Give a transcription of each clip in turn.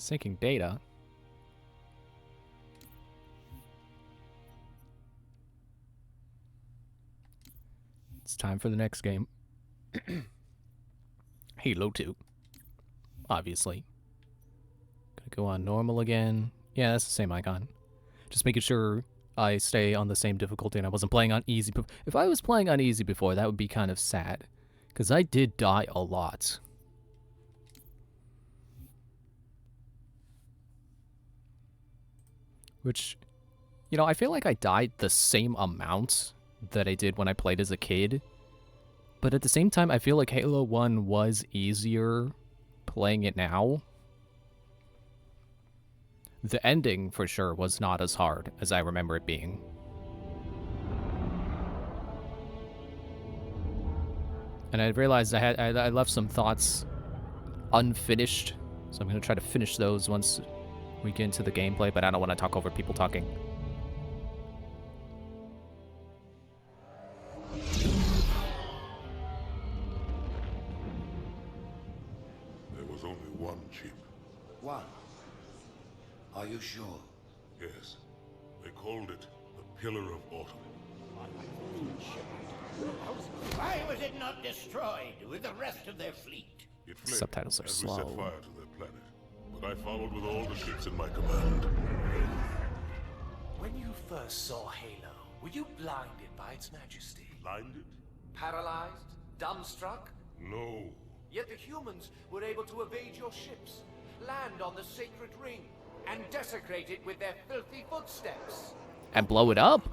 Syncing data. It's time for the next game. Halo 2. Obviously. Gonna go on normal again. Yeah, that's the same icon. Just making sure I stay on the same difficulty and I wasn't playing on easy. If I was playing on easy before, that would be kind of sad. Because I did die a lot. Which, you know, I feel like I died the same amount that I did when I played as a kid. But at the same time, I feel like Halo 1 was easier playing it now. The ending, for sure, was not as hard as I remember it being. And I realized I left some thoughts unfinished, so I'm going to try to finish those once we get into the gameplay, but I don't want to talk over people talking. There was only one chip. One? Are you sure? Yes. They called it the Pillar of Autumn. Why was it not destroyed with the rest of their fleet? It fled Subtitles are as we set slow. fire to their planet. But I followed with all the ships in my command. When you first saw Halo, were you blinded by its majesty? Blinded? Paralyzed? Dumbstruck? No. Yet the humans were able to evade your ships, land on the sacred ring, and desecrate it with their filthy footsteps. And blow it up?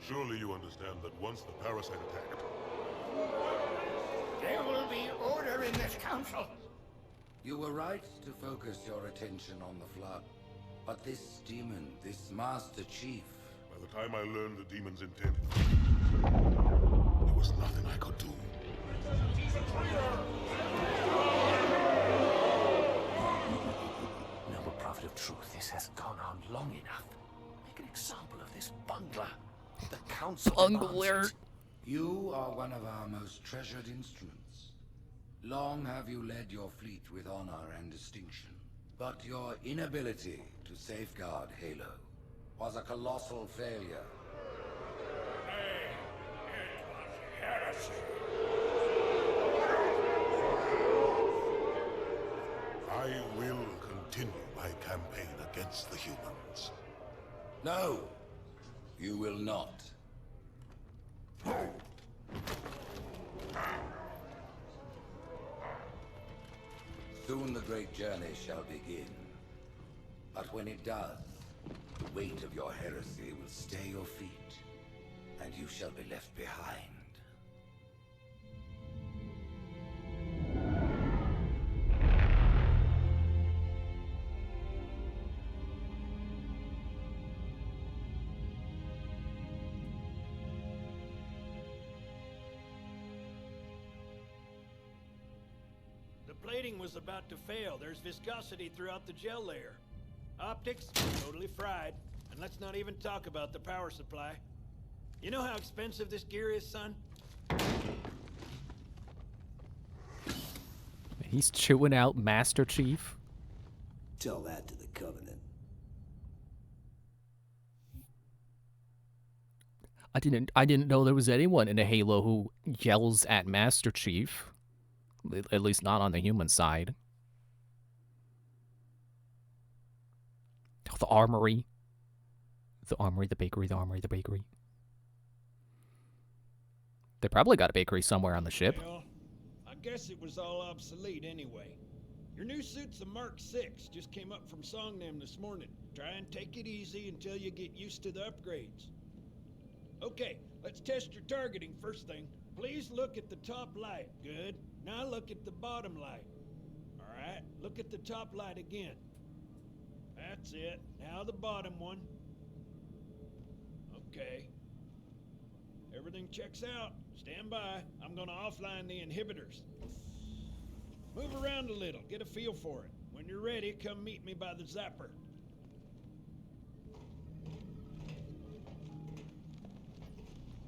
Surely you understand that once the parasite attacked, There will be order in this council. You were right to focus your attention on the Flood. But this demon, this Master Chief... by the time I learned the demon's intent, there was nothing I could do. Noble prophet of truth, this hasn't gone on long enough. Make an example of this bungler. The council Bungler. demands it. You are one of our most treasured instruments. Long have you led your fleet with honor and distinction. But your inability to safeguard Halo was a colossal failure. I will continue my campaign against the humans. No, you will not. Soon the great journey shall begin. But when it does, the weight of your heresy will stay your feet, and you shall be left behind. The plating was about to fail. There's viscosity throughout the gel layer. Optics, totally fried. And let's not even talk about the power supply. You know how expensive this gear is, son? He's chewing out Master Chief. Tell that to the Covenant. I didn't know there was anyone in a Halo who yells at Master Chief. At least not on the human side. Oh, the armory. The armory, the bakery, the armory, the bakery. They probably got a bakery somewhere on the ship. Well, I guess it was all obsolete anyway. Your new suit's a Mark 6. Just came up from Songnam this morning. Try and take it easy until you get used to the upgrades. Okay, let's test your targeting first thing. Please look at the top light. Good. Now look at the bottom light. Alright, look at the top light again. That's it. Now the bottom one. Okay. Everything checks out. Stand by. I'm gonna offline the inhibitors. Move around a little. Get a feel for it. When you're ready, come meet me by the zapper.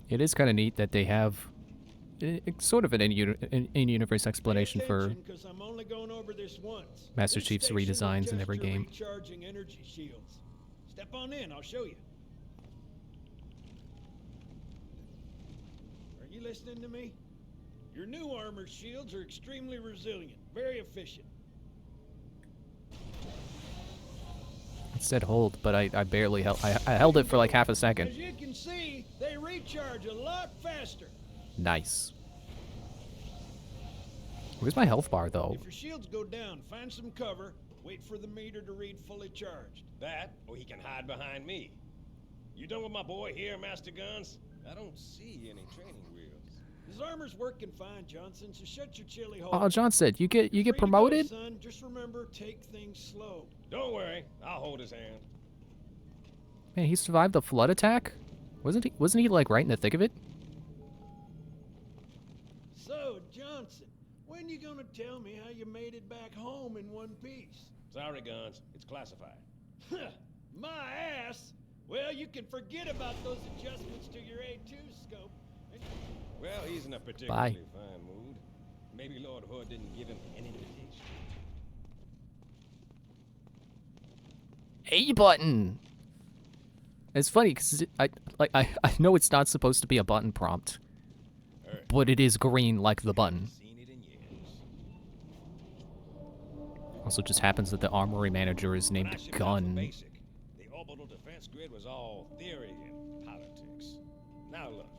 It is kind of neat that they have sort of an in-universe explanation Pay for attention, 'cause I'm only going over this once. Master This Chief's station will redesigns in test every your game. recharging energy shields. Step on in, I'll show you. Are you listening to me? Your new armor shields are extremely resilient, very efficient. It said hold, but I barely held. I held it for like half a As second. you can see, they recharge a lot faster. Nice. Where's my health bar though? If your shields go down, find some cover, wait for the meter to read fully charged. That, or he can hide behind me. You done with my boy here, Master Guns? I don't see any training wheels. His armor's working fine, Johnson, so shut your chili hole. Oh, John said you get Free to go, promoted. son. Just remember, take things slow. Don't worry, I'll hold his hand. Man, he survived the flood attack. Wasn't he like right in the thick of it? So, Johnson, when you gonna tell me how you made it back home in one piece? Sorry, Guns, it's classified. My ass! Well, you can forget about those adjustments to your A2 scope. Well, he's in a particularly fine mood. Maybe Lord Hood didn't give him an invitation. A button. It's funny because I know it's not supposed to be a button prompt, but it is green like the button. Seen it in years. Also, just happens that the armory manager is When I named shipped out for Gun. Basic, the orbital defense grid was all theory and politics. Now look,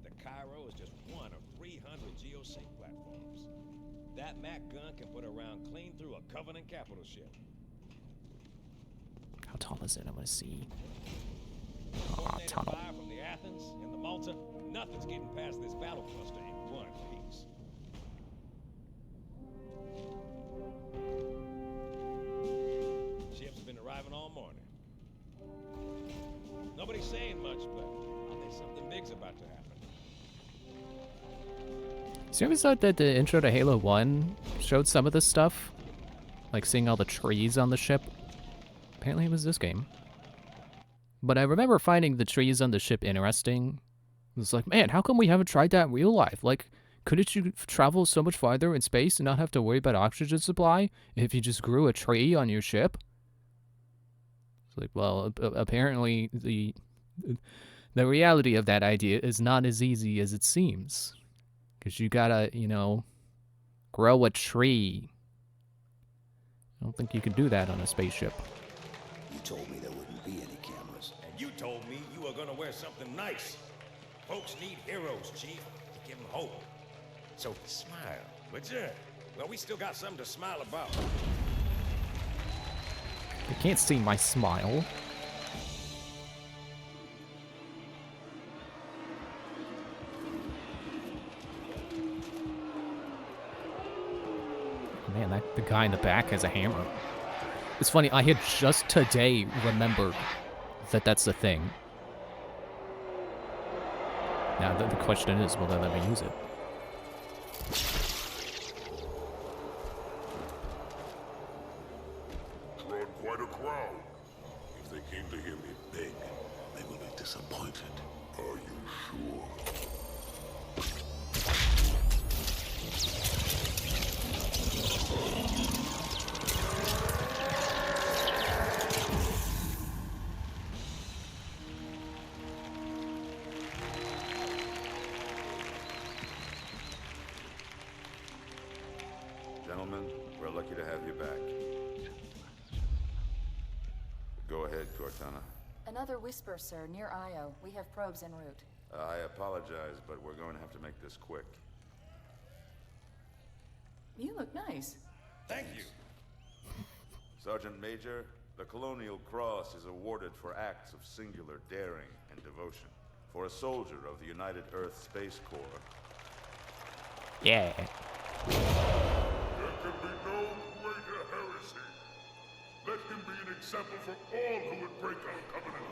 the Cairo is just one of 300 geosync platforms. That Mac gun can put a round clean through a Covenant capital ship. How tall is it? I want to see. Ah, Coordinated tunnel. fire from the Athens and the Malta, nothing's getting past this battle cluster in one piece. Ships have been arriving all morning. Nobody's saying much, but I think something big's about to happen. So you ever thought that the intro to Halo 1 showed some of this stuff? Like seeing all the trees on the ship? Apparently it was this game. But I remember finding the trees on the ship interesting. It was like, man, how come we haven't tried that in real life? Like, couldn't you travel so much farther in space and not have to worry about oxygen supply if you just grew a tree on your ship? It's like, well, apparently the reality of that idea is not as easy as it seems. Because you gotta, you know, grow a tree. I don't think you can do that on a spaceship. You told me there wouldn't be any cameras. And you told me you were gonna wear something nice. Folks need heroes, Chief, to give them hope. So smile, would you? Well, we still got something to smile about. You can't see my smile. Man, the guy in the back has a hammer. It's funny, I had just today remembered that that's the thing. Now, the question is, will they let me use it? Drawn quite a crowd. If they came to hear me beg, they will be disappointed. Are you sure? Gentlemen, we're lucky to have you back. Go ahead, Cortana. Another whisper, sir, near Io. We have probes en route. I apologize, but we're going to have to make this quick. You look nice. Thank you. Sergeant Major, the Colonial Cross is awarded for acts of singular daring and devotion. For a soldier of the United Earth Space Corps. Yeah. There can be no greater heresy. Let him be an example for all who would break our covenant.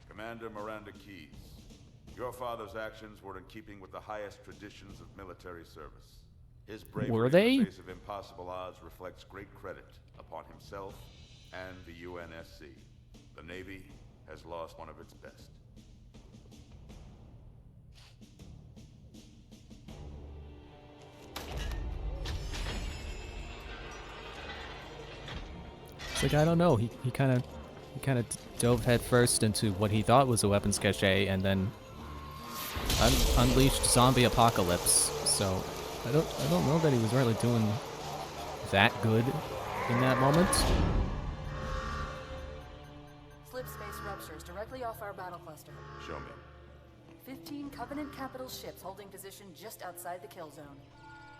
Commander Miranda Keyes, your father's actions were in keeping with the highest traditions of military service. His bravery Were in they? the face of impossible odds reflects great credit upon himself and the UNSC. The Navy has lost one of its best. It's like, I don't know. He kind of dove headfirst into what he thought was a weapons cache, and then unleashed zombie apocalypse. So I don't know that he was really doing that good in that moment. Slip space ruptures directly off our battle cluster. Show me. 15 Covenant capital ships holding position just outside the kill zone.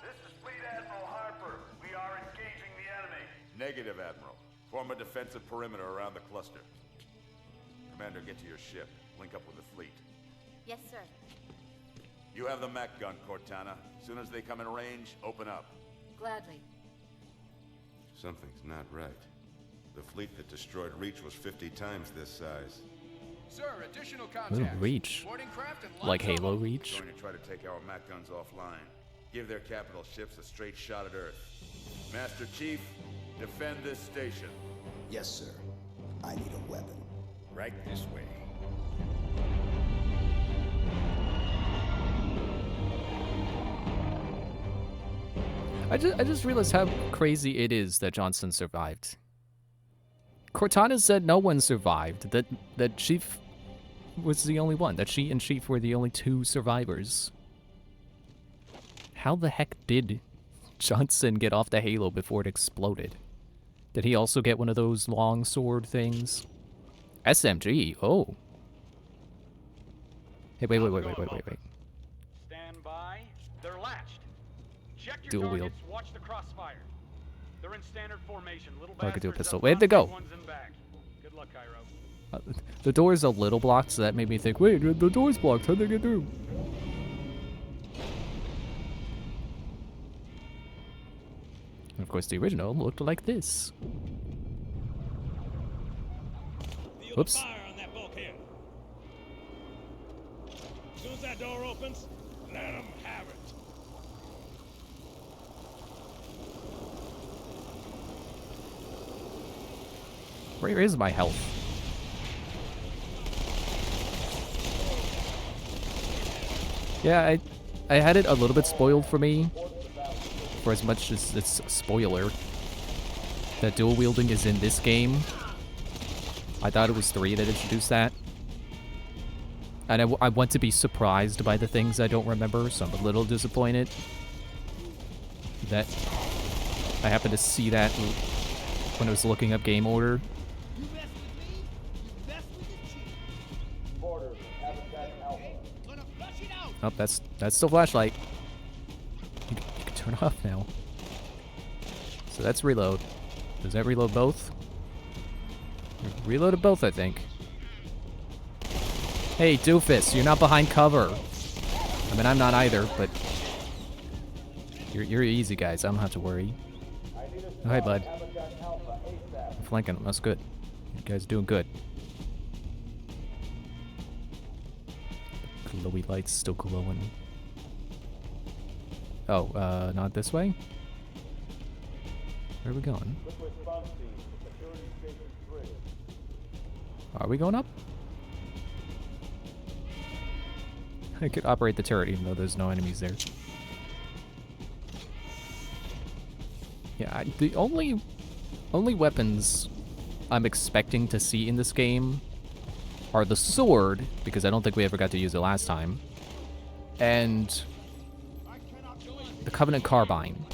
This is Fleet Admiral Harper. We are engaging the enemy. Negative, Admiral. Form a defensive perimeter around the cluster. Commander, get to your ship. Link up with the fleet. Yes, sir. You have the Mac gun, Cortana. As soon as they come in range, open up. Gladly. Something's not right. The fleet that destroyed Reach was 50 times this size. Sir, additional Ooh, contact. Reach. Boarding craft and Like lots of Halo them. Reach. Going to try to take our Mac guns offline. Give their capital ships a straight shot at Earth. Master Chief, defend this station. Yes, sir. I need a weapon. Right this way. I just realized how crazy it is that Johnson survived. Cortana said no one survived. That Chief was the only one. That she and Chief were the only two survivors. How the heck did Johnson get off the Halo before it exploded? Did he also get one of those long sword things? SMG. Oh. Hey, wait. Stand by. They're latched. Check your Dual wield. targets. Watch the crossfire. They're in standard formation. Little Oh, I could do a bastards pistol. up We have to front, go. big ones in back. Good luck, Cairo. The door's a little blocked, so that made me think, wait, the door's blocked. How'd they get through? And of course, the original looked like this. Feel Oops. the fire on that bulkhead. As soon as that door opens, let them have it. Where is my health? Yeah, I had it a little bit spoiled for me. For as much as it's a spoiler. That dual wielding is in this game. I thought it was 3 that introduced that. And I want to be surprised by the things I don't remember, so I'm a little disappointed that I happened to see that when I was looking up game order. Oh, that's still flashlight. You can turn it off now. So that's reload. Does that reload both? Reloaded both, I think. Hey, doofus, you're not behind cover. I mean, I'm not either, but you're easy, guys. I don't have to worry. Oh, hi, bud. I'm flanking him. That's good. You guys are doing good. Glowy lights still glowing. Oh, not this way? Where are we going? Are we going up? I could operate the turret even though there's no enemies there. Yeah, the only weapons I'm expecting to see in this game are the sword, because I don't think we ever got to use it last time, and the Covenant Carbine.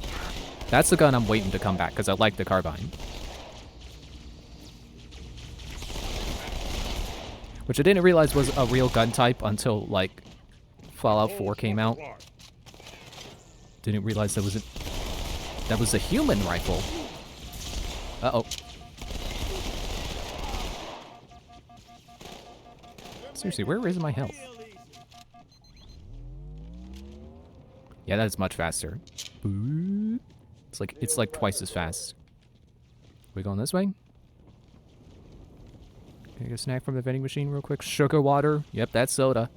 That's the gun I'm waiting to come back, because I like the Carbine. Which I didn't realize was a real gun type until, like, Fallout 4 came out. Didn't realize that was a human rifle. Uh-oh. Seriously, where is my health? Yeah, that is much faster. It's like twice as fast. We going this way? Can I get a snack from the vending machine real quick? Sugar water. Yep, that's soda.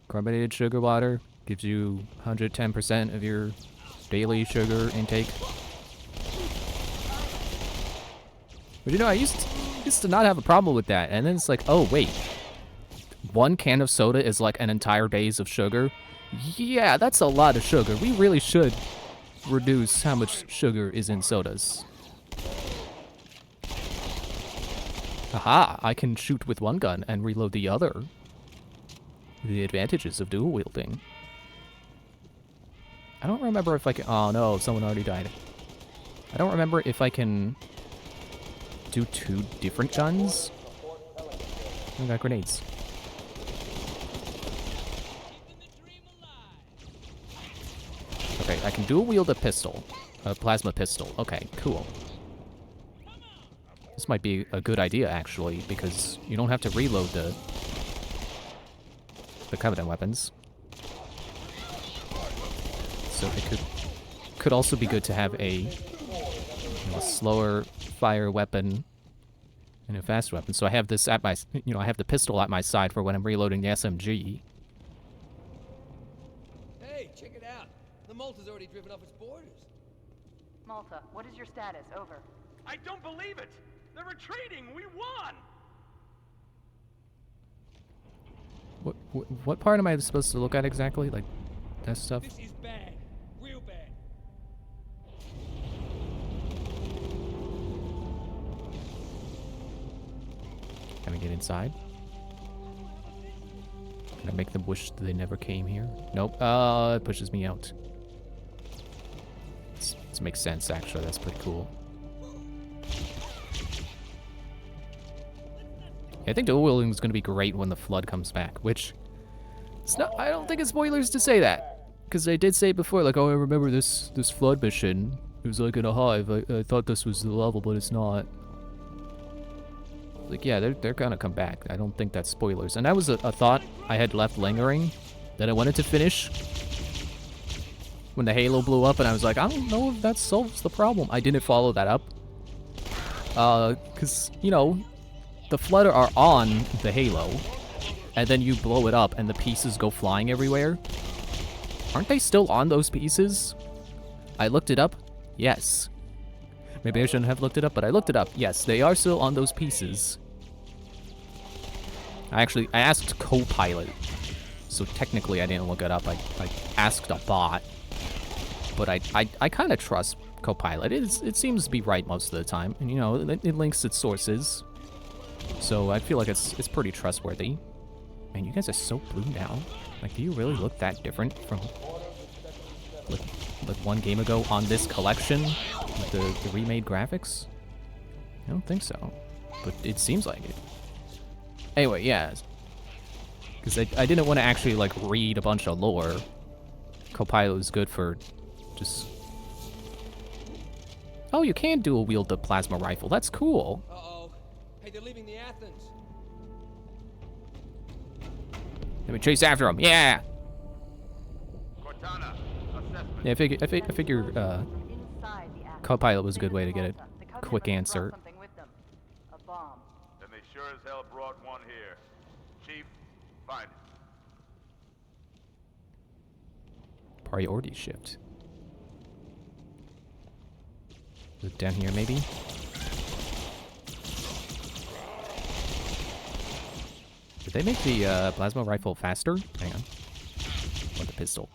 Carbonated sugar water. Gives you 110% of your daily sugar intake. But you know, I used to not have a problem with that, and then it's like, oh wait, 1 can of soda is like an entire day's of sugar? Yeah, that's a lot of sugar. We really should reduce how much sugar is in sodas. Aha, I can shoot with one gun and reload the other. The advantages of dual wielding. I don't remember if I can... Oh no, someone already died. I don't remember if I can do 2 different guns. I got grenades. Okay, I can dual wield a pistol. A plasma pistol. Okay, cool. This might be a good idea, actually, because you don't have to reload the Covenant weapons. So it could also be good to have a, a slower fire weapon and a fast weapon. So I have this at my, I have the pistol at my side for when I'm reloading the SMG. Hey, check it out. The Malta's already driven off its boarders. Malta, what is your status? Over. I don't believe it! They're retreating! We won! What part am I supposed to look at exactly? Like, that stuff? This is bad. Real bad. Can I get inside? Can I make them wish that they never came here? Nope. It pushes me out. This makes sense, actually. That's pretty cool. I think dual wielding is going to be great when the Flood comes back, which it's not. I don't think it's spoilers to say that, because they did say before, like, oh, I remember this Flood mission. It was like in a hive. I thought this was the level, but it's not. Like, yeah, they're gonna come back. I don't think that's spoilers, and that was a thought I had left lingering that I wanted to finish when the Halo blew up, and I was like, I don't know if that solves the problem. I didn't follow that up, because the Flood are on the Halo, and then you blow it up and the pieces go flying everywhere. Aren't they still on those pieces? I looked it up. Yes. Maybe I shouldn't have looked it up, but I looked it up. Yes, they are still on those pieces. I asked Copilot, so technically I didn't look it up. I asked a bot, but I kind of trust Copilot. It seems to be right most of the time, and it links its sources. So I feel like it's pretty trustworthy. Man, you guys are so blue now. Like, do you really look that different from like 1 game ago on this collection with the remade graphics? I don't think so, but it seems like it. Anyway, yeah, because I didn't want to actually like read a bunch of lore. Copilot is good for just. Oh, you can dual wield the plasma rifle. That's cool. Hey, they're leaving the Athens. Let me chase after them. Yeah. Cortana, assessment. Yeah, I figure Copilot was a good way to get a quick answer. A bomb. Then they sure as hell brought one here. Chief, find it. Priority shift. Is it down here, maybe? Did they make the plasma rifle faster? Hang on. Or the pistol?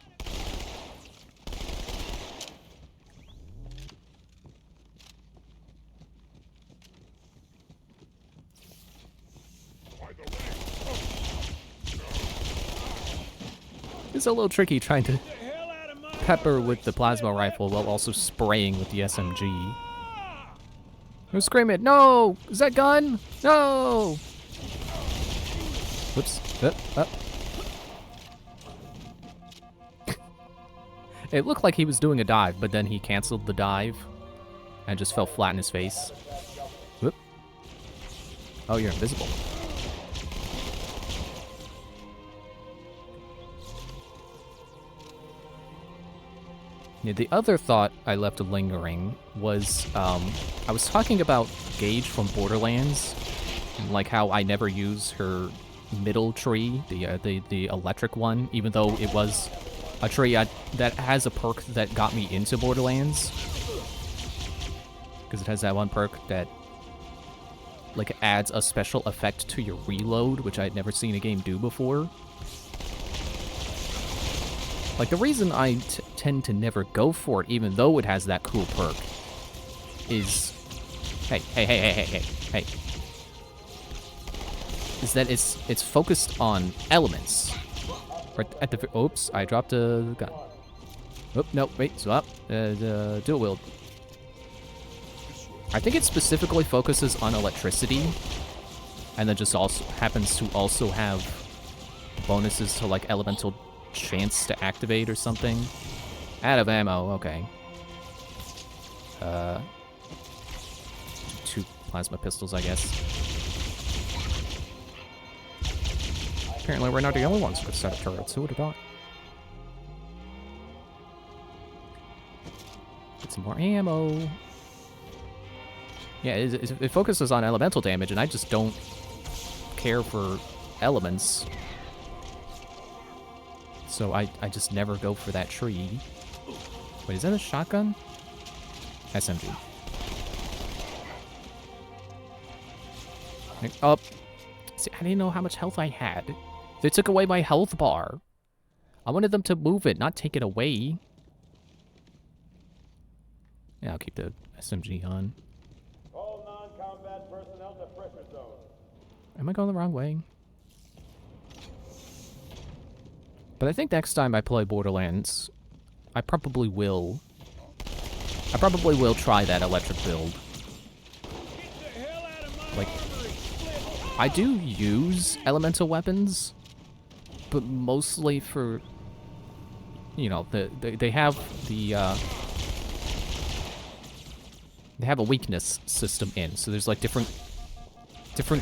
It's a little tricky trying to pepper with the plasma rifle while also spraying with the SMG. Who's screaming? No! Is that gun? No! Whoops. It looked like he was doing a dive, but then he canceled the dive and just fell flat in his face. Whoop. Oh, you're invisible. Yeah, the other thought I left lingering was, I was talking about Gage from Borderlands, and like how I never use her middle tree, the electric one, even though it was a tree that has a perk that got me into Borderlands. Because it has that one perk that like adds a special effect to your reload, which I'd never seen a game do before. Like, the reason I tend to never go for it, even though it has that cool perk, is... Hey. Is that it's focused on elements. Right at the... Oops, I dropped a gun. Oh, no, wait, swap. Dual wield. I think it specifically focuses on electricity, and then just also happens to also have bonuses to, like, elemental chance to activate or something. Out of ammo, okay. 2 plasma pistols, I guess. Apparently we're not the only ones who could set up turrets. Who would have thought? Get some more ammo. Yeah, it focuses on elemental damage, and I just don't care for elements. So I just never go for that tree. Wait, is that a shotgun? SMG. Oh, see, I didn't know how much health I had. They took away my health bar. I wanted them to move it, not take it away. Yeah, I'll keep the SMG on. All non-combat personnel to pressure zone. Am I going the wrong way? But I think next time I play Borderlands, I probably will try that electric build. Like, I do use elemental weapons, but mostly for, you know, they have the, they have a weakness system in, so there's like different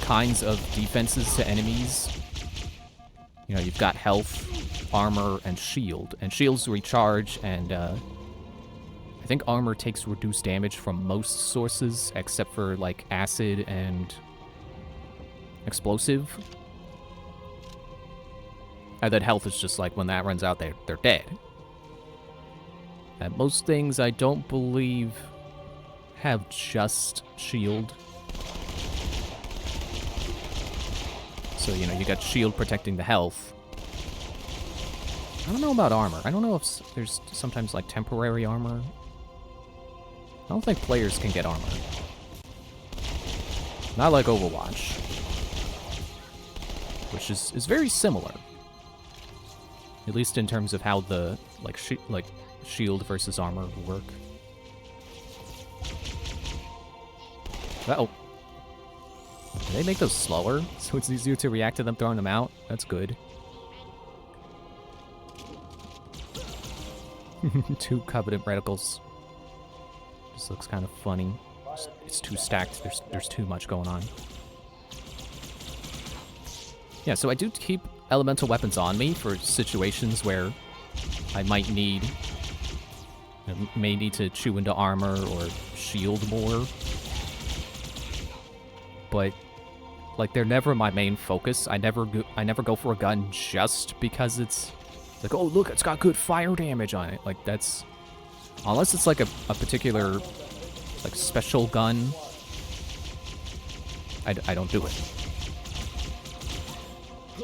kinds of defenses to enemies. You know, you've got health, armor, and shield. And shields recharge, and I think armor takes reduced damage from most sources, except for like acid and explosive. And then health is just like when that runs out, they're dead. And most things I don't believe have just shield. So, you know, you got shield protecting the health. I don't know about armor. I don't know if there's sometimes, like, temporary armor. I don't think players can get armor. Not like Overwatch. Which is very similar. At least in terms of how the, like shield versus armor work. Uh-oh. Do they make those slower, so it's easier to react to them throwing them out? That's good. 2 Covenant reticles. This looks kind of funny. It's too stacked. There's too much going on. Yeah, so I do keep elemental weapons on me for situations where I might need... may need to chew into armor or shield more. But, like, they're never my main focus. I never go for a gun just because it's like, oh, look, it's got good fire damage on it. Like, that's... Unless it's, like, a particular, like, special gun, I don't do it.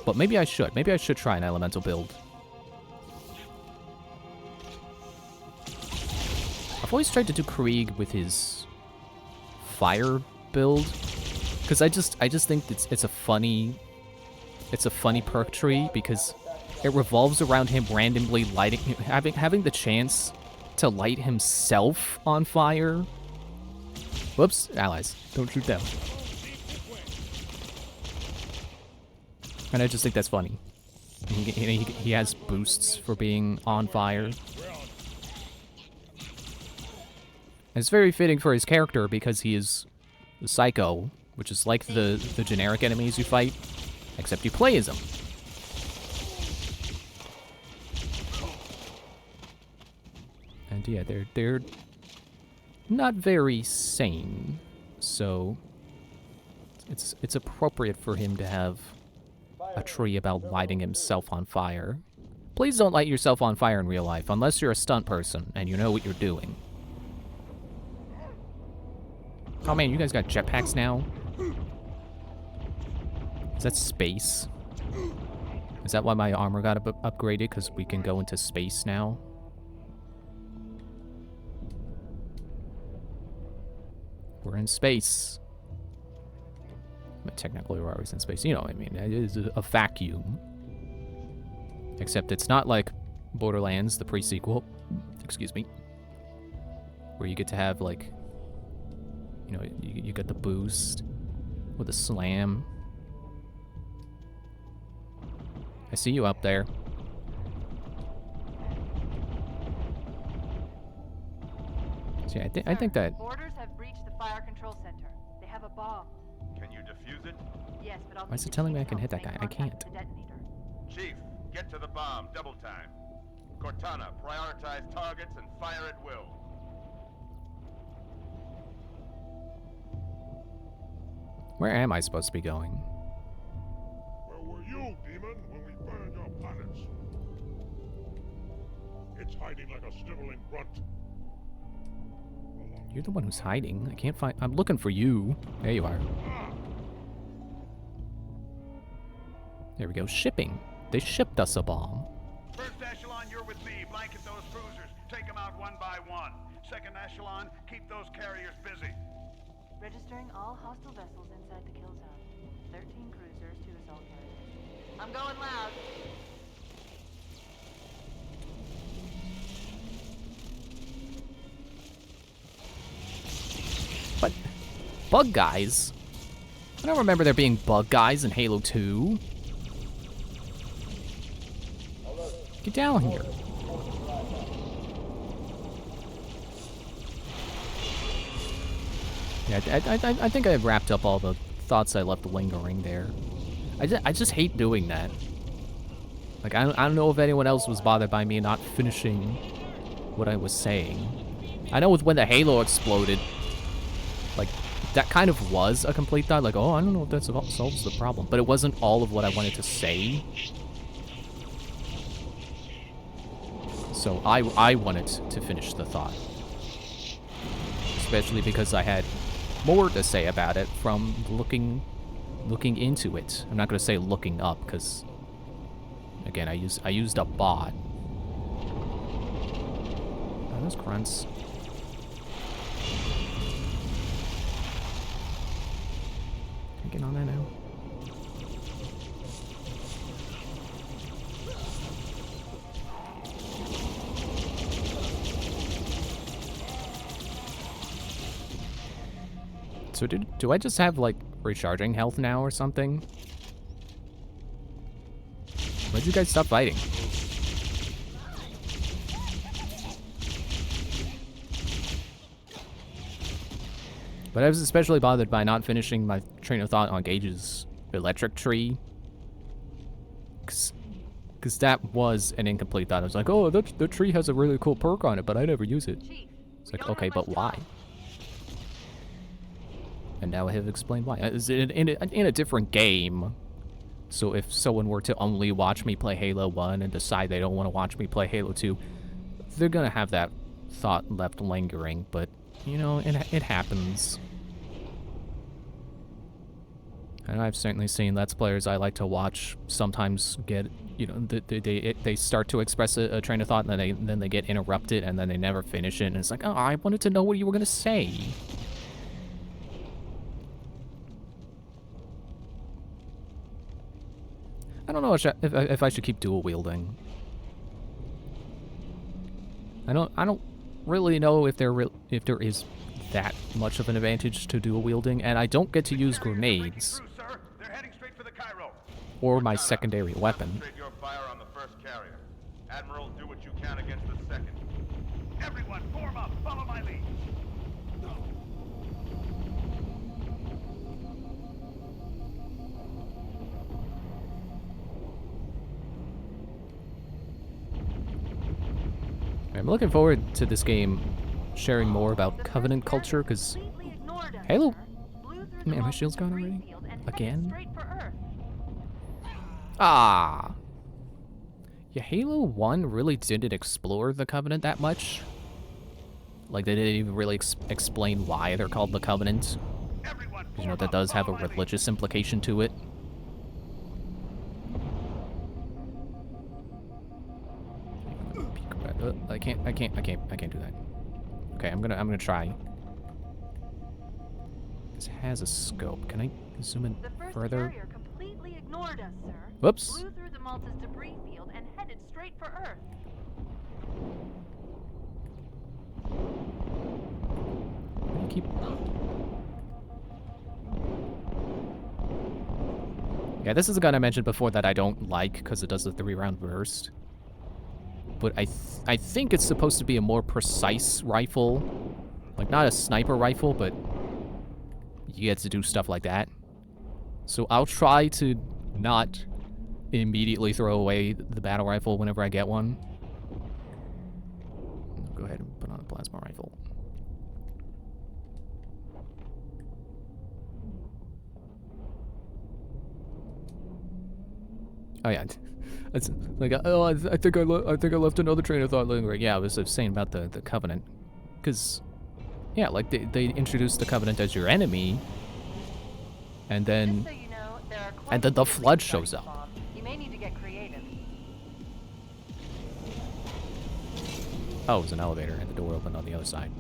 But maybe I should. Maybe I should try an elemental build. I've always tried to do Krieg with his fire build. Because I just think it's a funny perk tree because it revolves around him randomly lighting, having the chance to light himself on fire. Whoops, allies, don't shoot them. And I just think that's funny. He has boosts for being on fire. And it's very fitting for his character because he is a psycho, which is like the generic enemies you fight, except you play as them. And yeah, they're not very sane, so it's appropriate for him to have a tree about lighting himself on fire. Please don't light yourself on fire in real life, unless you're a stunt person and you know what you're doing. Oh man, you guys got jetpacks now? Is that space? Is that why my armor got upgraded? Because we can go into space now? We're in space. But technically we're always in space. You know what I mean. It is a vacuum. Except it's not like Borderlands, the pre-sequel. Excuse me. Where you get to have, like... You know, you get the boost with a slam. I see you up there. See, I think that... Orders have breached the fire control center. They have a bomb. Can you defuse it? Yes, but I'll Why is it telling me I can hit that guy? I can't. Chief, get to the bomb. Double time. Cortana, prioritize targets and fire at will. Where am I supposed to be going? Where were you, demon, when we burned your planets? It's hiding like a sniveling grunt. You're the one who's hiding. I can't find... I'm looking for you. There you are. There we go. Shipping. They shipped us a bomb. First echelon, you're with me. Blanket those cruisers. Take them out one by one. Second echelon, keep those carriers busy. Registering all hostile vessels inside the kill zone. 13 cruisers, 2 assault carriers. I'm going loud. What? Bug guys? I don't remember there being bug guys in Halo 2. Get down here. Yeah, I think I wrapped up all the thoughts I left lingering there. I just hate doing that. Like, I don't know if anyone else was bothered by me not finishing what I was saying. I know with when the Halo exploded, like, that kind of was a complete thought. Like, oh, I don't know if that solves the problem. But it wasn't all of what I wanted to say. So I wanted to finish the thought. Especially because I had more to say about it from looking into it. I'm not going to say looking up, because, again, I used a bot. Oh, those grunts. Can I get on that now? So do I just have, like, recharging health now or something? Why'd you guys stop fighting? But I was especially bothered by not finishing my train of thought on Gage's electric tree. Because that was an incomplete thought. I was like, oh, the tree has a really cool perk on it, but I never use it. It's like, okay, but why? And now I have explained why. It's in a different game. So if someone were to only watch me play Halo 1 and decide they don't want to watch me play Halo 2, they're going to have that thought left lingering. But, you know, it happens. And I've certainly seen Let's Players I like to watch sometimes get, you know, they start to express a train of thought, and then they get interrupted, and then they never finish it. And it's like, oh, I wanted to know what you were going to say. I don't know if I should keep dual wielding. I don't really know if there is that much of an advantage to dual wielding, and I don't get to use grenades or my secondary weapon. Your fire on the first carrier. Admiral, do what you can against the second. Everyone, form up. Follow my lead. I'm looking forward to this game sharing more about Covenant culture, because Halo... Man, my shield's gone already? Again? Ah! Yeah, Halo 1 really didn't explore the Covenant that much. Like, they didn't even really explain why they're called the Covenant. You know, that does have a religious implication to it. I can't do that. Okay, I'm gonna try. This has a scope. Can I zoom in further? The first carrier completely ignored us, sir. Whoops. Flew through the Malta's debris field and headed straight for Earth. Keep. Yeah, this is a gun I mentioned before that I don't like because it does the 3-round burst. But I think it's supposed to be a more precise rifle. Like, not a sniper rifle, but you get to do stuff like that. So I'll try to not immediately throw away the battle rifle whenever I get one. I'll go ahead and put on a plasma rifle. Oh yeah, it's like, oh, I think I left another train of thought lingering. Yeah, I was saying about the Covenant, because yeah, like they introduced the Covenant as your enemy, and then the Flood shows up. You may need to get creative. Oh, it was an elevator, and the door opened on the other side.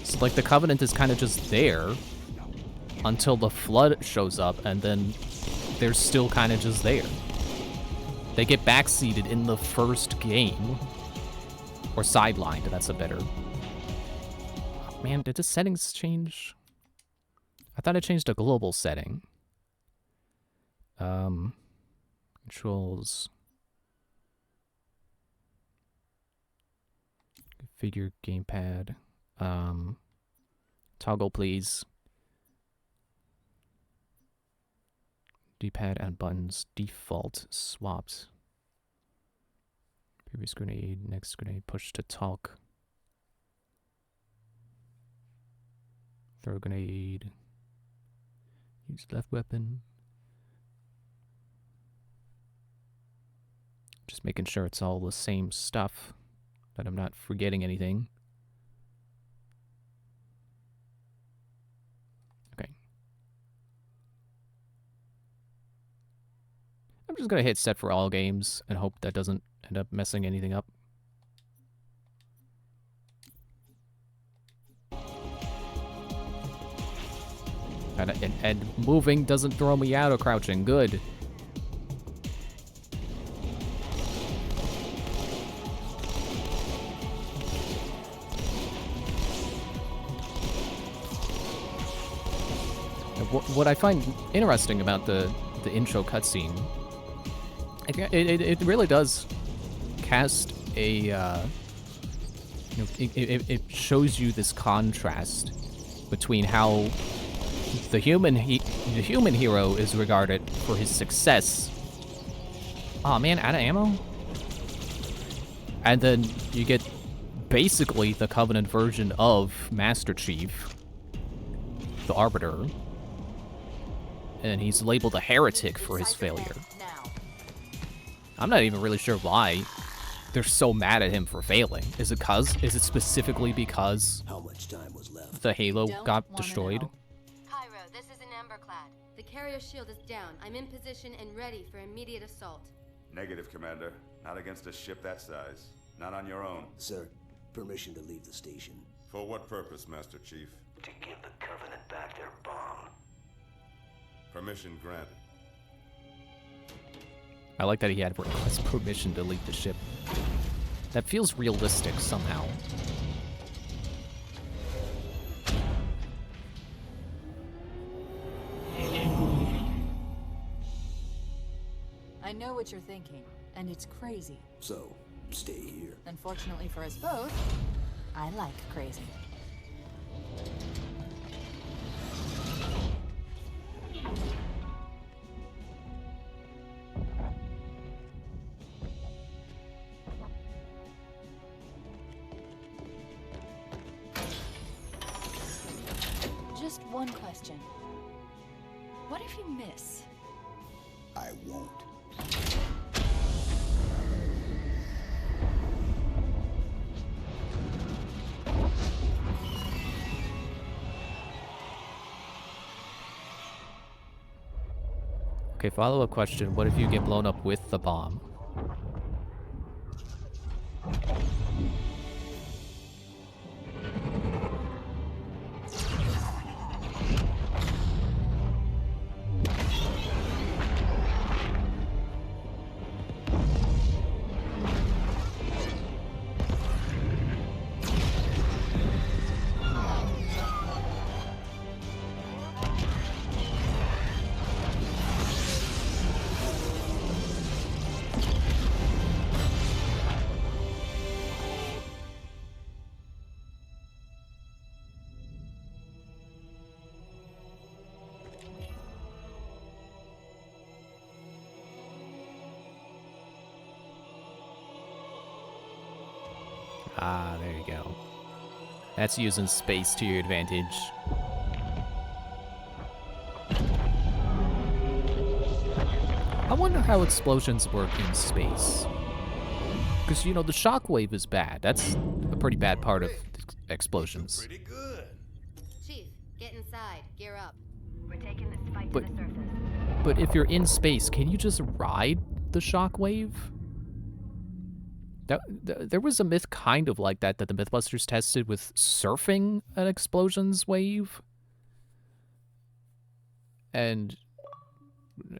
So like the Covenant is kind of just there until the Flood shows up, and then they're still kind of just there. They get backseated in the first game. Or sidelined, that's a better... Oh, man, did the settings change? I thought it changed a global setting. Controls... Configure gamepad. Toggle, please. D-pad and buttons default swapped. Previous grenade, next grenade, push to talk. Throw grenade. Use left weapon. Just making sure it's all the same stuff, that I'm not forgetting anything. I'm just gonna hit set for all games and hope that doesn't end up messing anything up. And moving doesn't throw me out of crouching. Good. What I find interesting about the intro cutscene, it really does cast a, you know, it shows you this contrast between how the human hero is regarded for his success. Oh man, out of ammo? And then you get basically the Covenant version of Master Chief, the Arbiter, and he's labeled a heretic for his failure. I'm not even really sure why they're so mad at him for failing. Is it specifically because how much time was left? The Halo got destroyed? Cairo, this is an Emberclad. The carrier shield is down. I'm in position and ready for immediate assault. Negative, Commander. Not against a ship that size. Not on your own. Sir, permission to leave the station. For what purpose, Master Chief? To give the Covenant back their bomb. Permission granted. I like that he had request permission to leave the ship. That feels realistic somehow. I know what you're thinking, and it's crazy. So, stay here. Unfortunately for us both, I like crazy. Just one question. What if you miss? I won't. Okay, follow-up question. What if you get blown up with the bomb? Ah, there you go. That's using space to your advantage. I wonder how explosions work in space. Because, you know, the shockwave is bad. That's a pretty bad part of explosions. Pretty good. Chief, get inside. Gear up. We're taking this fight But- to the surface. But if you're in space, can you just ride the shockwave? There was a myth kind of like that the Mythbusters tested with surfing an explosions wave. And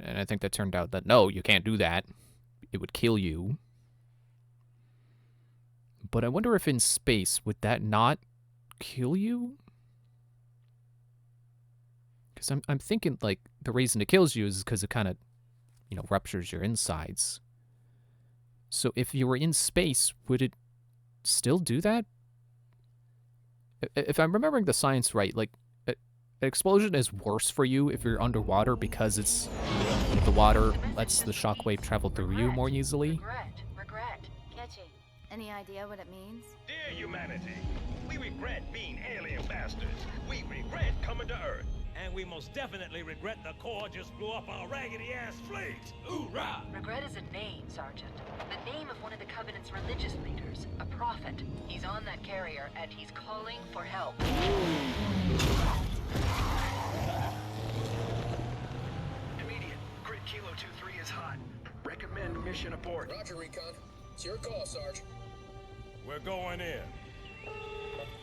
I think that turned out that no, you can't do that. It would kill you. But I wonder if in space, would that not kill you? Because I'm thinking, like, the reason it kills you is because it kind of, you know, ruptures your insides. So if you were in space, would it still do that? If I'm remembering the science right, like, an explosion is worse for you if you're underwater because it's the water lets the shockwave travel through you more easily. Regret. Catchy. Any idea what it means? Dear humanity, we regret being alien bastards. We regret coming to Earth. And we most definitely regret the Corps just blew up our raggedy-ass fleet. Hoorah! Regret is a name, Sergeant. The name of one of the Covenant's religious leaders, a prophet. He's on that carrier, and he's calling for help. Immediate. Grid Kilo 2-3 is hot. Recommend mission abort. Roger, Recon. It's your call, Sarge. We're going in.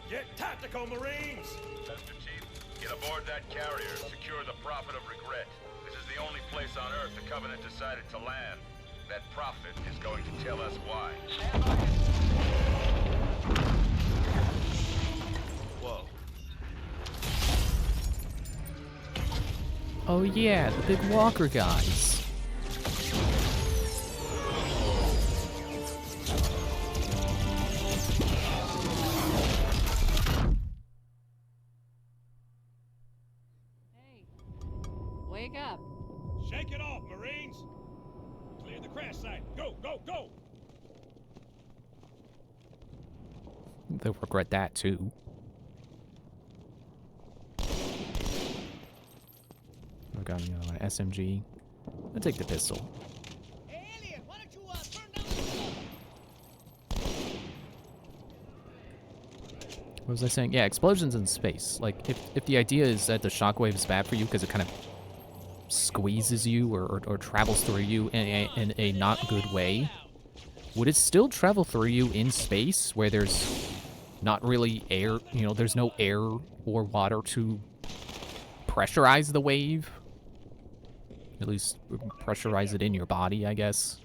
Get tactical, Marines! Master Chief, get aboard that carrier. Secure the Prophet of Regret. This is the only place on Earth the Covenant decided to land. That Prophet is going to tell us why. Whoa. Oh yeah, the big walker guys. Wake up. Shake it off, Marines! Clear the crash site. Go, go, go! They'll regret that too. I've got, you know, an SMG. I'll take the pistol. What was I saying? Yeah, explosions in space. Like, if the idea is that the shockwave is bad for you because it kind of squeezes you or travels through you in a not good way, would it still travel through you in space where there's not really air, you know, there's no air or water to pressurize the wave? At least pressurize it in your body, I guess.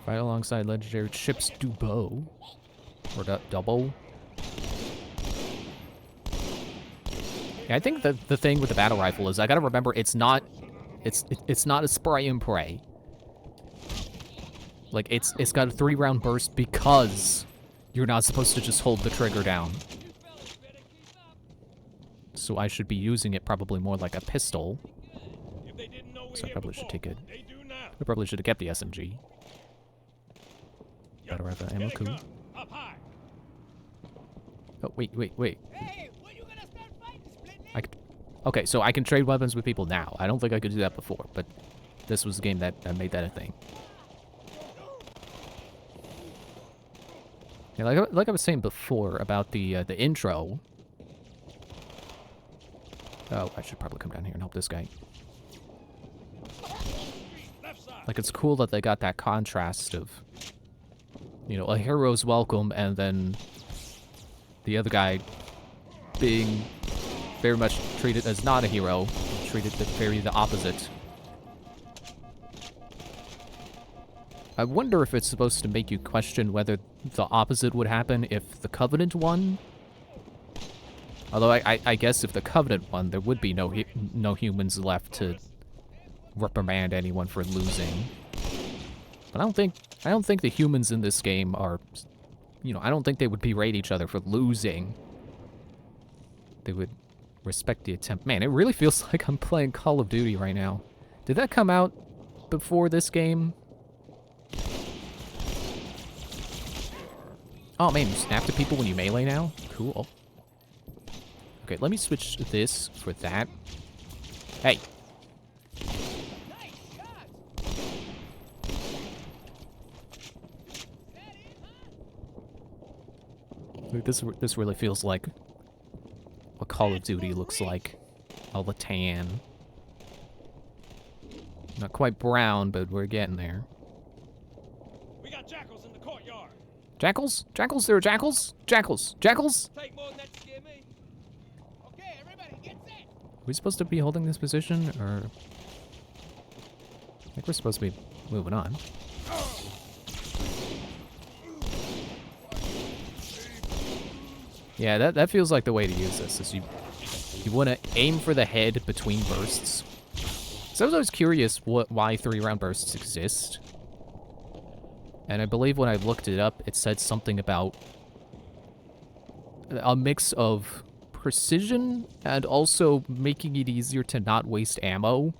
Fight alongside legendary ships Dubo. Or Dubbo. Yeah, I think the thing with the battle rifle is I gotta remember it's not a spray and pray. Like it's got a 3-round burst because you're not supposed to just hold the trigger down. So I should be using it probably more like a pistol. So I probably should take it. I probably should have kept the SMG. Battle rifle ammo coup. Oh wait. Okay, so I can trade weapons with people now. I don't think I could do that before, but this was the game that made that a thing. Yeah, like I was saying before about the intro. Oh, I should probably come down here and help this guy. Like, it's cool that they got that contrast of, you know, a hero's welcome and then the other guy being very much treated as not a hero, treated very the opposite. I wonder if it's supposed to make you question whether the opposite would happen if the Covenant won. Although I guess if the Covenant won, there would be no humans left to reprimand anyone for losing. But I don't think the humans in this game are, you know, I don't think they would berate each other for losing. They would respect the attempt. Man, it really feels like I'm playing Call of Duty right now. Did that come out before this game? Oh man, you snap to people when you melee now? Cool. Okay, let me switch this for that. Hey. This really feels like what Call of Duty looks like. All the tan. Not quite brown, but we're getting there. We got jackals in the courtyard. Jackals? Jackals? There are jackals? Jackals? Jackals? Take more than that to scare me. Okay, everybody, get set. Are we supposed to be holding this position, or... I think we're supposed to be moving on. Yeah, that feels like the way to use this, is you want to aim for the head between bursts. So I was always curious why 3-round bursts exist. And I believe when I looked it up, it said something about a mix of precision and also making it easier to not waste ammo.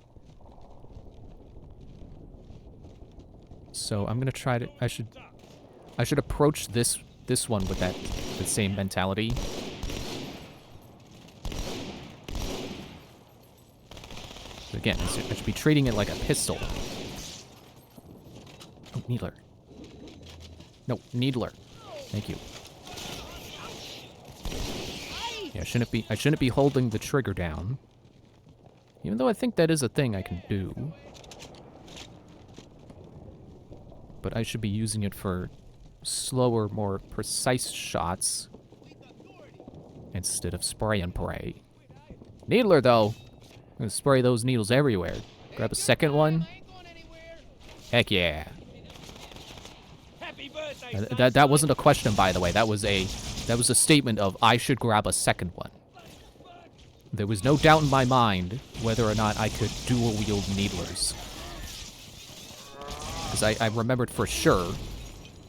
So I'm gonna try to. I should approach this one with the same mentality. So again, I should be treating it like a pistol. Oh, Needler. No, Needler. Thank you. Yeah, I shouldn't be holding the trigger down. Even though I think that is a thing I can do. But I should be using it for slower, more precise shots instead of spray and pray. Needler, though. I'm gonna spray those needles everywhere. Grab a second one. Heck yeah. That wasn't a question, by the way. That was a statement of I should grab a second one. There was no doubt in my mind whether or not I could dual wield needlers. Because I remembered for sure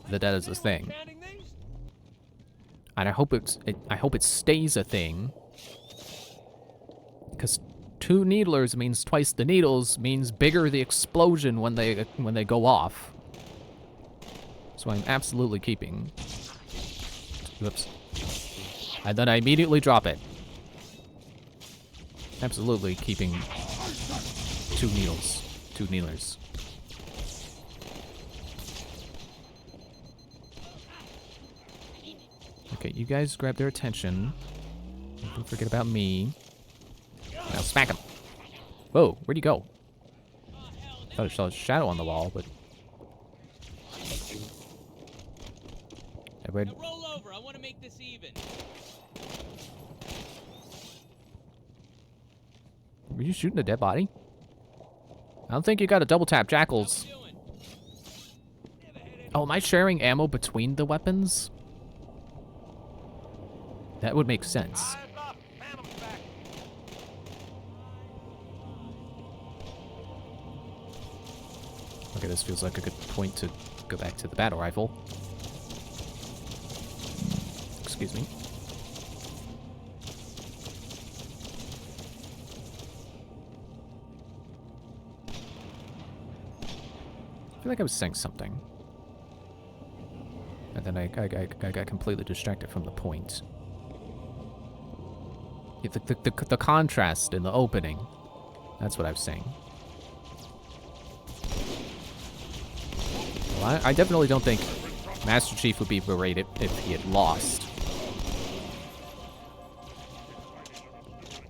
that is a thing. And I hope it stays a thing. Because 2 needlers means twice the needles, means bigger the explosion when they go off. So I'm absolutely keeping. Whoops. And then I immediately drop it. Absolutely keeping 2 needles. 2 needlers. Okay, you guys grab their attention. Don't forget about me. Now smack him. Whoa, where'd he go? Thought I saw a shadow on the wall, but... Now roll over. I want to make this even. Were you shooting a dead body? I don't think you got to double tap jackals. Oh, am I sharing ammo between the weapons? That would make sense. Okay, this feels like a good point to go back to the battle rifle. Excuse me. I feel like I was saying something. And then I got completely distracted from the point. The contrast in the opening. That's what I was saying. Well, I definitely don't think Master Chief would be berated if he had lost.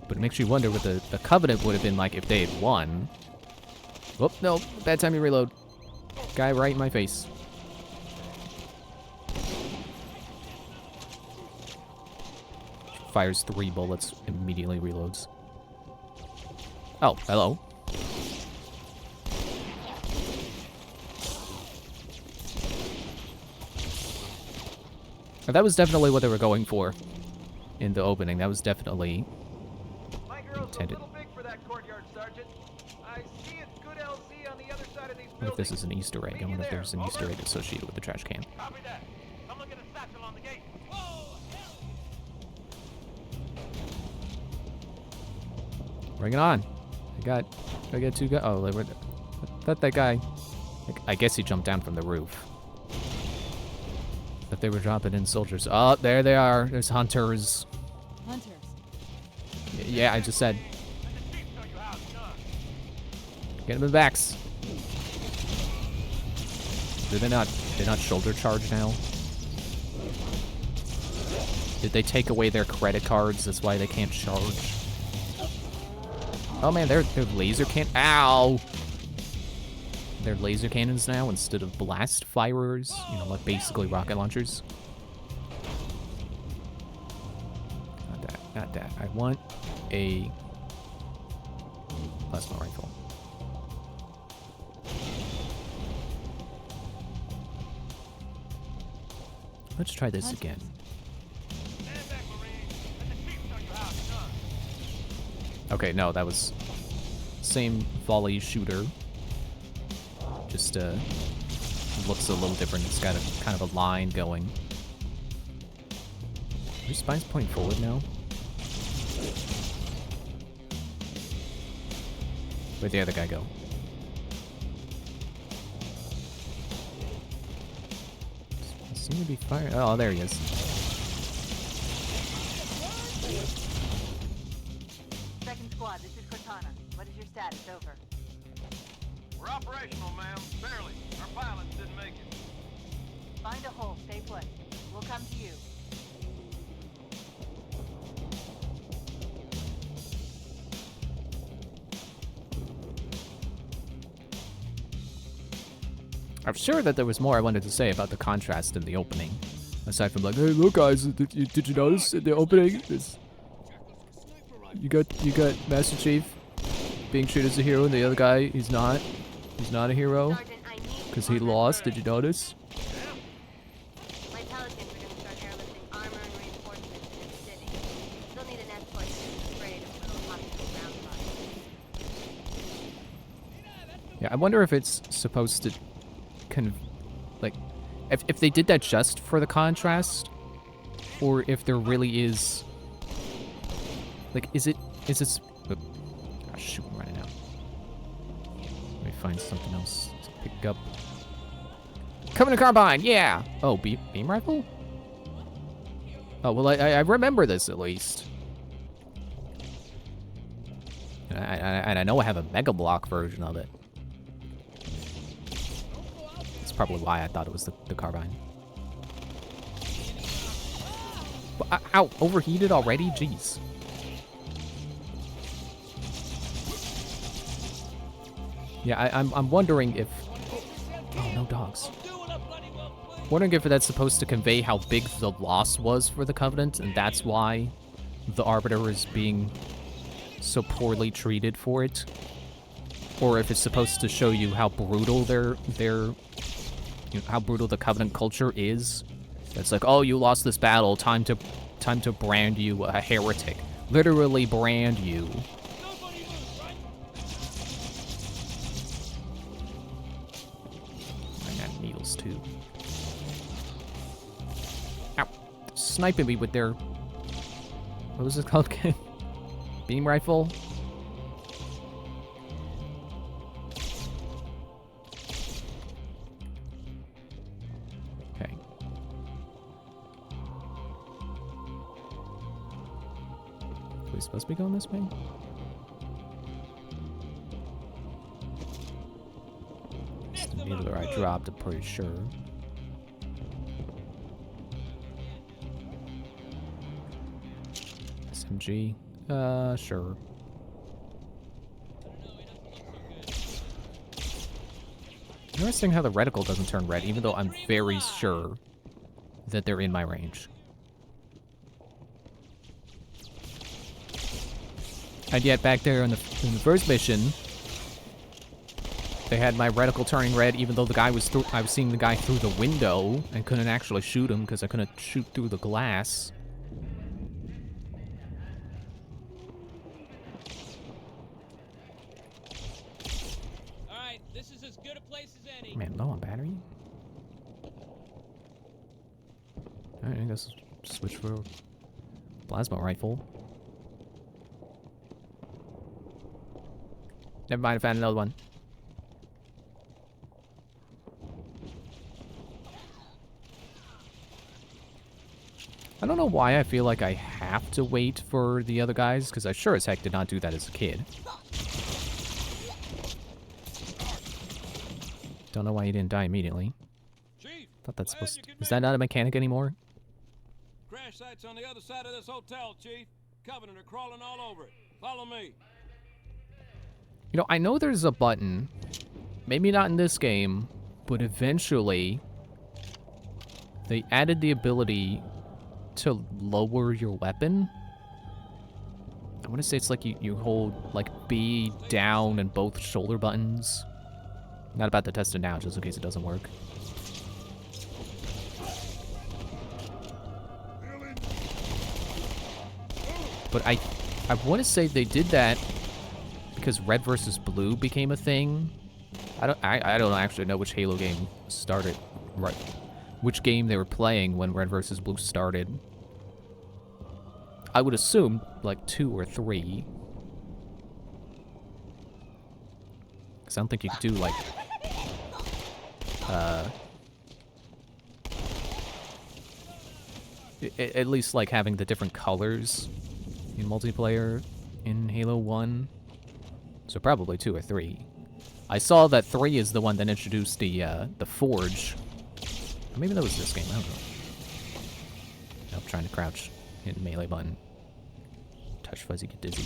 But it makes you wonder what the Covenant would have been like if they had won. Oh, no. Bad time to reload. Guy right in my face. Fires 3 bullets, immediately reloads. Oh, hello. That was definitely what they were going for in the opening. That was definitely intended. What if this is an Easter egg? I wonder if there's an Easter egg associated with the trash can. Bring it on. I got 2 guys. Oh, I thought that guy. I guess he jumped down from the roof. But they were dropping in soldiers. Oh, there they are. There's hunters. Hunters. Yeah, I just said. Get them in the backs. They're not shoulder charge now. Did they take away their credit cards? That's why they can't charge. Oh man, they're laser can. Ow! They're laser cannons now instead of blast firers. You know, like basically rocket launchers. Not that. Not that. I want a plasma rifle. Let's try this again. Okay, no, that was same volley shooter. Just looks a little different. It's got a kind of a line going. Your spine's pointing forward now. Where'd the other guy go? Seem to be firing. Oh, there he is. Second squad, this is Cortana. What is your status? Over. We're operational, ma'am. Barely. Our pilots didn't make it. Find a hole. Stay put. We'll come to you. I'm sure that there was more I wanted to say about the contrast in the opening. Aside from like, hey, look guys, did you notice in the opening? You got Master Chief being treated as a hero, and the other guy, he's not a hero because he lost. Did you notice? My Pelicans are going to start airlifting armor and reinforcements in the city. They'll need an escort to sprayed with little hospital ground fire. Yeah, I wonder if it's supposed to like if they did that just for the contrast, or if there really is like is it oh, shoot, I'm running out. Let me find something else to pick up. Covenant carbine, yeah. Oh, beam rifle. Oh well, I remember this at least, and I know I have a Mega Block version of it. Probably why I thought it was the carbine. But, ow, overheated already? Jeez. Yeah, I'm wondering if... Oh, no dogs. Wondering if that's supposed to convey how big the loss was for the Covenant, and that's why the Arbiter is being so poorly treated for it. Or if it's supposed to show you how brutal how brutal the Covenant culture is. It's like, oh, you lost this battle, time to brand you a heretic. Literally brand you. I got needles too. Ow. Sniping me with their... What was it called again? Beam rifle? we supposed to be going this way? It's the needler I dropped, I'm pretty sure. SMG? Sure. Interesting how the reticle doesn't turn red, even though I'm very sure that they're in my range. And yet back there in the first mission, they had my reticle turning red, even though the guy was I was seeing the guy through the window and couldn't actually shoot him because I couldn't shoot through the glass. All right, this is as good a place as any. Man, low on battery. All right, I guess switch for plasma rifle. Never mind, I found another one. I don't know why I feel like I have to wait for the other guys, because I sure as heck did not do that as a kid. Don't know why you didn't die immediately. Thought that's supposed to... Is that not a mechanic anymore? Crash site's on the other side of this hotel, Chief. Covenant are crawling all over it. Follow me. You know, I know there's a button, maybe not in this game, but eventually they added the ability to lower your weapon. I want to say it's like you hold like B down and both shoulder buttons. Not about to test it now, just in case it doesn't work. But I want to say they did that because Red versus Blue became a thing. I don't actually know which Halo game started, right? Which game they were playing when Red versus Blue started. I would assume like 2 or 3. Because I don't think you could do like at least like having the different colors in multiplayer in Halo 1. So probably 2 or 3. I saw that 3 is the one that introduced the Forge. Or maybe that was this game, I don't know. Nope, trying to crouch, hit melee button. Touch fuzzy, get dizzy.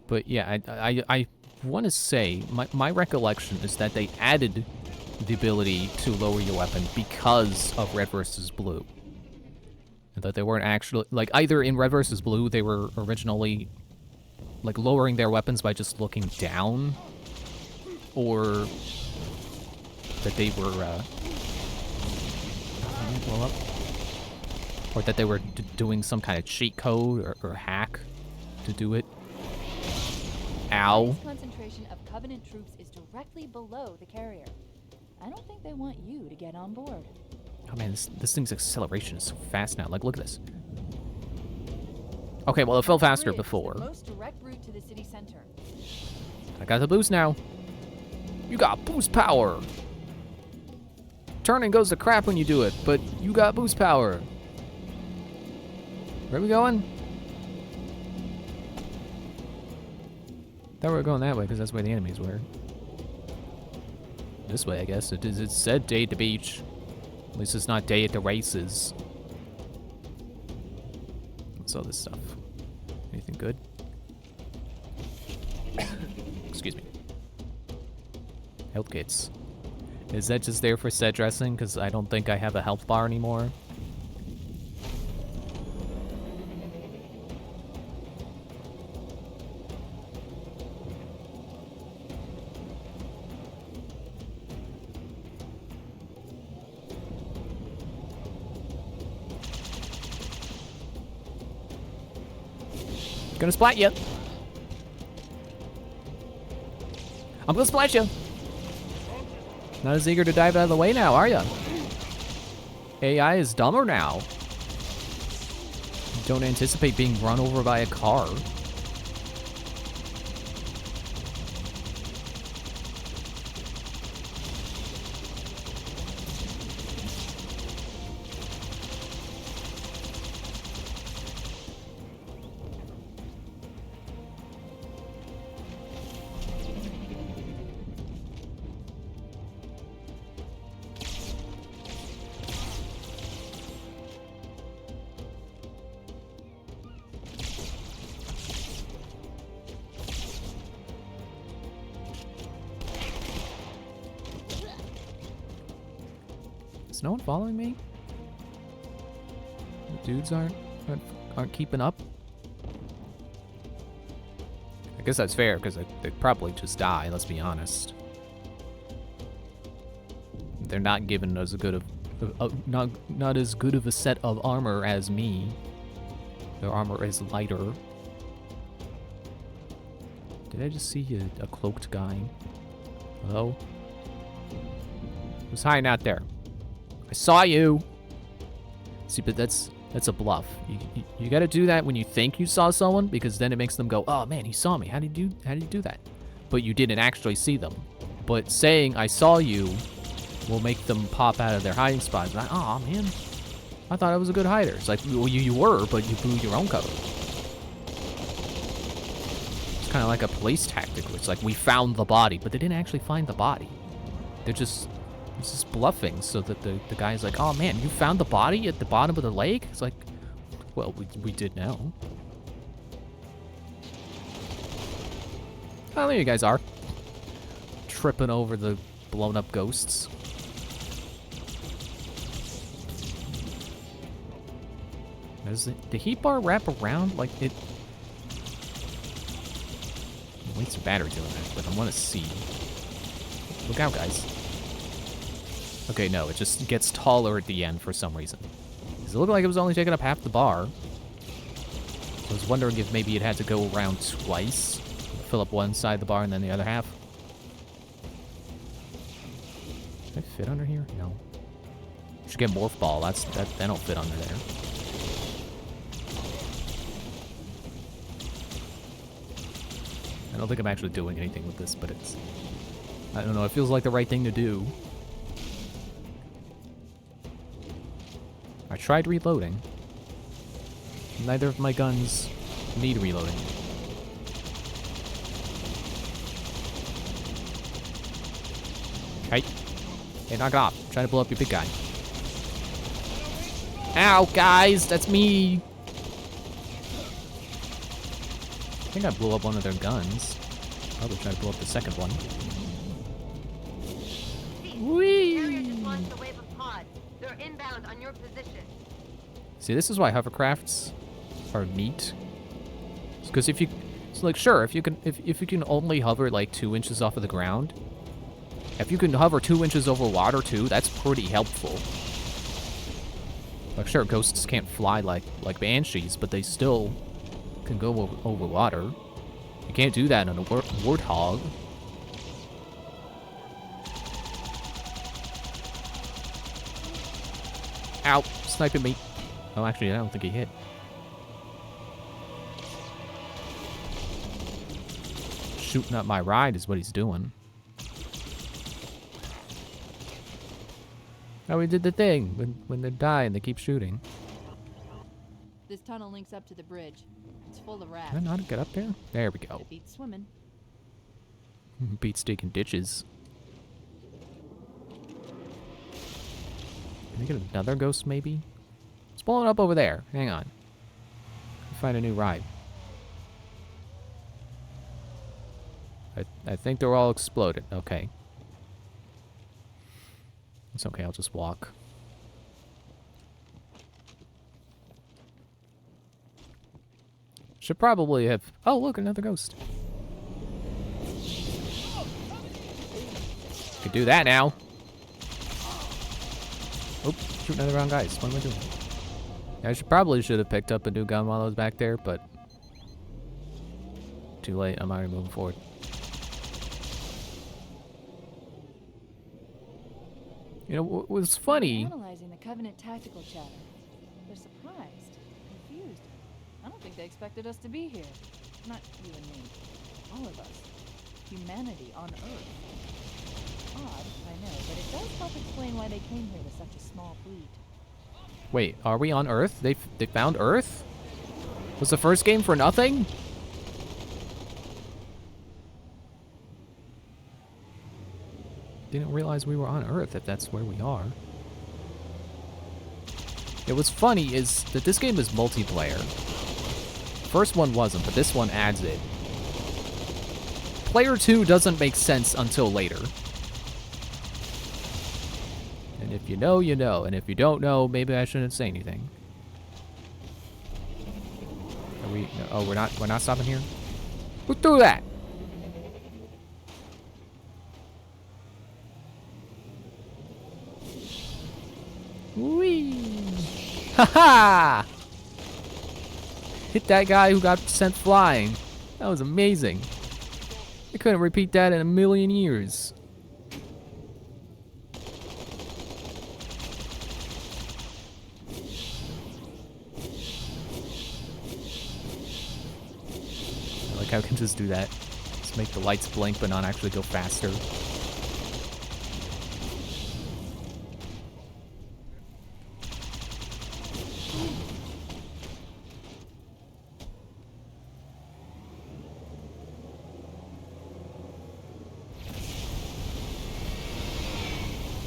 But yeah, I want to say, my recollection is that they added the ability to lower your weapon because of Red versus Blue. And that they weren't actually, like, either in Red versus Blue, they were originally, like, lowering their weapons by just looking down, or that they were, blow up, or that they were doing some kind of cheat code or hack to do it. Ow. This concentration of Covenant troops is directly below the carrier. I don't think they want you to get on board. Oh man, this thing's acceleration is so fast now. Like, look at this. Okay, well, it fell faster before. The most direct route to the city center. I got the boost now. You got boost power. Turning goes to crap when you do it, but you got boost power. Where are we going? Thought we were going that way because that's where the enemies were. This way, I guess. It said day at the beach. At least it's not day at the races. What's all this stuff? Anything good? Excuse me. Health kits. Is that just there for set dressing? Because I don't think I have a health bar anymore. Gonna splat you. I'm gonna splat you. Not as eager to dive out of the way now, are ya? AI is dumber now. Don't anticipate being run over by a car. Is no one following me? The dudes aren't keeping up? I guess that's fair, because they'd probably just die, let's be honest. They're not giving us a good not as good of a set of armor as me. Their armor is lighter. Did I just see a cloaked guy? Hello? Who's hiding out there? I saw you! See, but that's a bluff. You gotta do that when you think you saw someone, because then it makes them go, oh man, he saw me. How did you do that? But you didn't actually see them. But saying I saw you will make them pop out of their hiding spots. Like, oh man, I thought I was a good hider. It's like, well, you were, but you blew your own cover. It's kind of like a police tactic, where it's like, we found the body, but they didn't actually find the body. They're just bluffing so that the guy's like, oh man, you found the body at the bottom of the lake? It's like, well, we did know. Oh, there you guys are. Tripping over the blown up ghosts. Does the heat bar wrap around like it? Waste of battery doing that, but I want to see. Look out, guys. Okay, no, it just gets taller at the end for some reason. Does it look like it was only taking up half the bar? I was wondering if maybe it had to go around twice. Fill up one side of the bar and then the other half. Can I fit under here? No. Should get morph ball. That don't fit under there. I don't think I'm actually doing anything with this, but it's... I don't know, it feels like the right thing to do. I tried reloading. Neither of my guns need reloading. Okay. Hey, knock it off. I'm trying to blow up your big guy. Ow, guys! That's me! I think I blew up one of their guns. Probably try to blow up the second one. Whee! Just launched a wave of pods. They're inbound on your position. See, this is why hovercrafts are neat. Because if you, it's like, sure, if you can only hover like 2 inches off of the ground, if you can hover 2 inches over water too, that's pretty helpful. Like, sure, ghosts can't fly like banshees, but they still can go over water. You can't do that on a warthog. Ow, sniping me. Oh, actually, I don't think he hit. Shooting up my ride is what he's doing. Oh, we did the thing. When they die and they keep shooting. This tunnel links up to the bridge. It's full of rats. Can I not get up there? There we go. It beats swimming. Beats digging ditches. Can I get another ghost, maybe? It's blowing up over there. Hang on. Find a new ride. I think they're all exploded. Okay. It's okay, I'll just walk. Should probably have... Oh, look, another ghost. Could do that now. Oop, shooting at the wrong guys. What am I doing? I probably should have picked up a new gun while I was back there, but... Too late, I'm already moving forward. You know, what was funny... Analyzing the Covenant tactical chatter. They're surprised, confused. I don't think they expected us to be here. Not you and me. All of us. Humanity on Earth. Odd, I know, but it does help explain why they came here with such a small fleet. Wait, are we on Earth? They found Earth? Was the first game for nothing? Didn't realize we were on Earth, if that's where we are. Yeah, what's funny is that this game is multiplayer. First one wasn't, but this one adds it. Player 2 doesn't make sense until later. If you know, you know. And if you don't know, maybe I shouldn't say anything. Are we... No, oh, we're not stopping here? Who threw that? Whee! Ha-ha! Hit that guy who got sent flying. That was amazing. I couldn't repeat that in a million years. I like how I can just do that. Just make the lights blink but not actually go faster.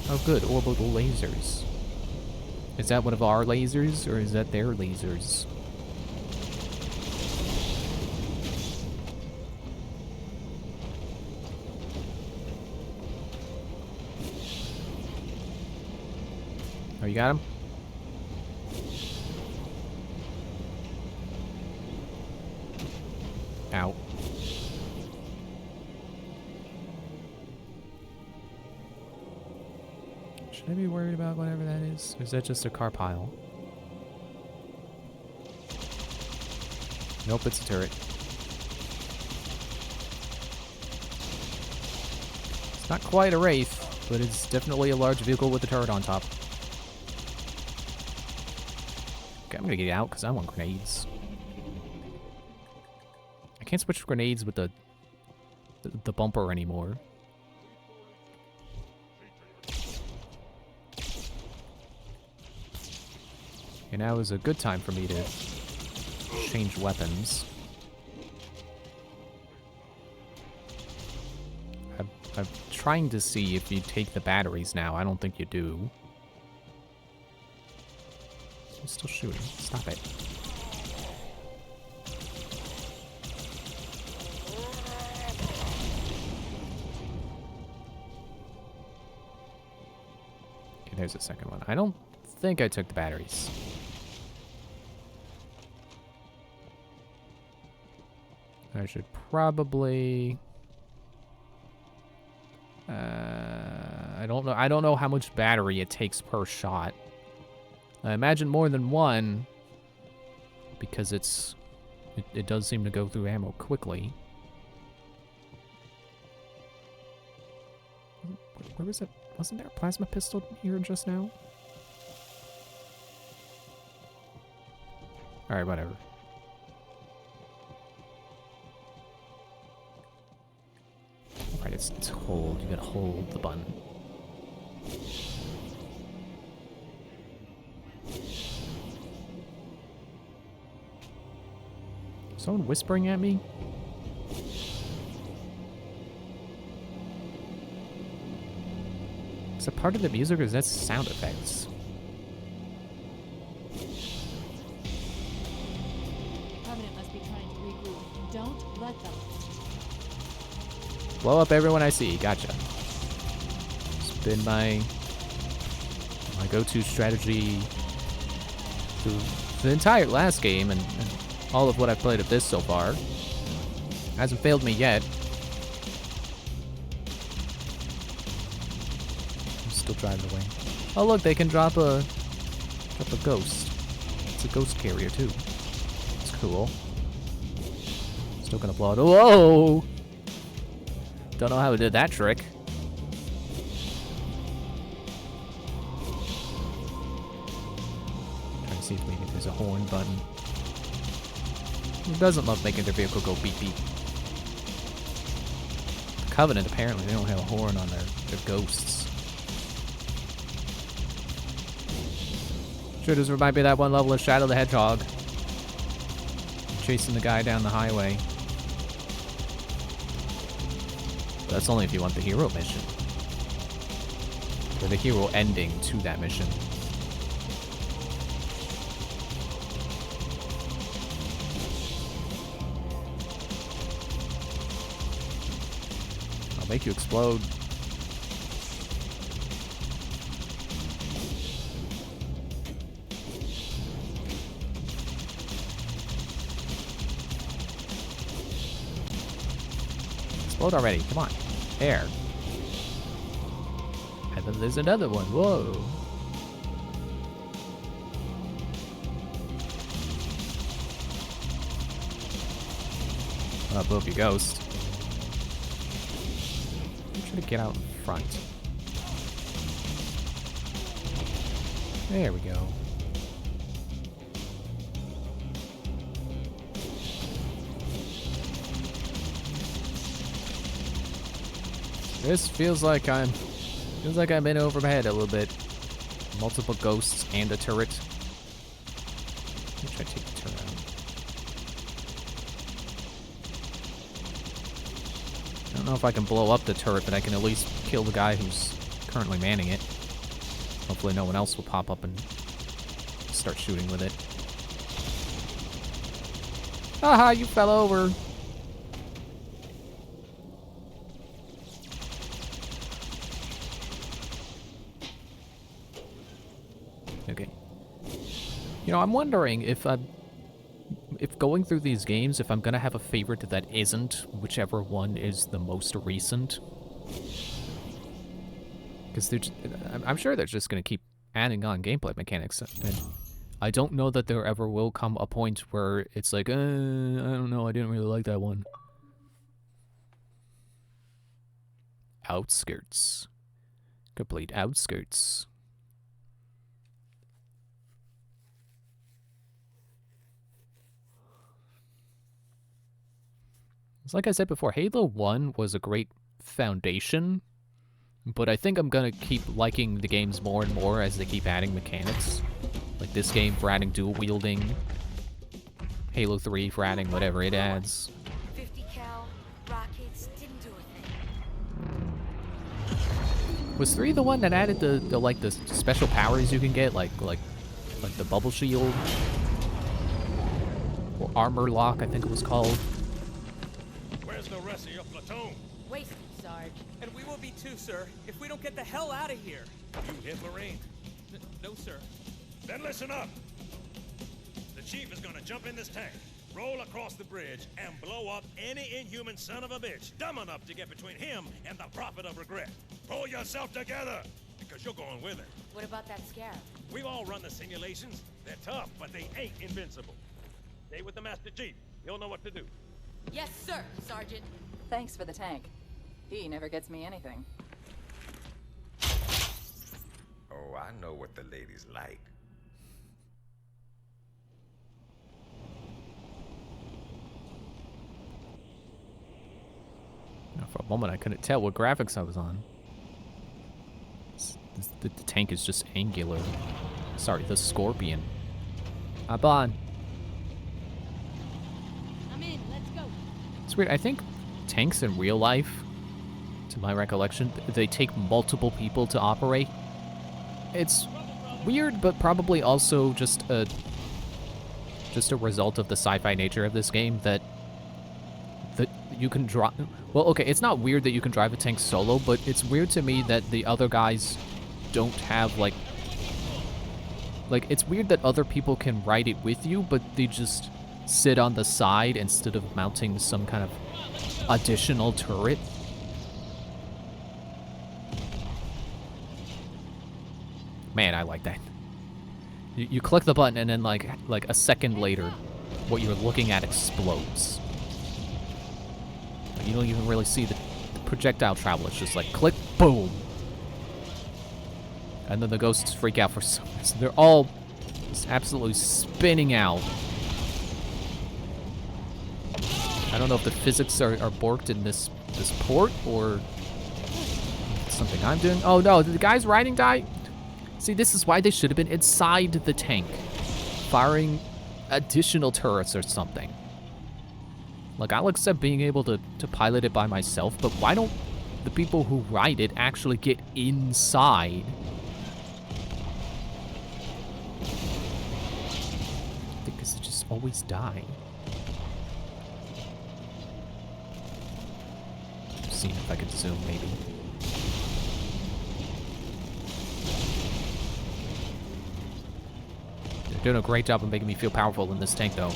Oh good, orbital lasers. Is that one of our lasers, or is that their lasers? Oh, you got him? Ow. Should I be worried about whatever that is? Or is that just a car pile? Nope, it's a turret. It's not quite a Wraith, but it's definitely a large vehicle with a turret on top. Okay, I'm gonna get out because I want grenades. I can't switch grenades with the bumper anymore. And now is a good time for me to change weapons. I'm trying to see if you take the batteries now. I don't think you do. I'm still shooting. Stop it. Okay, there's a second one. I don't think I took the batteries. I should probably... I don't know how much battery it takes per shot. I imagine more than one, because it does seem to go through ammo quickly. Where was it? Wasn't there a plasma pistol here just now? Alright, whatever. Right, it's hold. You gotta hold the button. Someone whispering at me? Is that part of the music or is that sound effects? Covenant must be trying to regroup. Don't let them. Blow up everyone I see. Gotcha. It's been my go-to strategy through the entire last game and all of what I've played of this so far. Hasn't failed me yet. I'm still driving away. Oh look, they can drop a ghost. It's a ghost carrier too. It's cool. Still gonna blow it. Whoa! Don't know how it did that trick. Trying to see if maybe there's a horn button. Who doesn't love making their vehicle go beep beep? The Covenant, apparently, they don't have a horn on their ghosts. Sure does remind me of that one level of Shadow the Hedgehog. Chasing the guy down the highway. But that's only if you want the hero mission. Or the hero ending to that mission. I'll make you explode. Explode already. Come on. There. And then there's another one. Whoa. Blow up your ghost. I'm trying to get out in front. There we go. This feels like I'm in over my head a little bit. Multiple ghosts and a turret. Let me try to take the turret out. I don't know if I can blow up the turret, but I can at least kill the guy who's currently manning it. Hopefully no one else will pop up and start shooting with it. Haha, you fell over. Okay. You know, I'm wondering if going through these games, if I'm gonna have a favorite that isn't whichever one is the most recent. Because I'm sure they're just gonna keep adding on gameplay mechanics. And I don't know that there ever will come a point where it's like, I don't know, I didn't really like that one. Outskirts. Complete Outskirts. It's like I said before, Halo 1 was a great foundation, but I think I'm gonna keep liking the games more and more as they keep adding mechanics. Like this game for adding dual wielding, Halo 3 for adding whatever it adds. 50 cal rockets didn't do a thing. Was 3 the one that added the special powers you can get, like the bubble shield? Or armor lock, I think it was called. Where's the rest of your platoon? Wasted, Sarge. And we will be too, sir, if we don't get the hell out of here. You hit Marine? No, sir. Then listen up. The chief is gonna jump in this tank, roll across the bridge, and blow up any inhuman son of a bitch dumb enough to get between him and the Prophet of Regret. Pull yourself together, because you're going with it. What about that scarab? We've all run the simulations. They're tough, but they ain't invincible. Stay with the Master Chief. He'll know what to do. Yes, sir, Sergeant. Thanks for the tank. He never gets me anything. Oh, I know what the ladies like. Now, for a moment, I couldn't tell what graphics I was on. The tank is just angular. Sorry, the Scorpion. Hop on. I'm in. Let's go. It's weird. I think tanks in real life, to my recollection, they take multiple people to operate. It's weird, but probably also just a result of the sci-fi nature of this game that you can drive. Well, okay, it's not weird that you can drive a tank solo, but it's weird to me that the other guys don't have like it's weird that other people can ride it with you, but they just sit on the side instead of mounting some kind of additional turret. Man, I like that. You click the button and then like a second later, what you're looking at explodes. You don't even really see the projectile travel. It's just like click, boom. And then the ghosts freak out for some reason. They're all just absolutely spinning out. I don't know if the physics are borked in this port or something I'm doing. Oh no, did the guys riding die? See, this is why they should have been inside the tank, firing additional turrets or something. Like, I'll accept being able to pilot it by myself, but why don't the people who ride it actually get inside? Because they just always die. Seeing if I could zoom, maybe. They're doing a great job of making me feel powerful in this tank, though.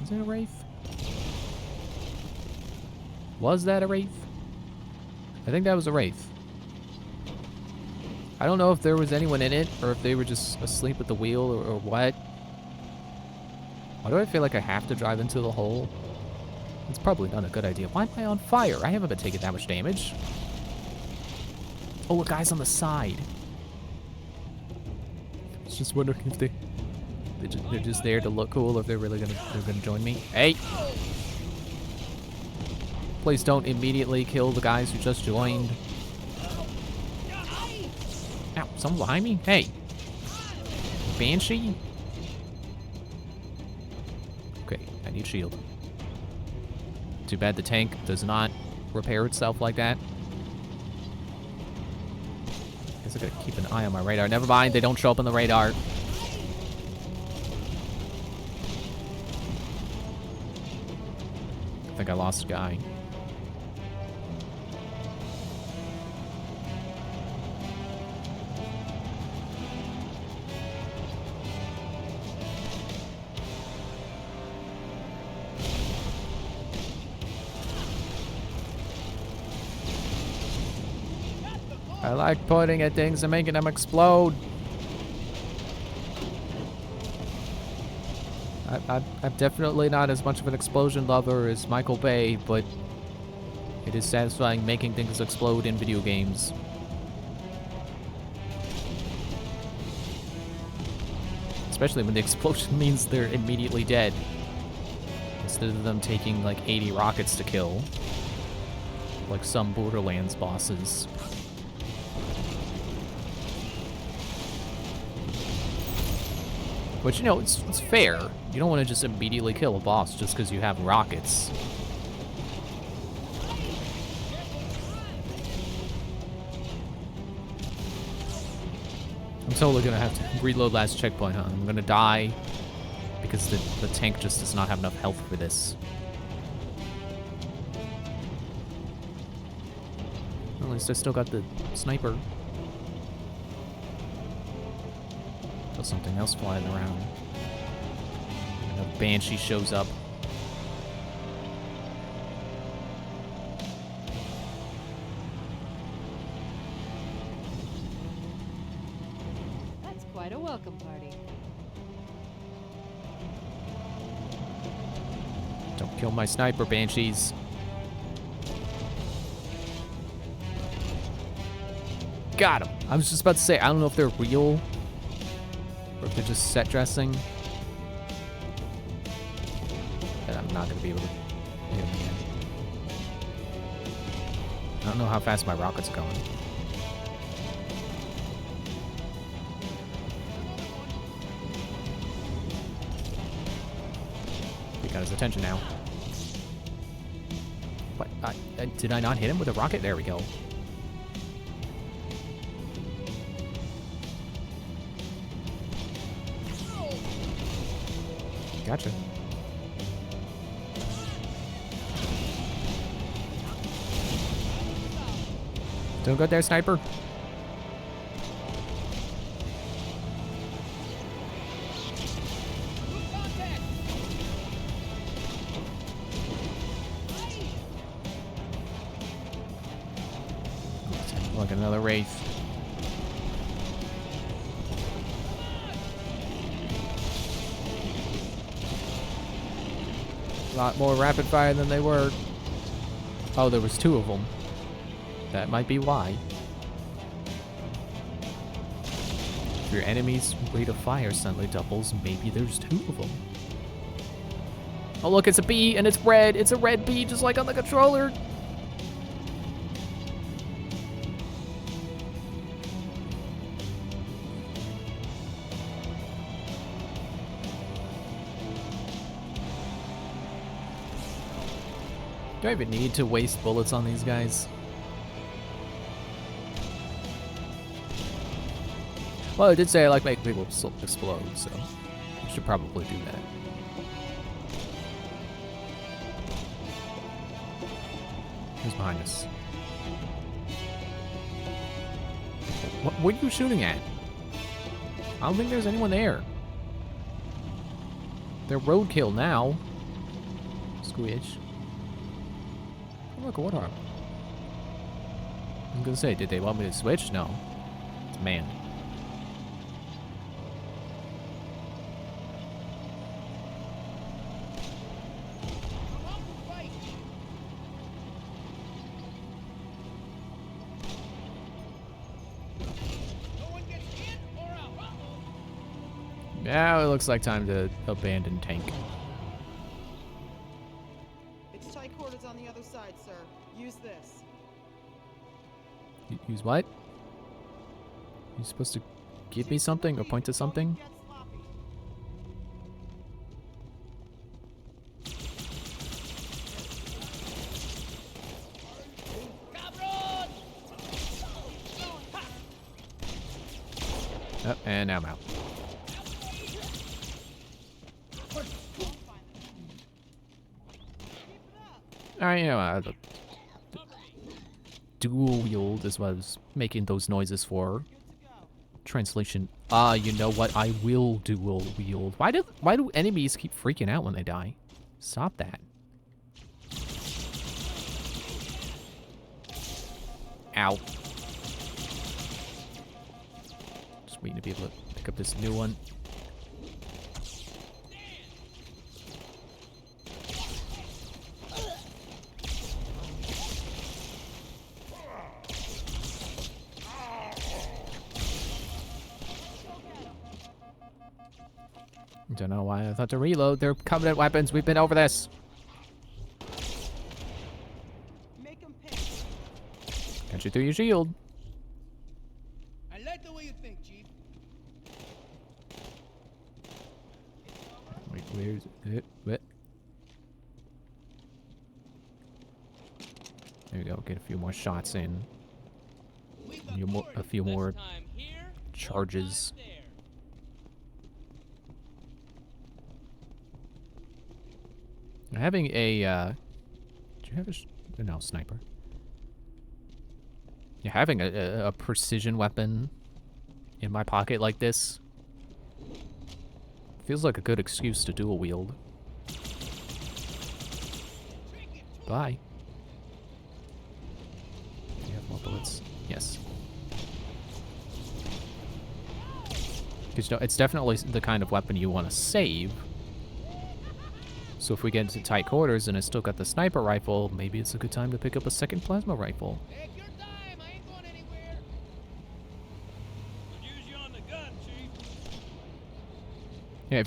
Is it a Wraith? Was that a Wraith? I think that was a Wraith. I don't know if there was anyone in it, or if they were just asleep at the wheel, or what. Why do I feel like I have to drive into the hole? It's probably not a good idea. Why am I on fire? I haven't been taking that much damage. Oh, a guy's on the side. I was just wondering if they're just there to look cool, or if they're gonna join me. Hey! Please don't immediately kill the guys who just joined. Ow, someone behind me? Hey! Banshee? Okay, I need shield. Too bad the tank does not repair itself like that. Guess I gotta keep an eye on my radar. Never mind, they don't show up on the radar. I think I lost a guy. I like pointing at things and making them explode. I'm definitely not as much of an explosion lover as Michael Bay, but it is satisfying making things explode in video games. Especially when the explosion means they're immediately dead, instead of them taking like 80 rockets to kill, like some Borderlands bosses. Which, you know, it's fair. You don't want to just immediately kill a boss just because you have rockets. I'm totally going to have to reload last checkpoint, huh? I'm going to die because the tank just does not have enough health for this. Well, at least I still got the sniper. Something else flying around. And a Banshee shows up. That's quite a welcome party. Don't kill my sniper, Banshees. Got him. I was just about to say, I don't know if they're real, or if they're just set dressing. But I'm not going to be able to hit them again. I don't know how fast my rockets are going. He got his attention now. What? Did I not hit him with a rocket? There we go. Gotcha. Doing good there, sniper. Look, another Wraith. A lot more rapid fire than they were. Oh, there was two of them. That might be why. If your enemy's rate of fire suddenly doubles, maybe there's two of them. Oh look, it's a bee and it's red. It's a red bee just like on the controller. Do I even need to waste bullets on these guys? Well, I did say I like making people explode, so I should probably do that. Who's behind us? What are you shooting at? I don't think there's anyone there. They're roadkill now. Squish. Look, what are? I'm gonna say, did they want me to switch? No. It's manned. Now it looks like time to abandon tank. It's tight quarters on the other side, sir. Use this. Use what? You supposed to give me something or point to something? Oh, and now I'm out. Alright, you know, dual wield is what I was making those noises for. Translation. You know what? I will dual wield. Why do enemies keep freaking out when they die? Stop that. Ow. Just waiting to be able to pick up this new one. Don't know why I thought to reload. They're Covenant weapons. We've been over this. Got you through your shield. I like the way you think, Chief. Wait, where's it? What? There we go. Get a few more shots in. A few more charges. Having a, do you have a, no, sniper. Yeah, having a precision weapon in my pocket like this feels like a good excuse to dual wield. Bye. Do you have more bullets? Yes. Because you know, it's definitely the kind of weapon you want to save. So if we get into tight quarters and I still got the sniper rifle, maybe it's a good time to pick up a second plasma rifle. Take your time. I ain't going anywhere. Could use you on the gun, Chief. Yeah,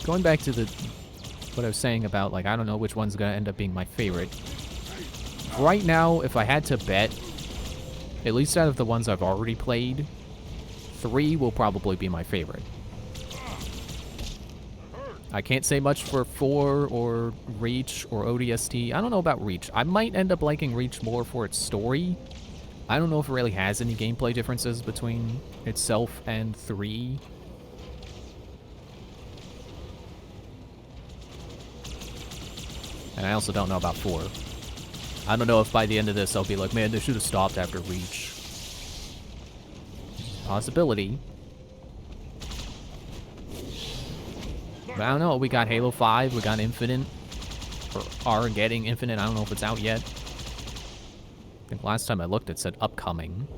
going back to what I was saying about, like, I don't know which one's gonna end up being my favorite. Right now, if I had to bet, at least out of the ones I've already played, 3 will probably be my favorite. I can't say much for 4 or Reach or ODST. I don't know about Reach. I might end up liking Reach more for its story. I don't know if it really has any gameplay differences between itself and 3. And I also don't know about 4. I don't know if by the end of this I'll be like, man, they should have stopped after Reach. Possibility. But I don't know, we got Halo 5, we got Infinite, or are getting Infinite, I don't know if it's out yet. I think last time I looked it said upcoming.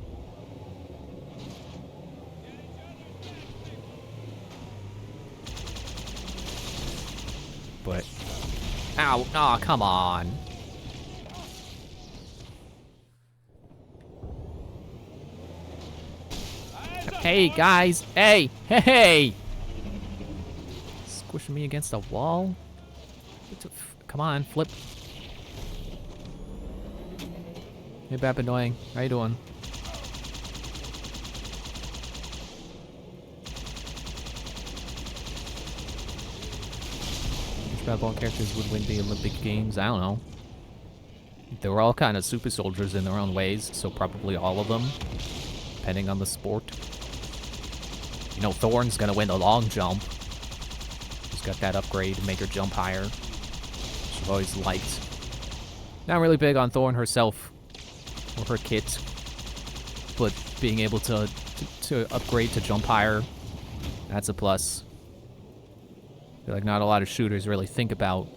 But, ow, aw, come on. Hey, guys, hey, hey! Squishing me against a wall? Come on, flip. Hey, Bap Annoying. How you doing? Which Bad Ball characters would win the Olympic Games? I don't know. They were all kind of super soldiers in their own ways, so probably all of them, depending on the sport. You know, Thorn's gonna win the long jump. She's got that upgrade to make her jump higher. Which I've always liked. Not really big on Thorn herself or her kit, but being able to upgrade to jump higher, that's a plus. I feel like not a lot of shooters really think about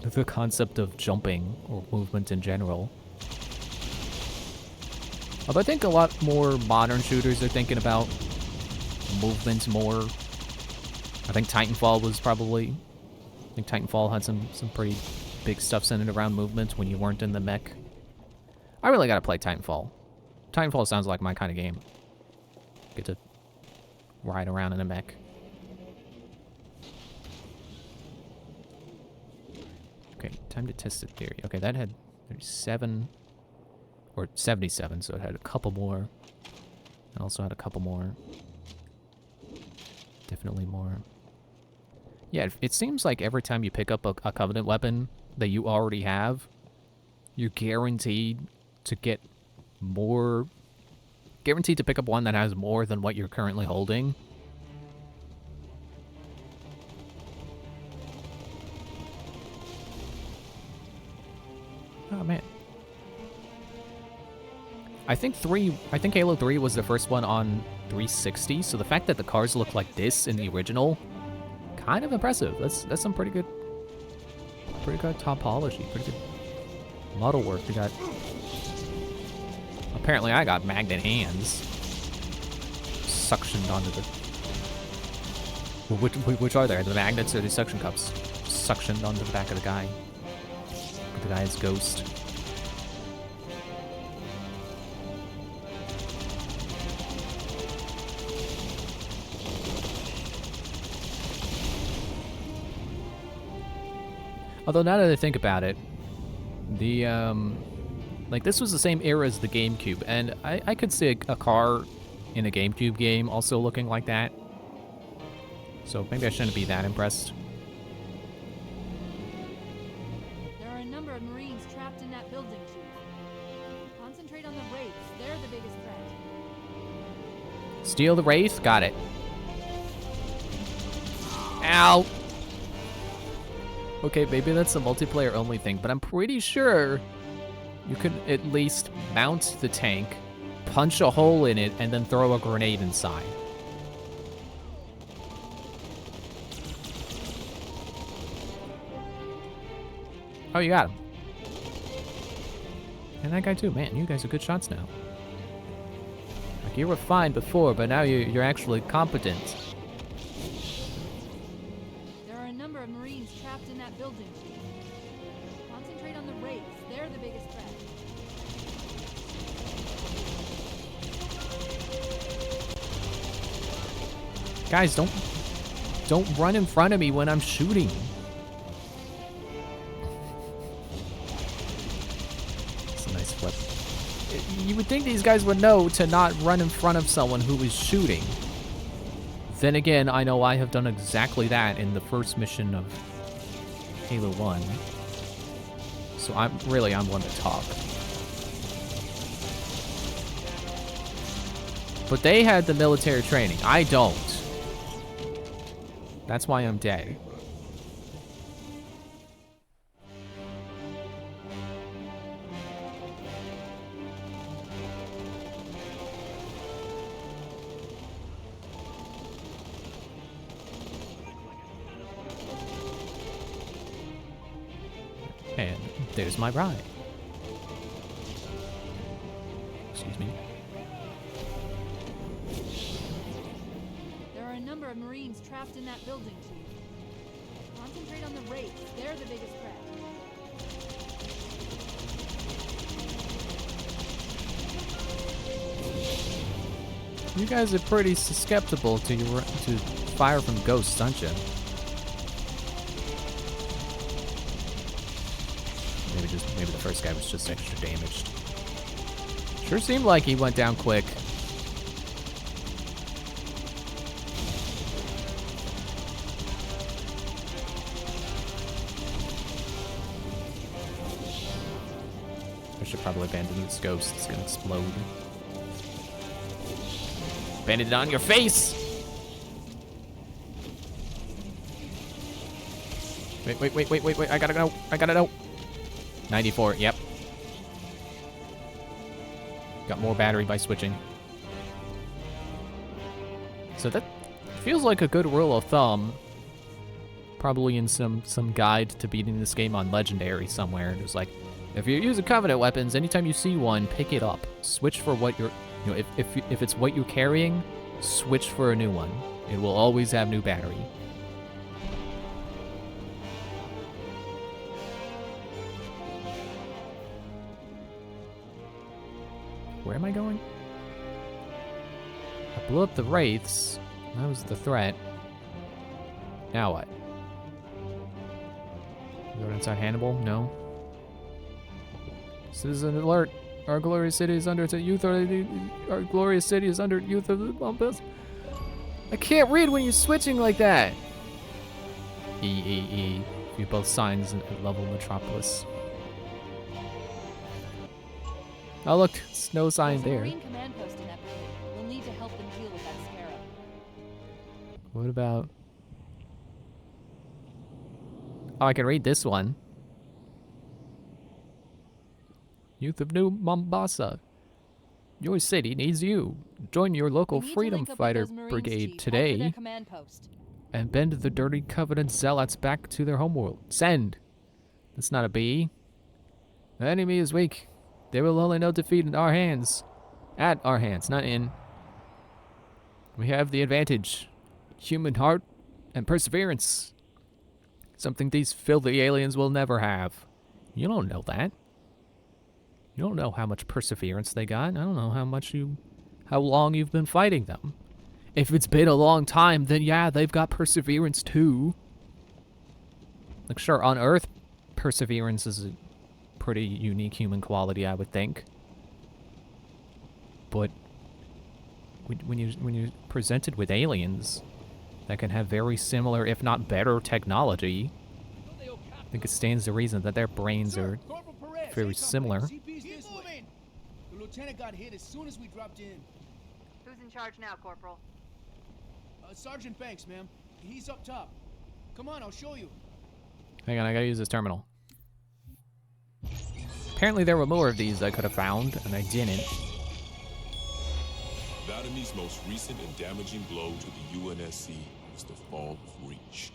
the concept of jumping or movement in general. Although I think a lot more modern shooters are thinking about movement more. I think Titanfall was probably... I think Titanfall had some pretty big stuff centered around movement when you weren't in the mech. I really gotta play Titanfall. Titanfall sounds like my kind of game. Get to ride around in a mech. Okay, time to test the theory. Okay, that had 37 or 77, so it had a couple more. It also had a couple more. Definitely more. Yeah, it seems like every time you pick up a Covenant weapon that you already have, you're guaranteed to get more... Guaranteed to pick up one that has more than what you're currently holding. Oh, man. I think Halo 3 was the first one on 360, so the fact that the cars look like this in the original, kind of impressive. That's some pretty good topology, pretty good model work. We got... Apparently I got magnet hands. Suctioned onto the... Which are there? The magnets or the suction cups? Suctioned onto the back of the guy. The guy's ghost. Although now that I think about it, the like this was the same era as the GameCube, and I could see a car in a GameCube game also looking like that. So maybe I shouldn't be that impressed. There are a number of Marines trapped in that building, Chief. Concentrate on the Wraiths. They're the biggest threat. Steal the Wraith? Got it. Ow! Okay, maybe that's a multiplayer only thing, but I'm pretty sure you could at least mount the tank, punch a hole in it, and then throw a grenade inside. Oh, you got him. And that guy too. Man, you guys are good shots now. Like, you were fine before, but now you're actually competent. There are a number of Marines trapped in that building, Chief. Concentrate on the Wraiths. They're the biggest threat. Guys, don't run in front of me when I'm shooting. It's a nice flip. You would think these guys would know to not run in front of someone who is shooting. Then again, I know I have done exactly that in the first mission of Halo 1. So I'm one to talk. But they had the military training. I don't. That's why I'm dead. And there's my ride. Excuse me. There are a number of Marines trapped in that building, Chief. Concentrate on the Wraiths. They're the biggest threat. You guys are pretty susceptible to fire from ghosts, aren't you? Maybe the first guy was just extra damaged. Sure seemed like he went down quick. I should probably abandon this ghost. It's gonna explode. Abandon it on your face! Wait. I gotta go. 94, yep. Got more battery by switching. So that feels like a good rule of thumb. probably in some guide to beating this game on Legendary somewhere. It was like, if you're using Covenant weapons, anytime you see one, pick it up. Switch for what you're, you know, if it's what you're carrying, switch for a new one. It will always have new battery. Where am I going? I blew up the Wraiths. That was the threat. Now what? Going inside Hannibal? No. Citizen alert! Our glorious city is under youth. Our glorious city is under youth of the Bumpus. I can't read when you're switching like that. E. View both signs at level Metropolis. Oh look, it's no sign there. Marine command post in Epicate. We'll need to help them deal with that scarab. What about? Oh, I can read this one. Youth of New Mombasa. Your city needs you. Join your local freedom fighter brigade today and bend the dirty Covenant zealots back to their homeworld. Send. That's not a B. The enemy is weak. They will only know defeat in our hands. At our hands, not in. We have the advantage. Human heart and perseverance. Something these filthy aliens will never have. You don't know that. You don't know how much perseverance they got. I don't know how long you've been fighting them. If it's been a long time, then yeah, they've got perseverance too. Like sure, on Earth, perseverance is a pretty unique human quality, I would think. But when you're presented with aliens that can have very similar, if not better, technology, I think it stands to reason that their brains are very similar. The lieutenant got hit as soon as we dropped in. Who's in charge now, Corporal? Sergeant Banks, ma'am. He's up top. Come on, I'll show you. Hang on, I gotta use this terminal. Apparently there were more of these I could have found, and I didn't. Vadamy's most recent and damaging blow to the UNSC was the fall of Reach.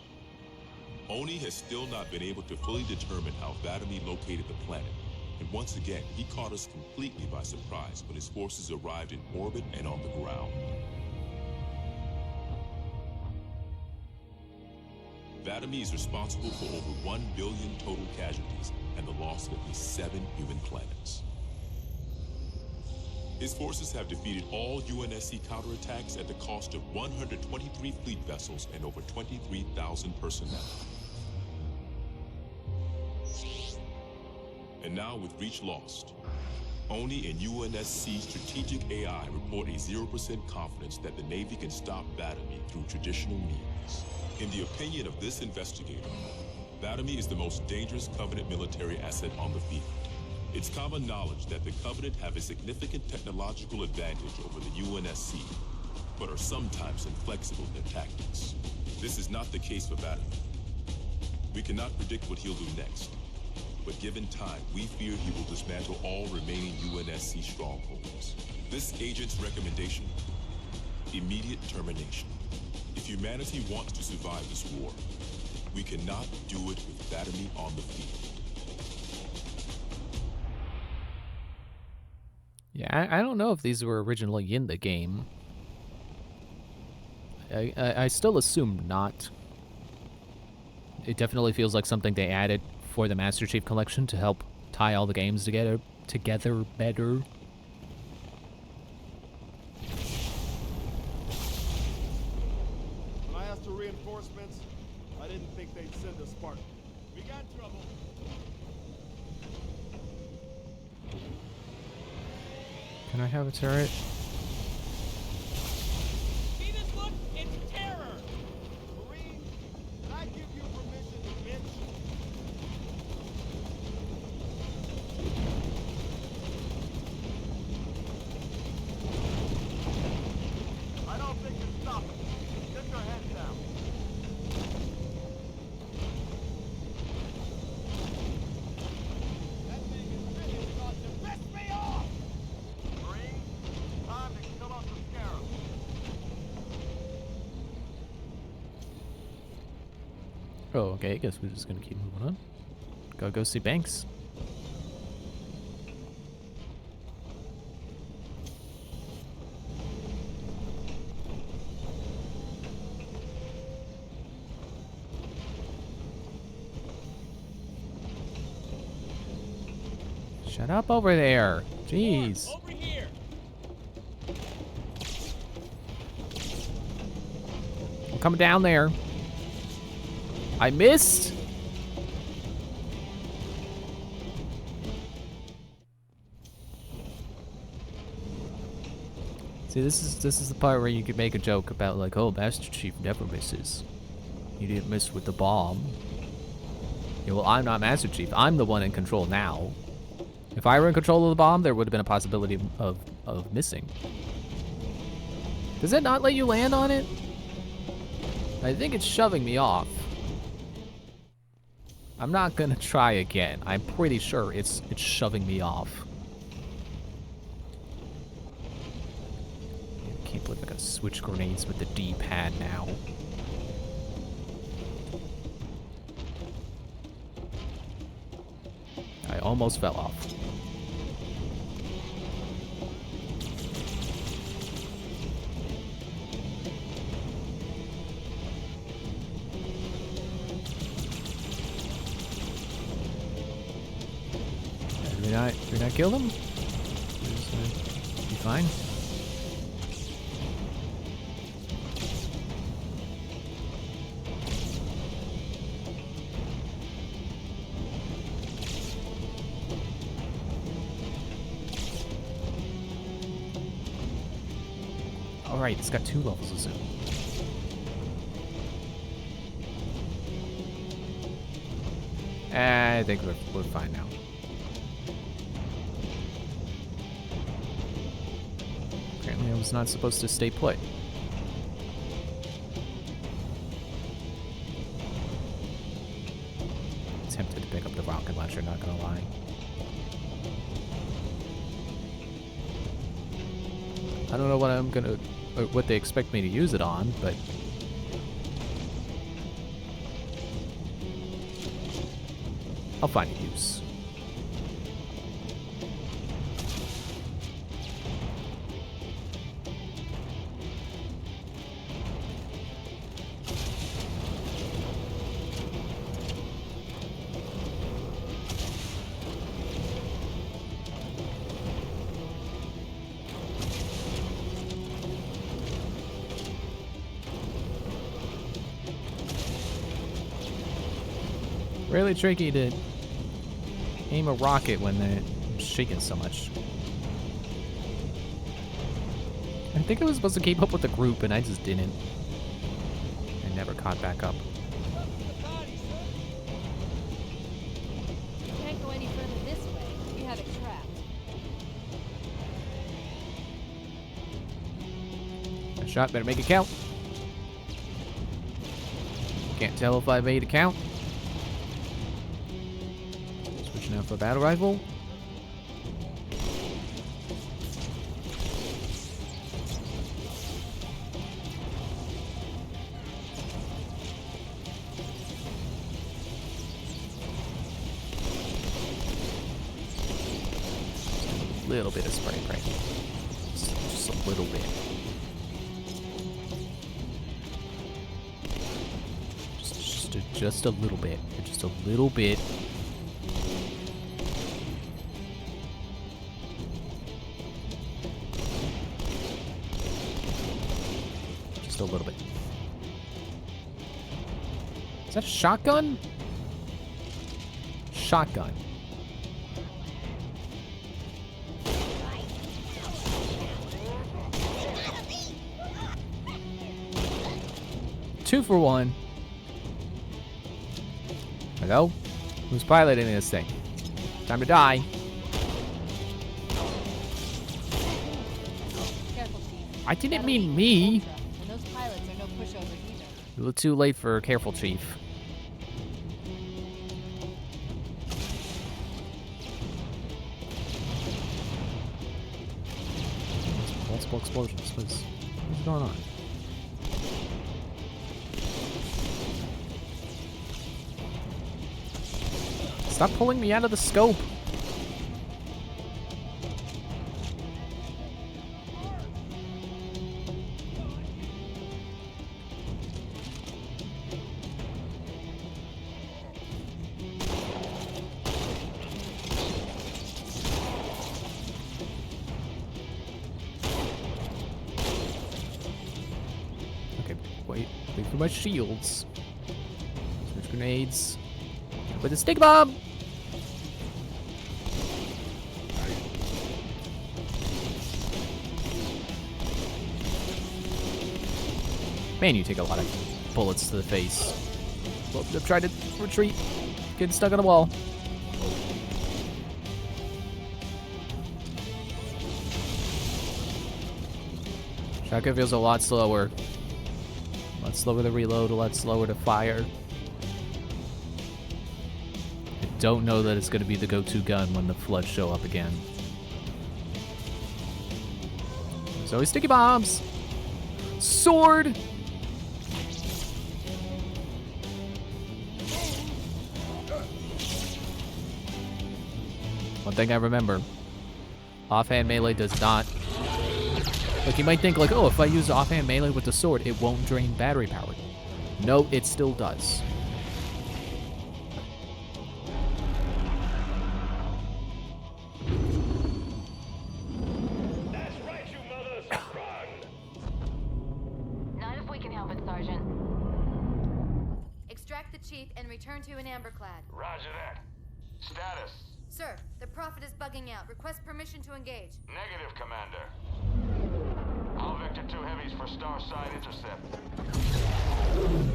Oni has still not been able to fully determine how Vadamy located the planet, and once again, he caught us completely by surprise when his forces arrived in orbit and on the ground. Vadamy is responsible for over 1 billion total casualties and the loss of at least 7 human planets. His forces have defeated all UNSC counterattacks at the cost of 123 fleet vessels and over 23,000 personnel. And now with Reach lost, Oni and UNSC strategic AI report a 0% confidence that the Navy can stop Vadamy through traditional means. In the opinion of this investigator, Vadamy is the most dangerous Covenant military asset on the field. It's common knowledge that the Covenant have a significant technological advantage over the UNSC, but are sometimes inflexible in their tactics. This is not the case for Vadamy. We cannot predict what he'll do next, but given time, we fear he will dismantle all remaining UNSC strongholds. This agent's recommendation? Immediate termination. If humanity wants to survive this war, we cannot do it with Vadamy on the field. Yeah, I don't know if these were originally in the game. I still assume not. It definitely feels like something they added for the Master Chief Collection to help tie all the games together better. When I asked for reinforcements, I didn't think they'd send a Spartan. We got trouble. Can I have a turret? See this look? It's terror! Marine, can I give you permission to bitch? I don't think it's stopping. Get your heads down. That thing is really about to piss me off! Marine, Oh, okay. I guess we're just gonna keep moving on. Gotta go see Banks. Shut up over there. Jeez. Over here. I'm coming down there. I missed. See, this is the part where you could make a joke about like, oh, Master Chief never misses. He didn't miss with the bomb. Yeah, well, I'm not Master Chief. I'm the one in control now. If I were in control of the bomb, there would have been a possibility of missing. Does it not let you land on it? I think it's shoving me off. I'm not gonna try again. I'm pretty sure it's shoving me off. Can't believe I gotta switch grenades with the D-pad now. I almost fell off. Did we not kill them? Be fine. Alright, it's got 2 levels of zoom. I think we're fine now. Apparently I was not supposed to stay put. Tempted to pick up the rocket launcher, not gonna lie. I don't know what I'm gonna, or what they expect me to use it on, but I'll find a use. Really tricky to aim a rocket when they're shaking so much. I think I was supposed to keep up with the group, and I just didn't. I never caught back up. You can't go any further this way. We have it trapped. That shot better make it count. Can't tell if I made it count. Switching out for a battle rifle. Little bit of spray paint. Just a little bit. Just a little bit. Just a little bit. Just a little bit. Is that a shotgun? Shotgun. Two for one. Hello? Who's piloting this thing? Time to die. Careful, Chief. I didn't mean me. And those pilots are no pushovers either. A little too late for careful, Chief. Multiple explosions. What's going on? Stop pulling me out of the scope. Okay, wait for my shields. There's grenades. With a stick bomb! Man, you take a lot of bullets to the face. Well, I'm trying to retreat. Getting stuck on a wall. Shotgun feels a lot slower. A lot slower to reload, a lot slower to fire. I don't know that it's going to be the go-to gun when the Flood show up again. There's always sticky bombs! Sword! One thing I remember, offhand melee does not... Like, you might think, like, oh, if I use offhand melee with the sword, it won't drain battery power. No, it still does. That's right, you mothers! Run! Not if we can help it, Sergeant. Extract the chief and return to an amberclad. Roger that. Status. Sir, the Prophet is bugging out. Request permission to engage. Negative, Commander. All Vector 2 heavies for Starside intercept.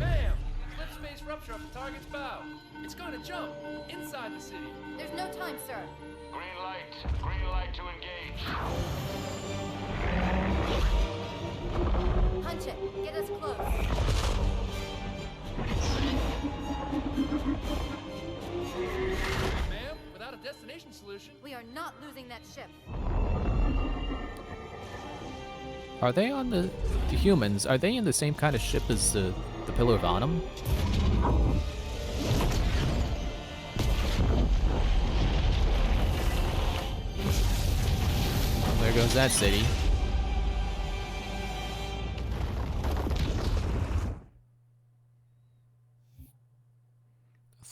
Bam! Slip space rupture off the target's bow. It's gonna jump inside the city. There's no time, sir. Green light. Green light to engage. Punch it. Get us close. Ma'am, without a destination solution. We are not losing that ship. Are they on the humans? Are they in the same kind of ship as the Pillar of Autumn? Well, there goes that city.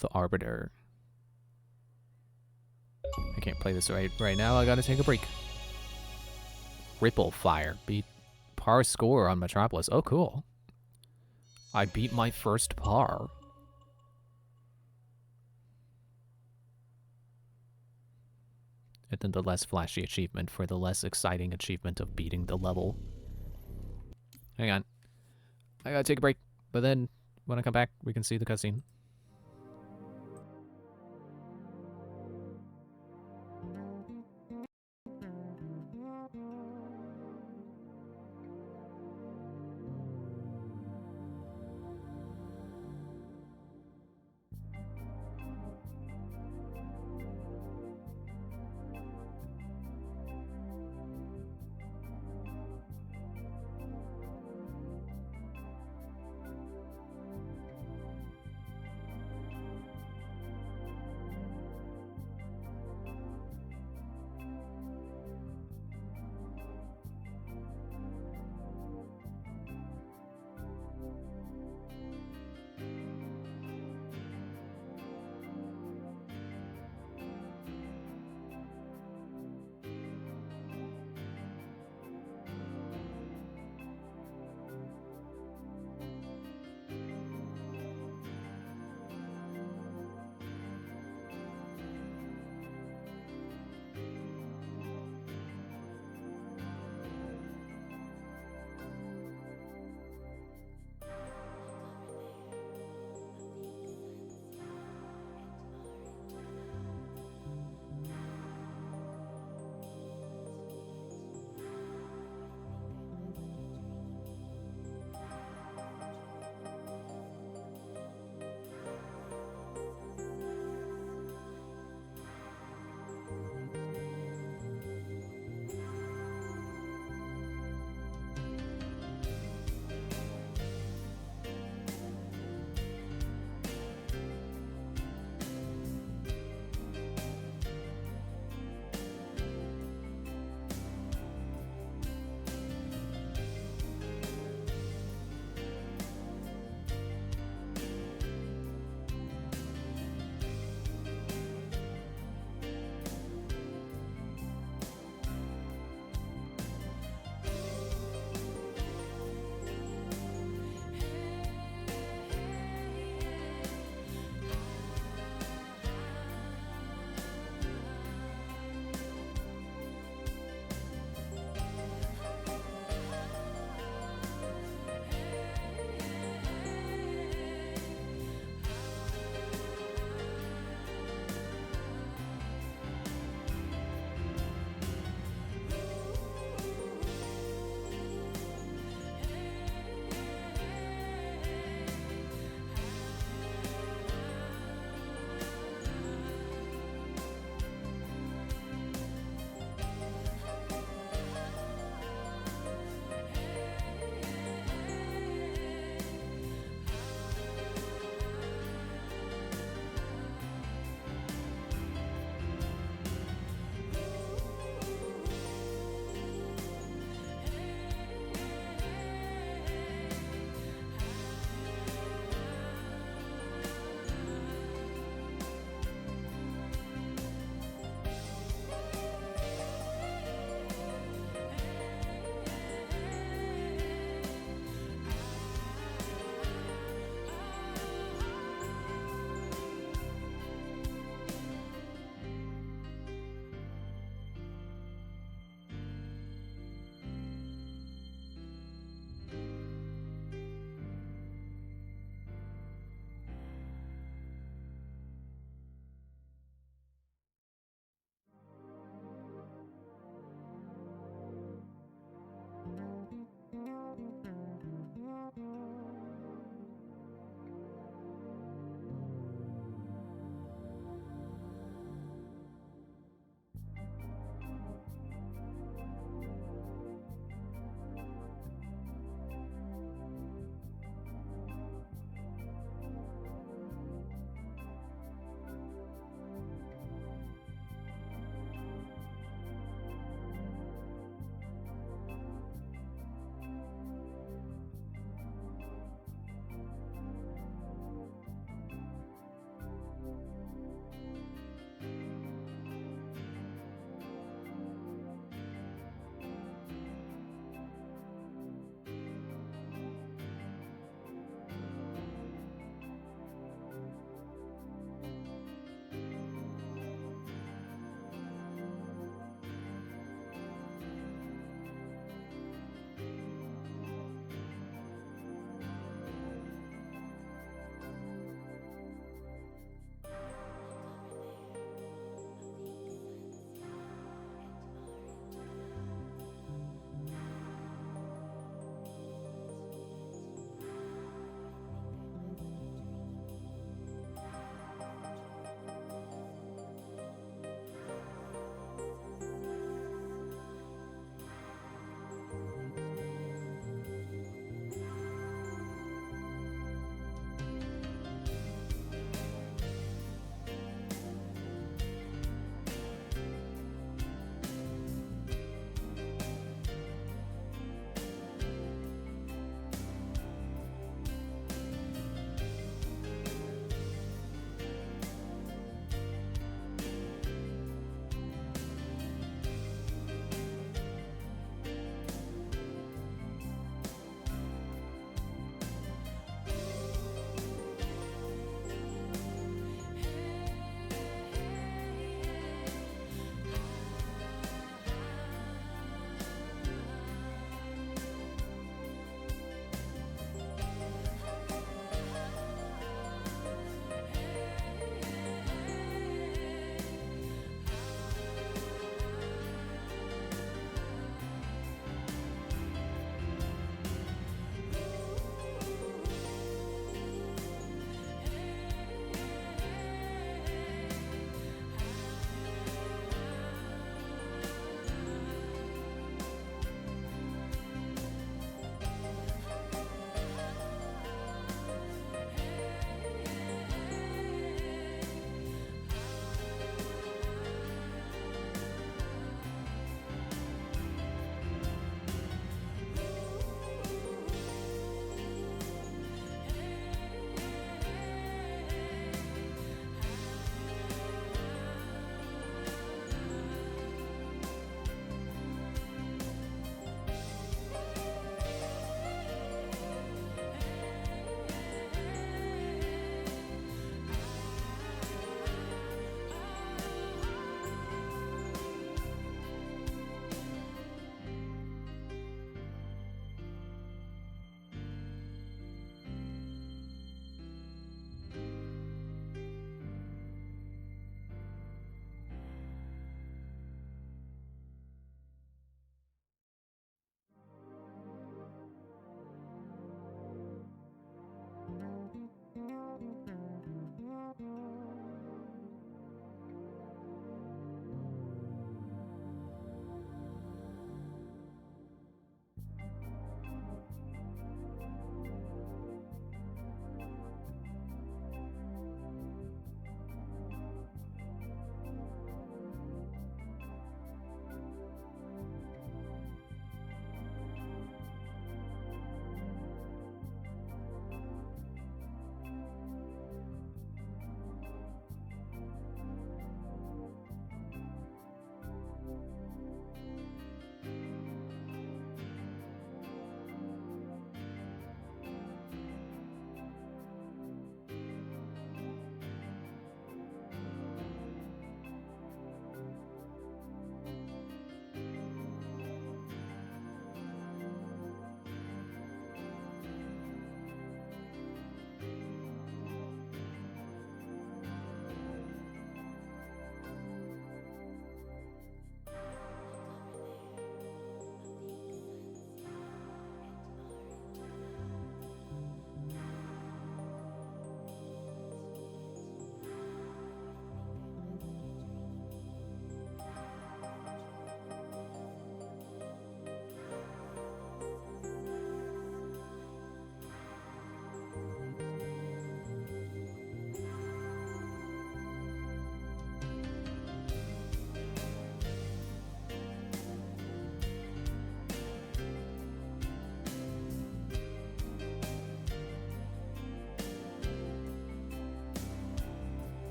The Arbiter. I can't play this right now. I gotta take a break. Ripple Fire. Beat par score on Metropolis. Oh, cool. I beat my first par. And then the less flashy achievement for the less exciting achievement of beating the level. Hang on. I gotta take a break. But then, when I come back, we can see the cutscene.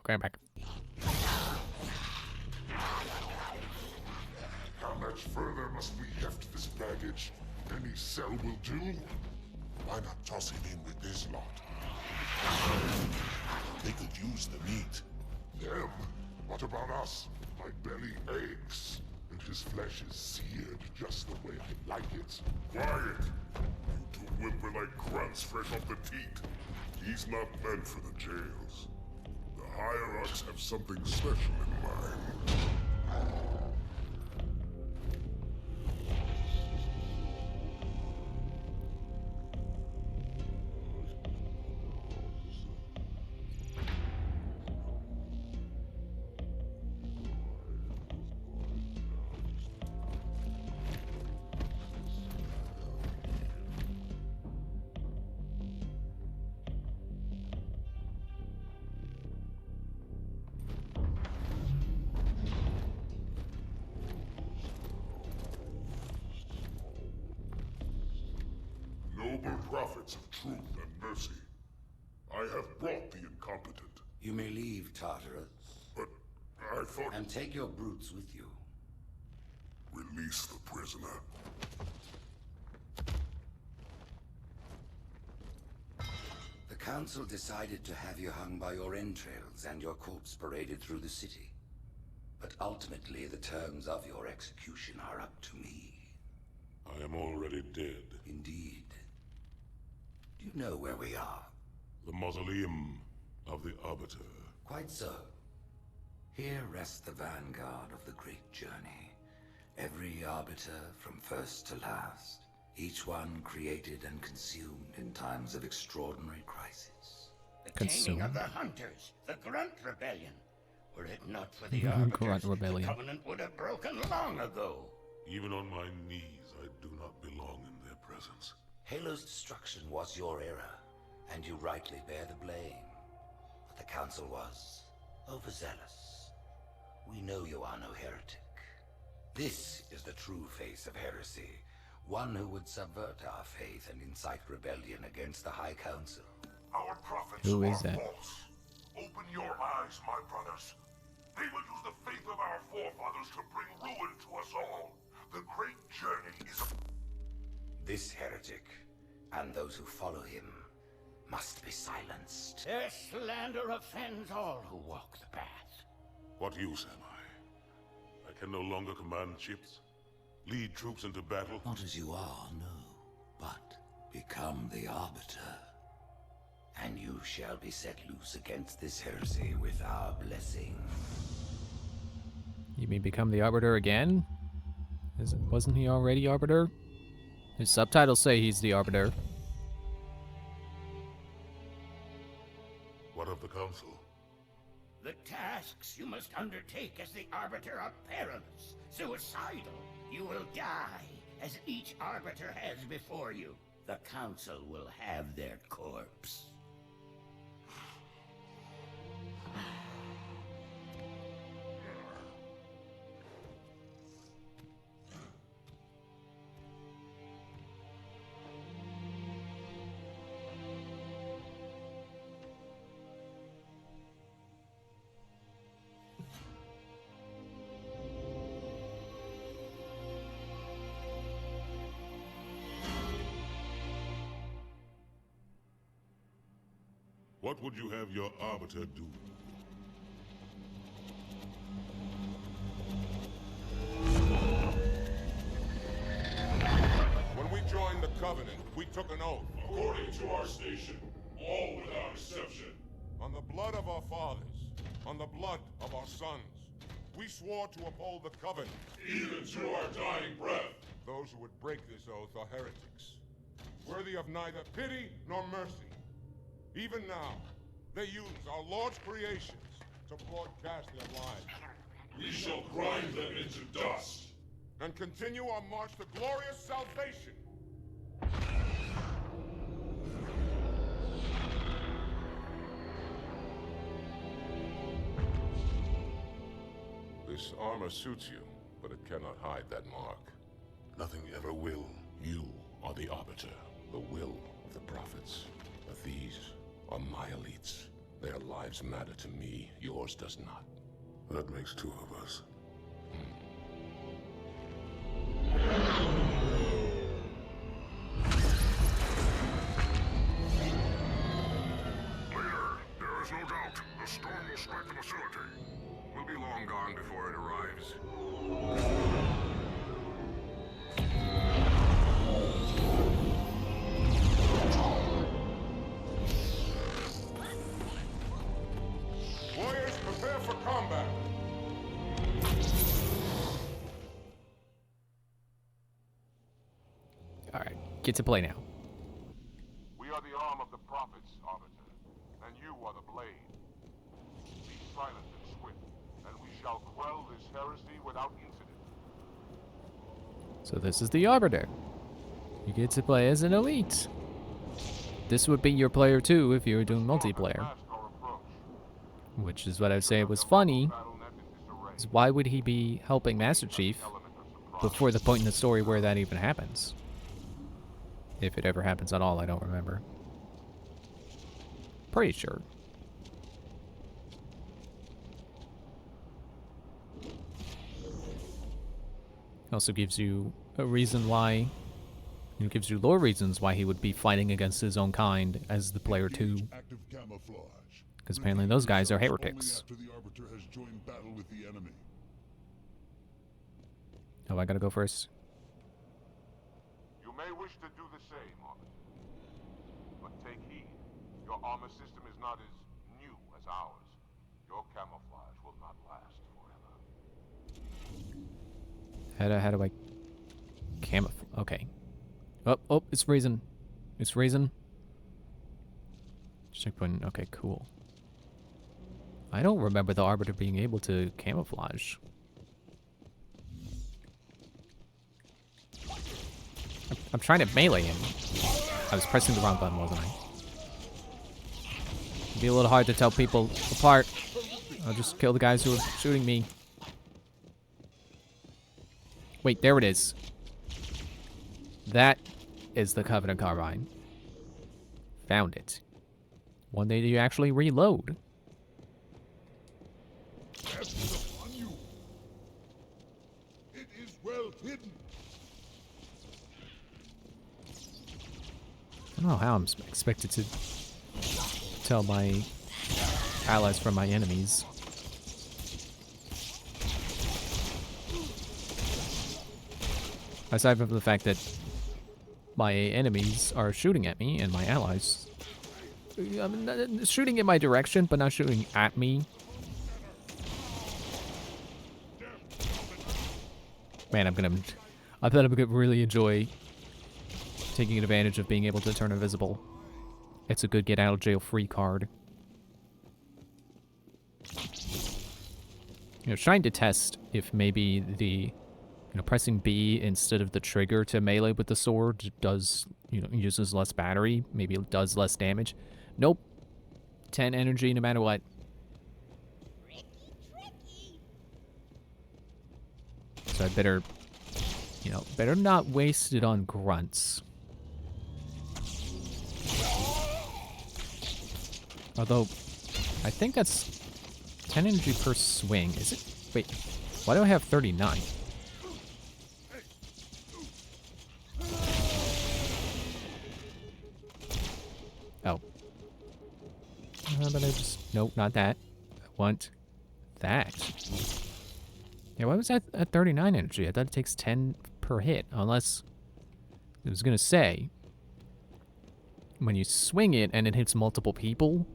Okay, I'm back. How much further must we heft this baggage? Any cell will do? Why not toss him in with this lot? They could use the meat. Them? What about us? My belly aches, and his flesh is seared just the way I like it. Quiet! You two whimper like grunts fresh off the teat. He's not meant for the jails. The hierarchs have something special in mind. Noble prophets of truth and mercy, I have brought the incompetent. You may leave, Tartarus. But I thought... And take your brutes with you. Release the prisoner. The council decided to have you hung by your entrails and your corpse paraded through the city. But ultimately, the terms of your execution are up to me. I am already dead. Indeed. Do you know where we are? The mausoleum of the Arbiter. Quite so. Here rests the vanguard of the great journey. Every Arbiter from first to last. Each one created and consumed in times of extraordinary crisis. The taming of the Hunters, the Grunt Rebellion. Were it not for the Grunt Arbiters, the Rebellion. Covenant would have broken long ago. Even on my knees, I do not belong in their presence. Halo's destruction was your error, and you rightly bear the blame. But the Council was overzealous. We know you are no heretic. This is the true face of heresy, one who would subvert our faith and incite rebellion against the High Council. Our prophets Who is are that? false. Open your eyes, my brothers. They will use the faith of our forefathers to bring ruin to us all. The great journey is This heretic, and those who follow him, must be silenced. Their slander offends all who walk the path. What use am I? I can no longer command ships, lead troops into battle. Not as you are, no, but become the Arbiter. And you shall be set loose against this heresy with our blessing. You mean become the Arbiter again? Wasn't he already Arbiter? His subtitles say he's the Arbiter. What of the Council? The tasks you must undertake as the Arbiter are perilous, suicidal. You will die, as each Arbiter has before you. The Council will have their corpse. What would you have your Arbiter do? When we joined the Covenant, we took an oath. According to our station, all without exception. On the blood of our fathers, on the blood of our sons, we swore to uphold the Covenant. Even to our dying breath. Those who would break this oath are heretics, worthy of neither pity nor mercy. Even now, they use our Lord's creations to broadcast their lies. We shall grind them into dust. And continue our march to glorious salvation. This armor suits you, but it cannot hide that mark. Nothing ever will. You are the Arbiter, the will of the prophets. But these are my elites. Their lives matter to me, yours does not. That makes two of us. Leader, there is no doubt. The storm will strike the facility. We'll be long gone before it arrives. Warriors, prepare for combat. All right, get to play now. We are the arm of the prophets, Arbiter, and you are the blade. Be silent and swift, and we shall quell this heresy without incident. So this is the Arbiter. You get to play as an elite. This would be your player 2 if you were doing multiplayer. Which is what I say was funny. Is why would he be helping Master Chief before the point in the story where that even happens? If it ever happens at all, I don't remember. Pretty sure. Also gives you a reason why, it gives you lore reasons why he would be fighting against his own kind as the player 2. Because apparently those guys are heretics. Oh, I gotta go first? You may wish to do the same, Arbiter. But take heed. Your armor system is not as new as ours. Your camouflage will not last forever. How do I camouflage? Okay. Oh, it's freezing. It's freezing. Checkpoint. Okay, cool. I don't remember the Arbiter being able to camouflage. I'm trying to melee him. I was pressing the wrong button, wasn't I? It'd be a little hard to tell people apart. I'll just kill the guys who are shooting me. Wait, there it is. That is the Covenant Carbine. Found it. One day you actually reload. It is well hidden. I don't know how I'm expected to tell my allies from my enemies. Aside from the fact that my enemies are shooting at me and my allies, I mean, shooting in my direction, but not shooting at me. Man, I bet I'm gonna really enjoy taking advantage of being able to turn invisible. It's a good get out of jail free card. Trying to test if maybe the, pressing B instead of the trigger to melee with the sword does, uses less battery. Maybe it does less damage. Nope. 10 energy no matter what. So I better, better not waste it on grunts. Although, I think that's 10 energy per swing. Is it? Wait, why do I have 39? Oh. But I just... Nope, not that. I want that. Yeah, why was that at 39 energy? I thought it takes 10 per hit. Unless... I was gonna say... When you swing it and it hits multiple people...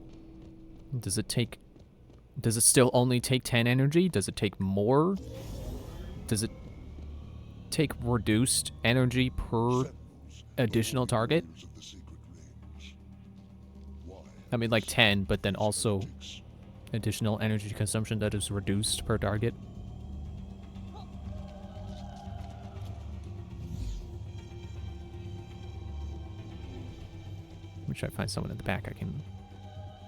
Does it still only take 10 energy? Does it take more? Does it take reduced energy per additional target? I mean, like 10, but then also additional energy consumption that is reduced per target. Let me try to find someone in the back I can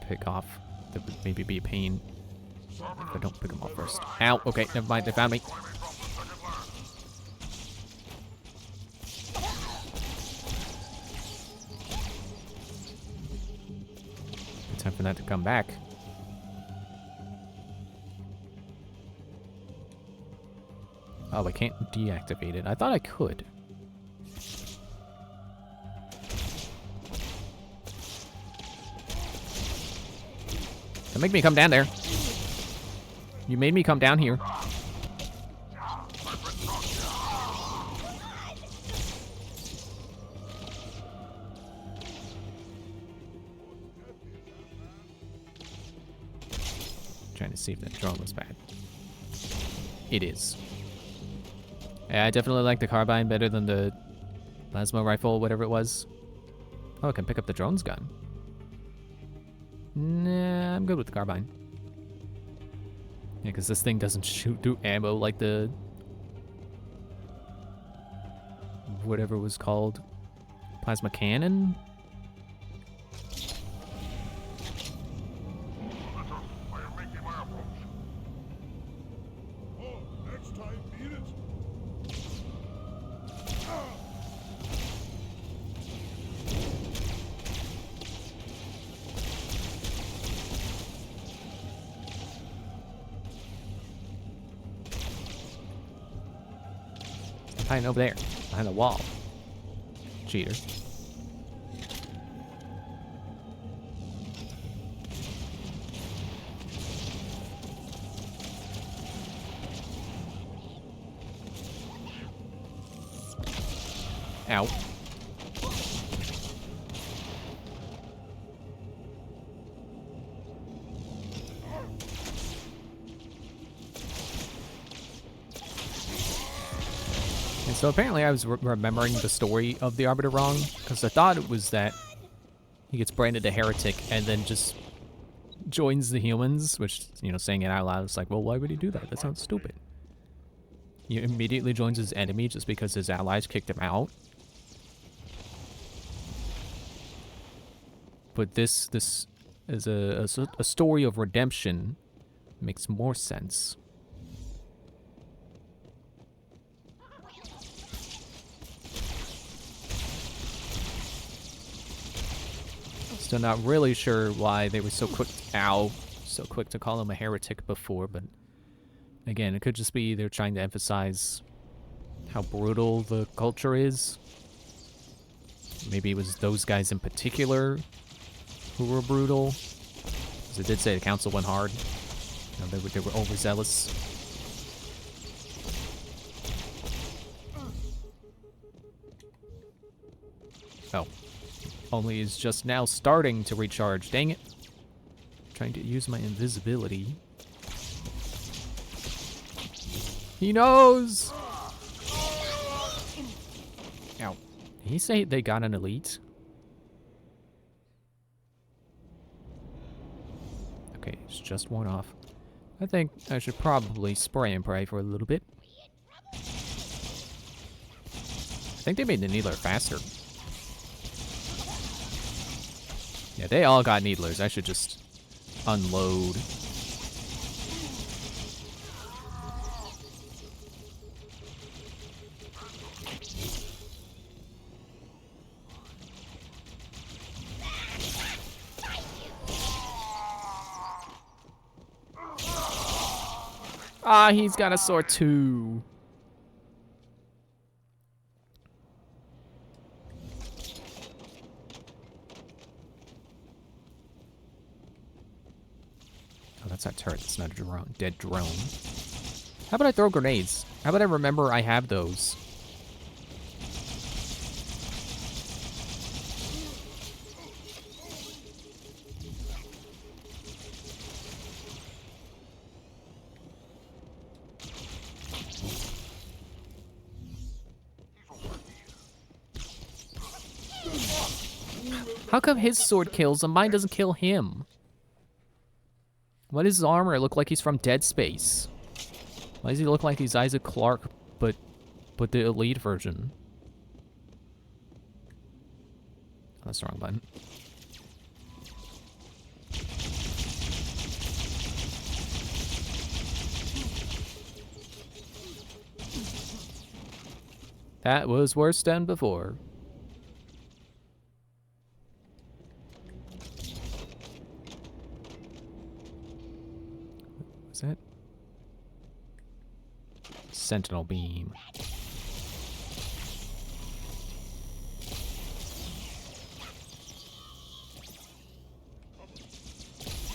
pick off. That would maybe be a pain if I don't pick them off first. Ow! Okay, never mind. They found me. Time for that to come back. Oh, I can't deactivate it. I thought I could. Don't make me come down there. You made me come down here. Trying to see if that drone was bad. It is. Yeah, I definitely like the carbine better than the plasma rifle, whatever it was. Oh, I can pick up the drone's gun. Nah, I'm good with the carbine. Yeah, because this thing doesn't shoot through ammo like the... whatever it was called. Plasma cannon? Hiding over there, behind the wall. Cheater. Ow. So apparently I was remembering the story of the Arbiter wrong, because I thought it was that he gets branded a heretic and then just joins the humans, which, you know, saying it out loud, it's like, well, why would he do that? That sounds stupid. He immediately joins his enemy just because his allies kicked him out. But this is a story of redemption. Makes more sense. Still not really sure why they were so quick to call him a heretic before, but again, it could just be they're trying to emphasize how brutal the culture is. Maybe it was those guys in particular who were brutal. Because it did say the council went hard. You know, they were overzealous. Oh. Only is just now starting to recharge. Dang it. Trying to use my invisibility. He knows! Ow. Did he say they got an elite? Okay, it's just one off. I think I should probably spray and pray for a little bit. I think they made the Needler faster. Yeah, they all got Needlers. I should just unload. Ah, he's got a sword too. Oh, that's not a turret. It's not a drone. Dead drone. How about I throw grenades? How about I remember I have those? How come his sword kills and mine doesn't kill him? Why does his armor look like he's from Dead Space? Why does he look like he's Isaac Clarke, but the elite version? Oh, that's the wrong button. That was worse than before. Is that Sentinel beam.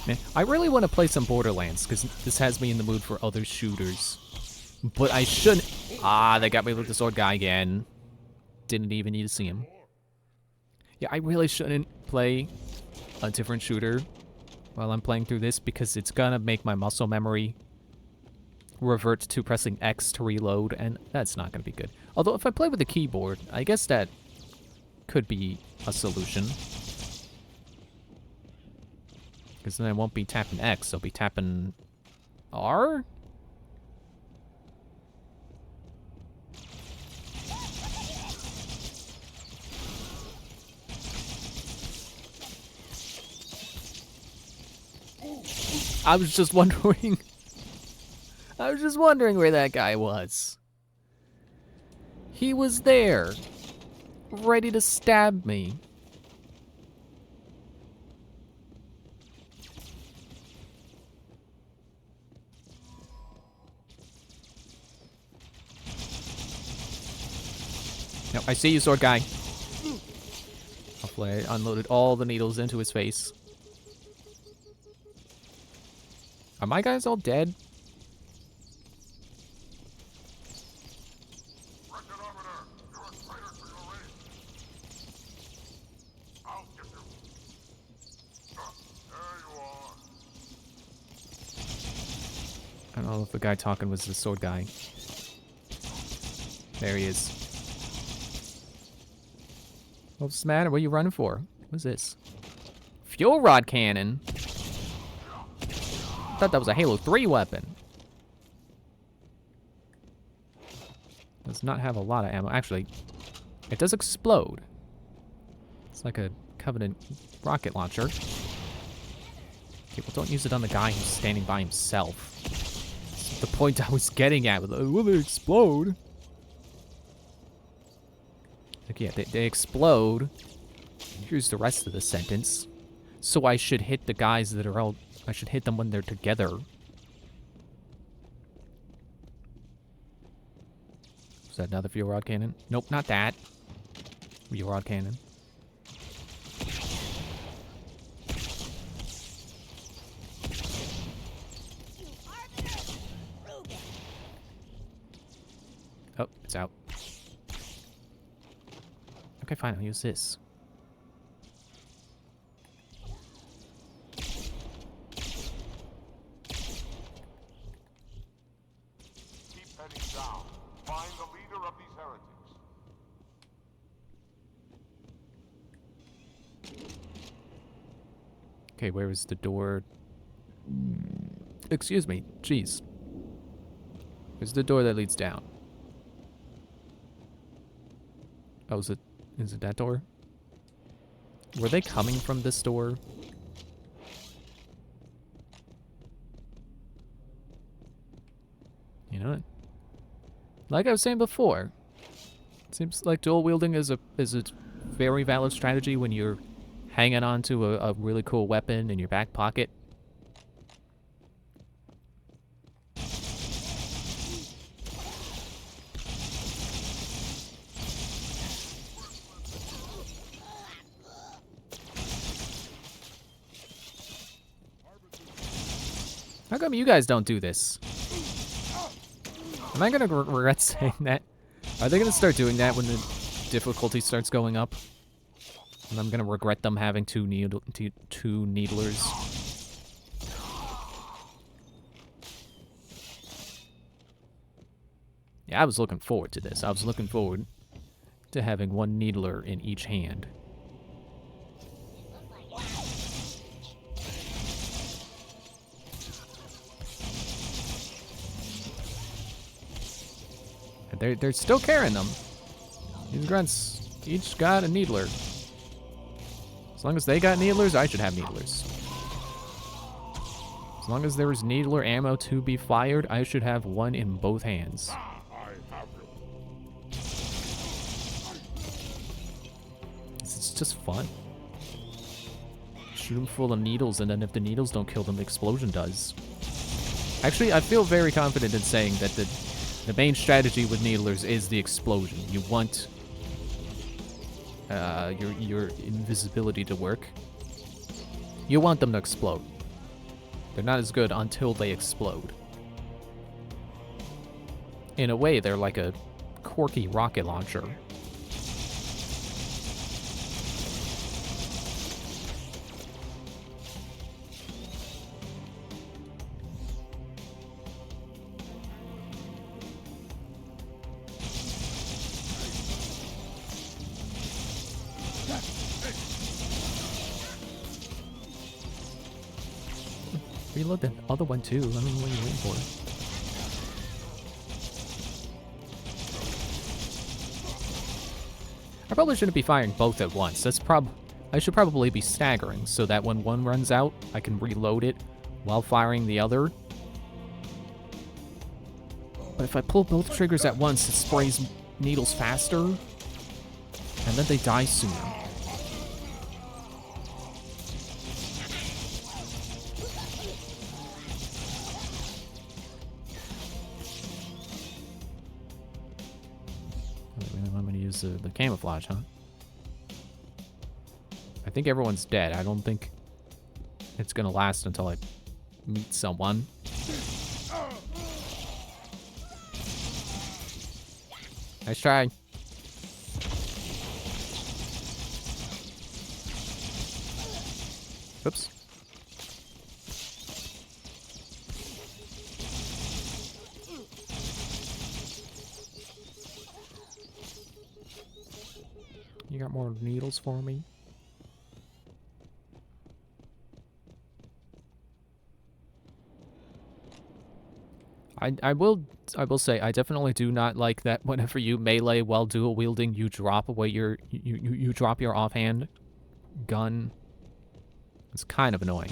Man, I really want to play some Borderlands, because this has me in the mood for other shooters. But I shouldn't... Ah, they got me with the sword guy again. Didn't even need to see him. Yeah, I really shouldn't play a different shooter while I'm playing through this, because it's gonna make my muscle memory revert to pressing X to reload, and that's not gonna be good. Although, if I play with the keyboard, I guess that could be a solution. Because then I won't be tapping X, I'll be tapping R? I was just wondering... I was just wondering where that guy was. He was there, ready to stab me. No, I see you, sword guy. Hopefully I unloaded all the needles into his face. Are my guys all dead? I don't know if the guy talking was the sword guy. There he is. What's the matter? What are you running for? What's this? Fuel rod cannon? I thought that was a Halo 3 weapon. Does not have a lot of ammo. Actually, it does explode. It's like a Covenant rocket launcher. Okay, well, don't use it on the guy who's standing by himself. That's the point I was getting at. Will they explode? Like, yeah, they explode. Here's the rest of the sentence. So I should hit the guys that are all... I should hit them when they're together. Is that another fuel rod cannon? Nope, not that. Fuel rod cannon. Oh, it's out. Okay, fine, I'll use this. Keep heading down. Find the leader of these heretics. Okay, where is the door? Excuse me, jeez. Where's the door that leads down? Oh, is it that door? Were they coming from this door? You know what? Like I was saying before, it seems like dual wielding is a very valid strategy when you're hanging on to a really cool weapon in your back pocket. How come you guys don't do this? Am I gonna regret saying that? Are they gonna start doing that when the difficulty starts going up? And I'm gonna regret them having two needlers. Yeah, I was looking forward to this. I was looking forward to having one needler in each hand. They're still carrying them. These grunts each got a needler. As long as they got needlers, I should have needlers. As long as there was needler ammo to be fired, I should have one in both hands. It's just fun. Shoot them full of needles, and then if the needles don't kill them, the explosion does. Actually, I feel very confident in saying that The main strategy with needlers is the explosion. You want your invisibility to work. You want them to explode. They're not as good until they explode. In a way, they're like a quirky rocket launcher. Reload the other one too. I don't know what you're waiting for. I probably shouldn't be firing both at once. I should probably be staggering so that when one runs out, I can reload it while firing the other. But if I pull both triggers at once, it sprays needles faster, and then they die sooner. I'm gonna use the camouflage, huh? I think everyone's dead. I don't think it's gonna last until I meet someone. Nice try. Oops. You got more needles for me? I will say I definitely do not like that whenever you melee while dual wielding, you drop away you drop your offhand gun. It's kind of annoying.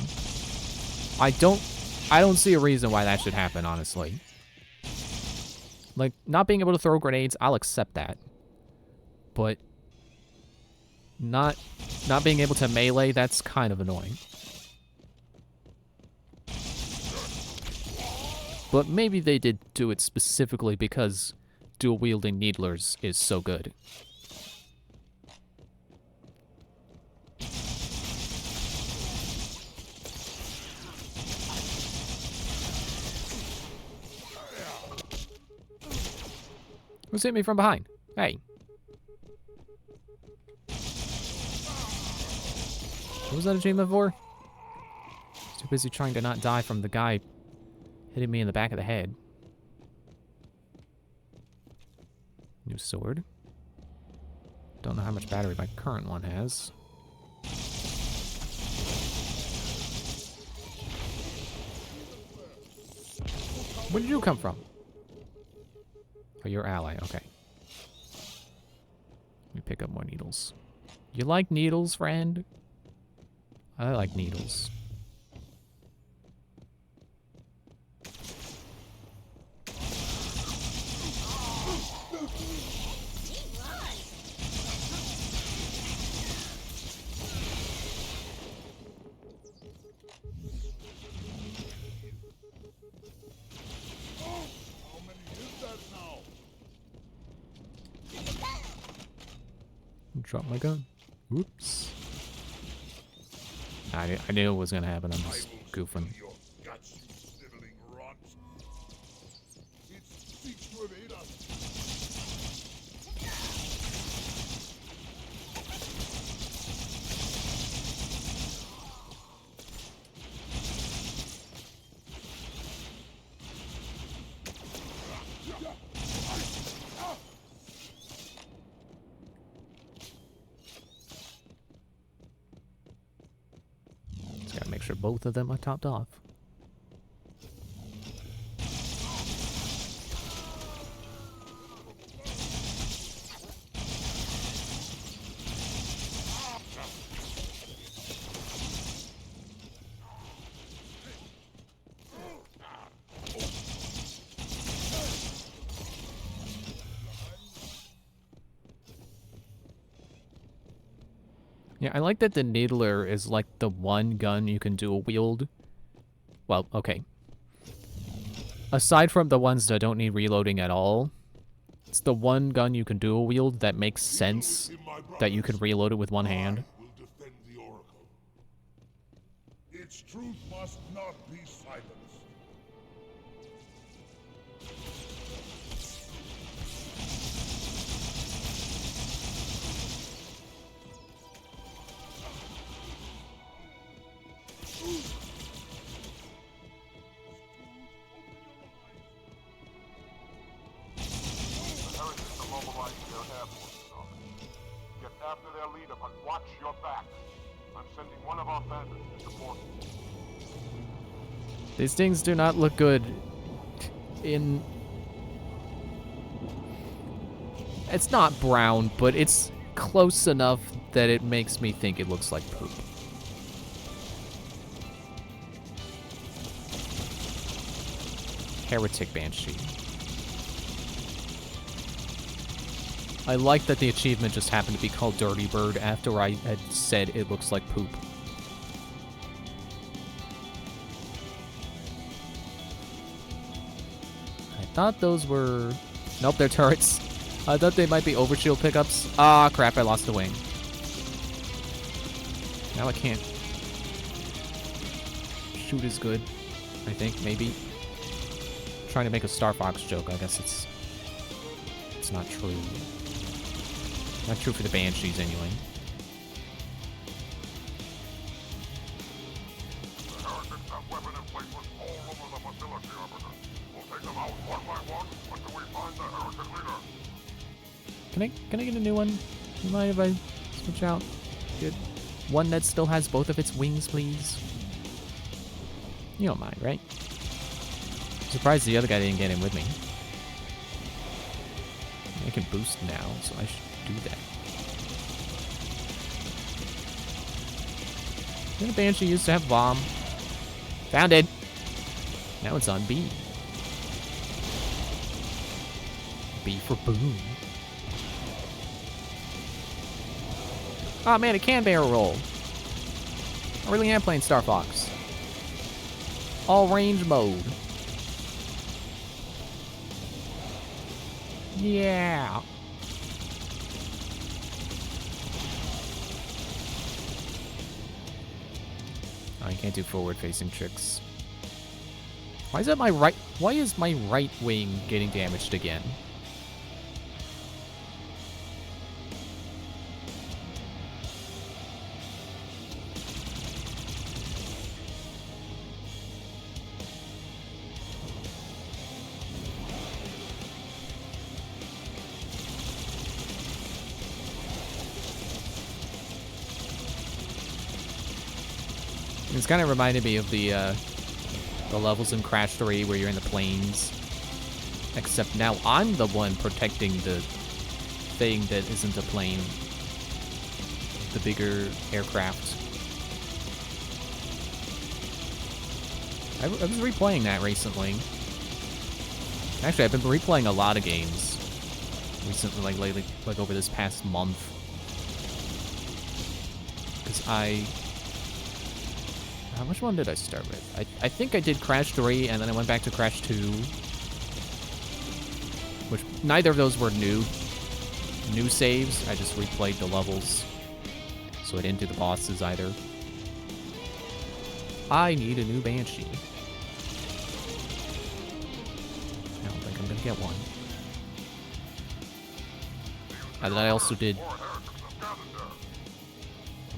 I don't see a reason why that should happen, honestly. Like, not being able to throw grenades, I'll accept that. But not being able to melee, that's kind of annoying. But maybe they did do it specifically because dual-wielding needlers is so good. Who's hit me from behind? Hey. What was that achievement for? Too busy trying to not die from the guy hitting me in the back of the head. New sword. Don't know how much battery my current one has. Where did you come from? Oh, your ally. Okay. Let me pick up more needles. You like needles, friend? I like needles. Drop my gun. Whoops. I knew it was gonna happen. I'm just goofing. Make sure both of them are topped off. Yeah, I like that the Needler is like the one gun you can dual wield. Well, okay. Aside from the ones that don't need reloading at all, it's the one gun you can dual wield that makes sense that you can reload it with one hand. Will defend the Oracle. Its truth must not be silenced. The heretics are mobilizing their air forces on it. Get after their leader, but watch your back. I'm sending one of our phantoms to support you. These things do not look good in... It's not brown, but it's close enough that it makes me think it looks like poop. Heretic Banshee. I like that the achievement just happened to be called Dirty Bird after I had said it looks like poop. I thought those were... Nope, they're turrets. I thought they might be overshield pickups. Ah, crap, I lost the wing. Now I can't shoot as good, I think, maybe. Trying to make a Star Fox joke, I guess it's not true. Not true for the Banshees, anyway. The heretics have weapon emplacements all over the facility, Arbiter. We'll take them out one by one until we find the heretic leader. Can I get a new one? You mind if I switch out? Good. One that still has both of its wings, please. You don't mind, right? Surprised the other guy didn't get in with me. I can boost now, so I should do that. Didn't Banshee used to have bomb? Found it! Now it's on B. B for boom. Oh man, a can barrel roll. I really am playing Star Fox. All range mode. Yeah. Oh, you can't do forward-facing tricks. Why is my right wing getting damaged again? It's kind of reminded me of the levels in Crash 3 where you're in the planes. Except now I'm the one protecting the thing that isn't a plane. The bigger aircraft. I was replaying that recently. Actually, I've been replaying a lot of games recently, like lately, like over this past month. Because which one did I start with? I think I did Crash 3, and then I went back to Crash 2. Which, neither of those were new saves. I just replayed the levels. So I didn't do the bosses either. I need a new Banshee. I don't think I'm gonna get one. And then I also did...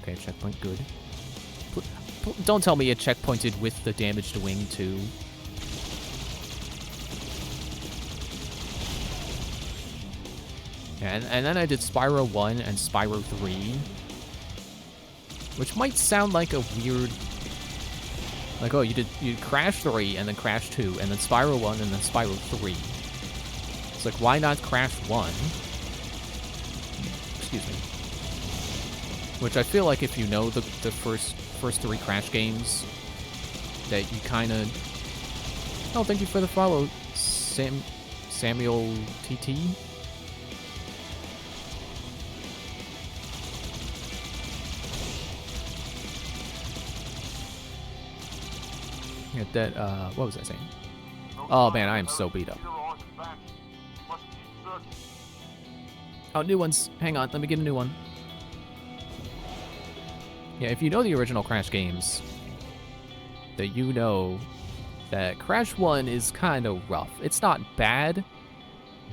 Okay, checkpoint, good. Don't tell me it checkpointed with the damaged wing, too. And then I did Spyro 1 and Spyro 3. Which might sound like a weird... Like, oh, you did Crash 3 and then Crash 2 and then Spyro 1 and then Spyro 3. It's like, why not Crash 1? Excuse me. Which I feel like if you know the first 3 Crash games, that you kind of... Oh, thank you for the follow, Samuel TT. Yeah, that, what was I saying? No Oh man, I am so beat up. Oh, new ones. Hang on, let me get a new one. Yeah, if you know the original Crash games, that you know that Crash 1 is kind of rough. It's not bad,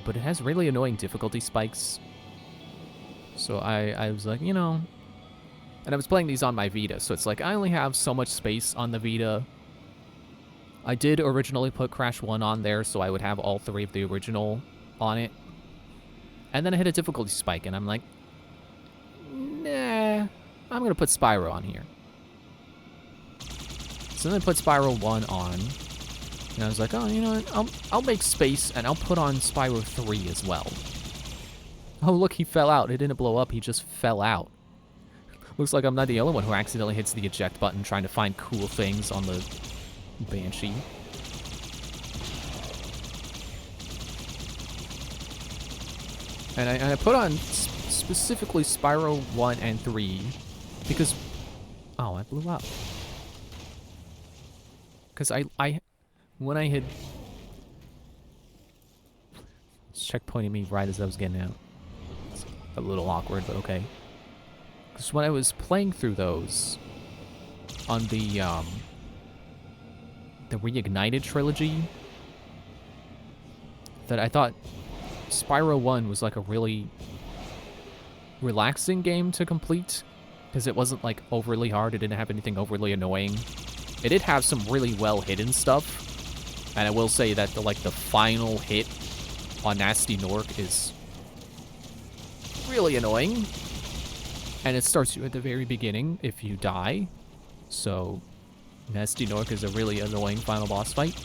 but it has really annoying difficulty spikes. So I was like, you know... And I was playing these on my Vita, so it's like I only have so much space on the Vita. I did originally put Crash 1 on there, so I would have all 3 of the original on it. And then I hit a difficulty spike, and I'm like, nah, I'm going to put Spyro on here. So then I put Spyro 1 on, and I was like, oh, you know what, I'll make space, and I'll put on Spyro 3 as well. Oh, look, he fell out. It didn't blow up, he just fell out. Looks like I'm not the only one who accidentally hits the eject button trying to find cool things on the Banshee. And I put on specifically Spyro 1 and 3 because... Oh, I blew up. Because when I had... It's checkpointing me right as I was getting out. It's a little awkward, but okay. Because when I was playing through those on the Reignited trilogy, that I thought Spyro 1 was like a really relaxing game to complete, because it wasn't like overly hard, it didn't have anything overly annoying. It did have some really well hidden stuff, and I will say that the final hit on Nasty Nork is really annoying. And it starts you at the very beginning if you die. So, Nasty Nork is a really annoying final boss fight.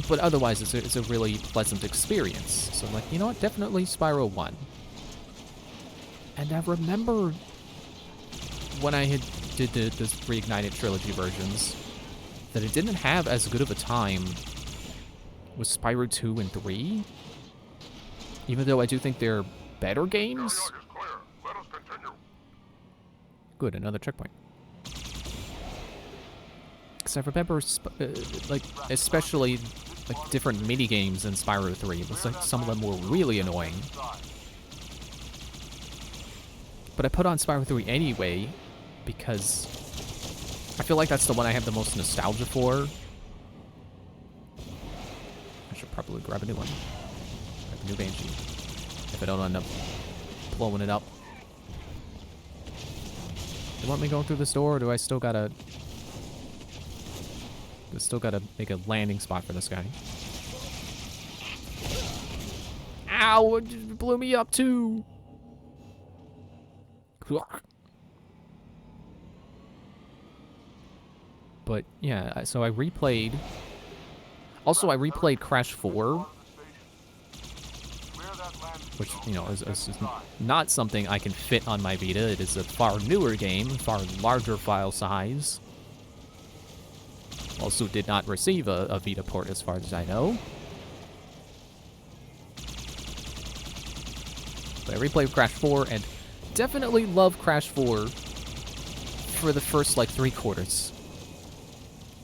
But otherwise, it's a really pleasant experience. So I'm like, you know what? Definitely Spyro 1. And I remember when I did the Reignited trilogy versions, that it didn't have as good of a time with Spyro 2 and 3. Even though I do think they're better games. Good, another checkpoint. Because I remember, especially different mini games in Spyro 3. It looks like some of them were really annoying. But I put on Spyro 3 anyway because I feel like that's the one I have the most nostalgia for. I should probably grab a new one. New Banshee. If I don't end up blowing it up. Do you want me going through this door, or do I still gotta... make a landing spot for this guy? Ow! It just blew me up too! But, yeah, so I replayed... Also, I replayed Crash 4. Which, you know, is not something I can fit on my Vita. It is a far newer game, far larger file size. Also did not receive a Vita port as far as I know. But I replayed Crash 4 and definitely love Crash 4 for the first, 3 quarters.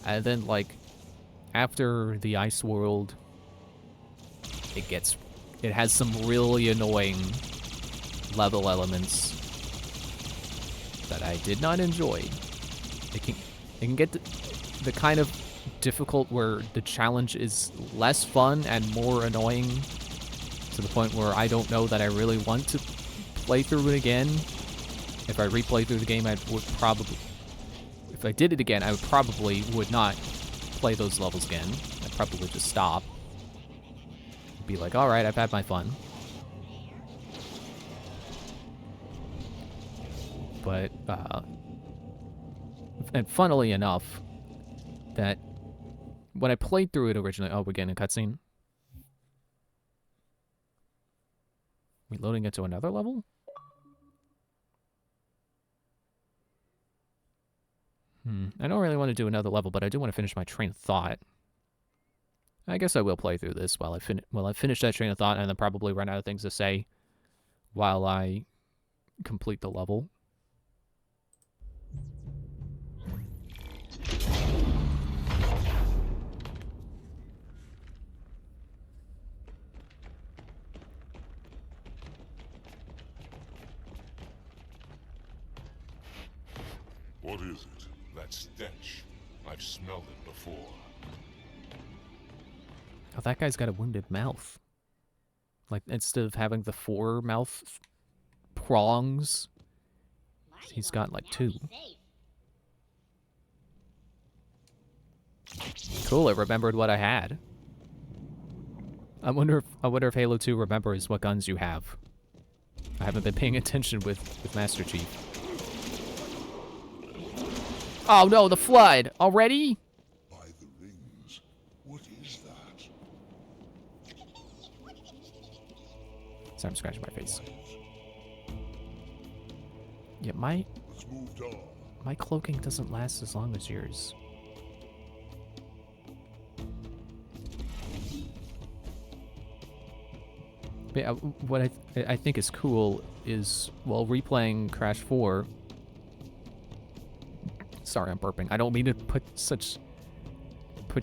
And then, after the Ice World, it has some really annoying level elements that I did not enjoy. It can get the kind of difficult where the challenge is less fun and more annoying to the point where I don't know that I really want to play through it again. If I replay through the game, if I did it again, I would not play those levels again. I'd probably just stop. Be like, alright, I've had my fun. But, and funnily enough, that when I played through it originally... Oh, we're getting a cutscene? Reloading it to another level? I don't really want to do another level, but I do want to finish my train of thought. I guess I will play through this while I finish that train of thought, and then probably run out of things to say while I complete the level. What is it? That stench. I've smelled it before. Oh, that guy's got a wounded mouth. Like, instead of having the 4 mouth prongs, he's got like 2. Cool, it remembered what I had. I wonder if Halo 2 remembers what guns you have. I haven't been paying attention with Master Chief. Oh no, the flood! Already? By the rings. What is that? Sorry, I'm scratching my face. Yeah, my cloaking doesn't last as long as yours. But yeah, what I think is cool is, while replaying Crash 4... Sorry, I'm burping. I don't mean to put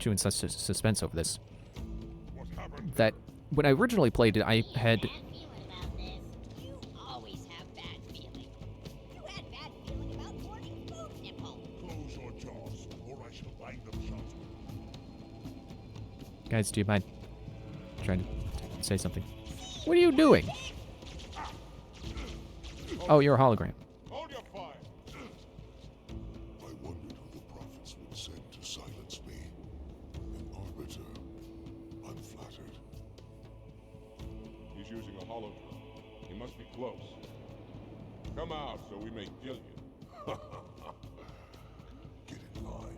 you in such suspense over this. That when I originally played it, I had... Guys, do you mind trying to say something? What are you doing? Oh, you're a hologram. Hold your fire. I wondered who the prophets would send to silence me. An arbiter. I'm flattered. He's using a hologram. He must be close. Come out so we may kill you. Get in line.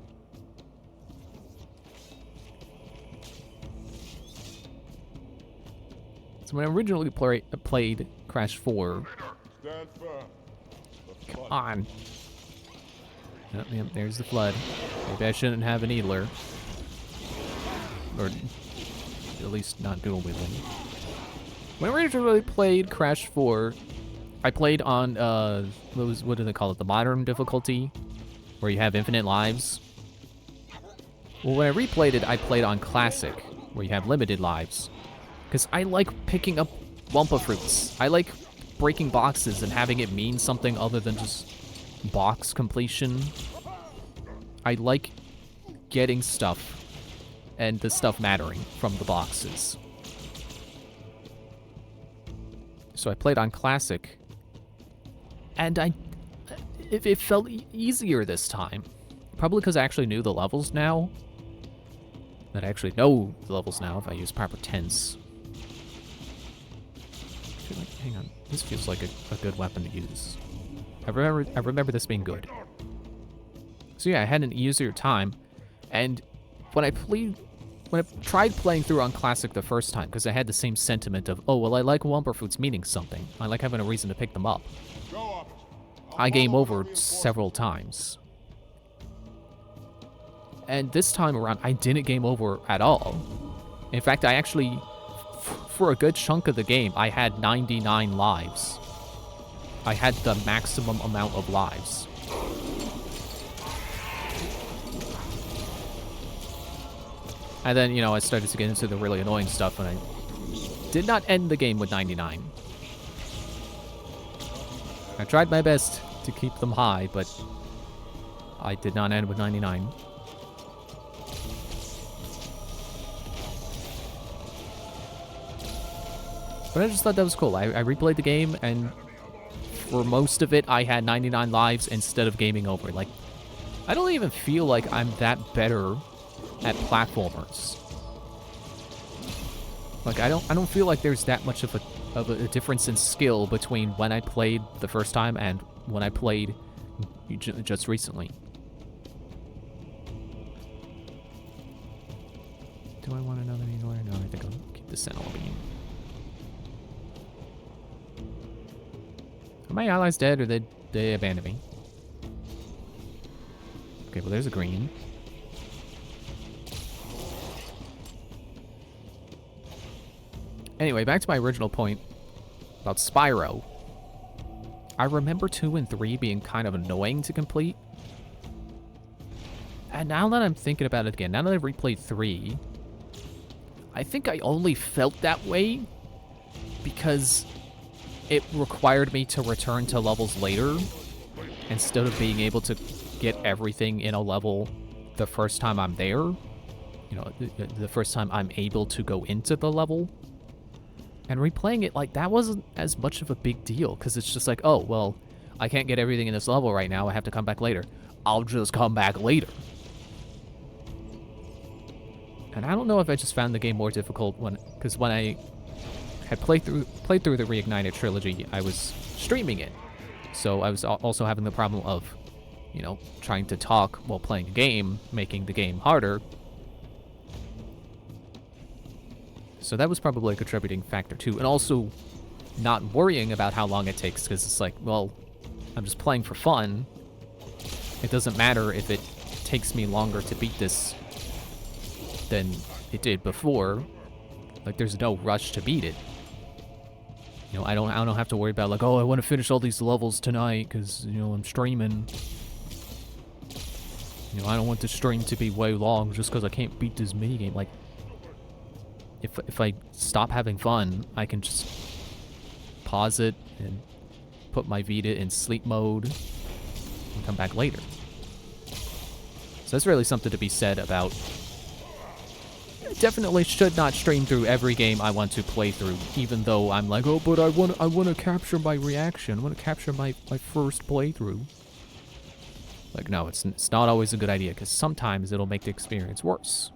So when I originally played Crash 4... Stand firm. Come on. Yep, there's the flood. Maybe I shouldn't have an Needler. Or at least not dual wielding. When I originally played Crash 4, I played on, what do they call it? The modern difficulty? Where you have infinite lives. Well, when I replayed it, I played on classic, where you have limited lives. Because I like picking up Wumpa fruits. I like breaking boxes and having it mean something other than just box completion. I like getting stuff and the stuff mattering from the boxes. So I played on classic, and it felt easier this time. Probably because I actually knew the levels now. That I actually know the levels now if I use proper tense. Hang on, this feels like a good weapon to use. I remember this being good. So yeah, I had an easier time, and when I tried playing through on classic the first time, because I had the same sentiment of, oh well, I like Wumpa fruits meaning something. I like having a reason to pick them up. I game over several times. And this time around, I didn't game over at all. In fact, I actually, for a good chunk of the game, I had 99 lives. I had the maximum amount of lives. And then, you know, I started to get into the really annoying stuff, and I did not end the game with 99. I tried my best to keep them high, but I did not end with 99. But I just thought that was cool. I replayed the game, and for most of it, I had 99 lives instead of gaming over. Like, I don't even feel like I'm that better at platformers. Like, I don't feel like there's that much of a difference in skill between when I played the first time and when I played just recently. Do I want another Needler? No, I think I'll keep the Sentinel beam. Are my allies dead, or did they abandon me? Okay, well, there's a green. Anyway, back to my original point about Spyro. I remember 2 and 3 being kind of annoying to complete. And now that I'm thinking about it again, now that I've replayed 3, I think I only felt that way because it required me to return to levels later instead of being able to get everything in a level the first time I'm there. You know, the first time I'm able to go into the level. And replaying it, like, that wasn't as much of a big deal, because it's just like, oh, well, I can't get everything in this level right now, I have to come back later. I'll just come back later. And I don't know if I just found the game more difficult because when I had played through the Reignited trilogy, I was streaming it. So I was also having the problem of, you know, trying to talk while playing a game, making the game harder. So that was probably a contributing factor too. And also not worrying about how long it takes, because it's like, well, I'm just playing for fun. It doesn't matter if it takes me longer to beat this than it did before. Like, there's no rush to beat it. You know, I don't have to worry about, like, oh, I want to finish all these levels tonight because, you know, I'm streaming. You know, I don't want the stream to be way long just because I can't beat this minigame. Like, if I stop having fun, I can just pause it and put my Vita in sleep mode and come back later. So that's really something to be said about. Definitely should not stream through every game I want to play through, even though I'm like, oh, but I want to capture my reaction. I want to capture my first playthrough. Like, no, it's not always a good idea, because sometimes it'll make the experience worse.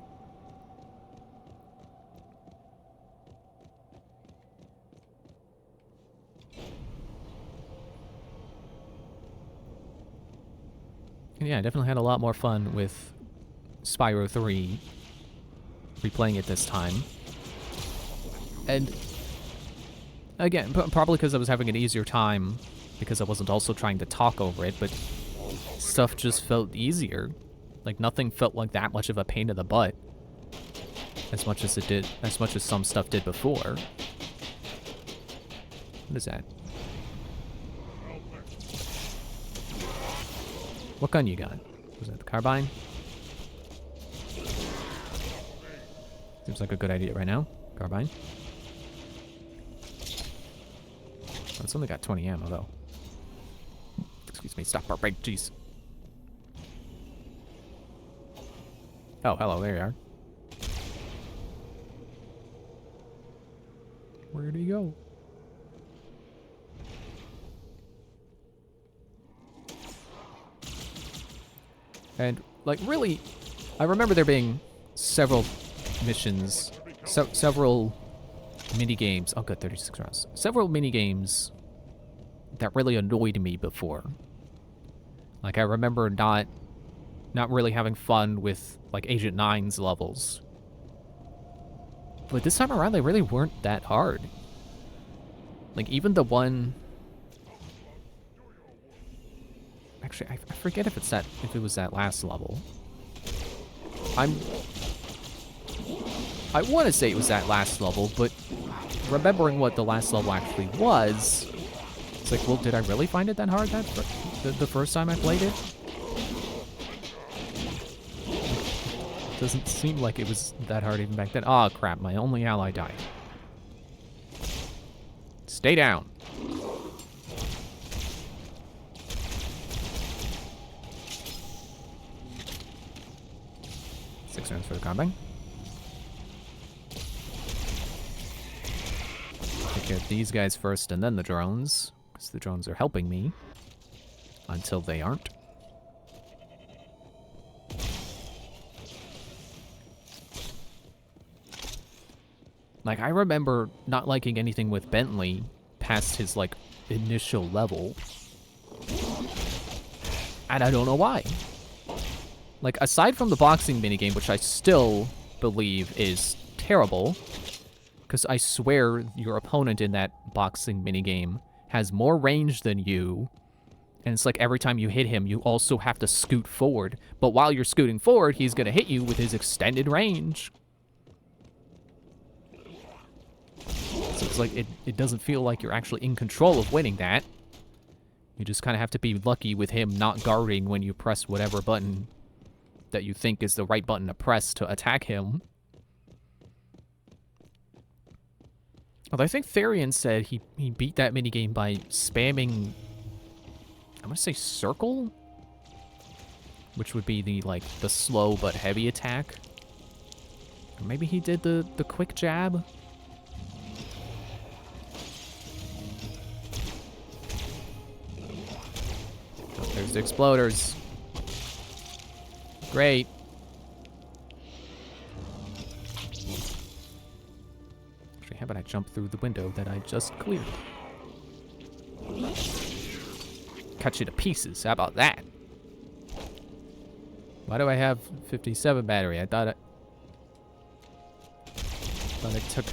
And yeah, I definitely had a lot more fun with Spyro 3. Replaying it this time. And again, probably because I was having an easier time because I wasn't also trying to talk over it, but stuff just felt easier. Like, nothing felt like that much of a pain in the butt as much as some stuff did before. What is that? What gun you got? Was that the carbine? Seems like a good idea right now. Carbine. Oh, it's only got 20 ammo, though. Excuse me, stop, barbarian, jeez. Oh, hello, there you are. Where'd he go? And, like, really, I remember there being several missions, several mini-games. Oh, good, 36 rounds. Several mini-games that really annoyed me before. Like, I remember not really having fun with, like, Agent 9's levels. But this time around, they really weren't that hard. Like, even the one... Actually, I forget if it was that last level. I want to say it was that last level, but remembering what the last level actually was, it's like, well, did I really find it that hard the first time I played it? It doesn't seem like it was that hard even back then. Oh, crap, my only ally died. Stay down. Six rounds for the carbine. Take care of these guys first and then the drones, because the drones are helping me until they aren't. Like, I remember not liking anything with Bentley past his, like, initial level. And I don't know why. Like, aside from the boxing minigame, which I still believe is terrible, because I swear your opponent in that boxing minigame has more range than you, and it's like every time you hit him, you also have to scoot forward. But while you're scooting forward, he's going to hit you with his extended range. So it's like, it doesn't feel like you're actually in control of winning that. You just kind of have to be lucky with him not guarding when you press whatever button that you think is the right button to press to attack him. Although I think Therian said he beat that minigame by spamming, I'm going to say circle? which would be the the slow but heavy attack. Or maybe he did the quick jab. Oh, there's the exploders. Great. Actually, how about I jump through the window that I just cleared? Cut you to pieces. How about that? Why do I have 57 battery? I thought it took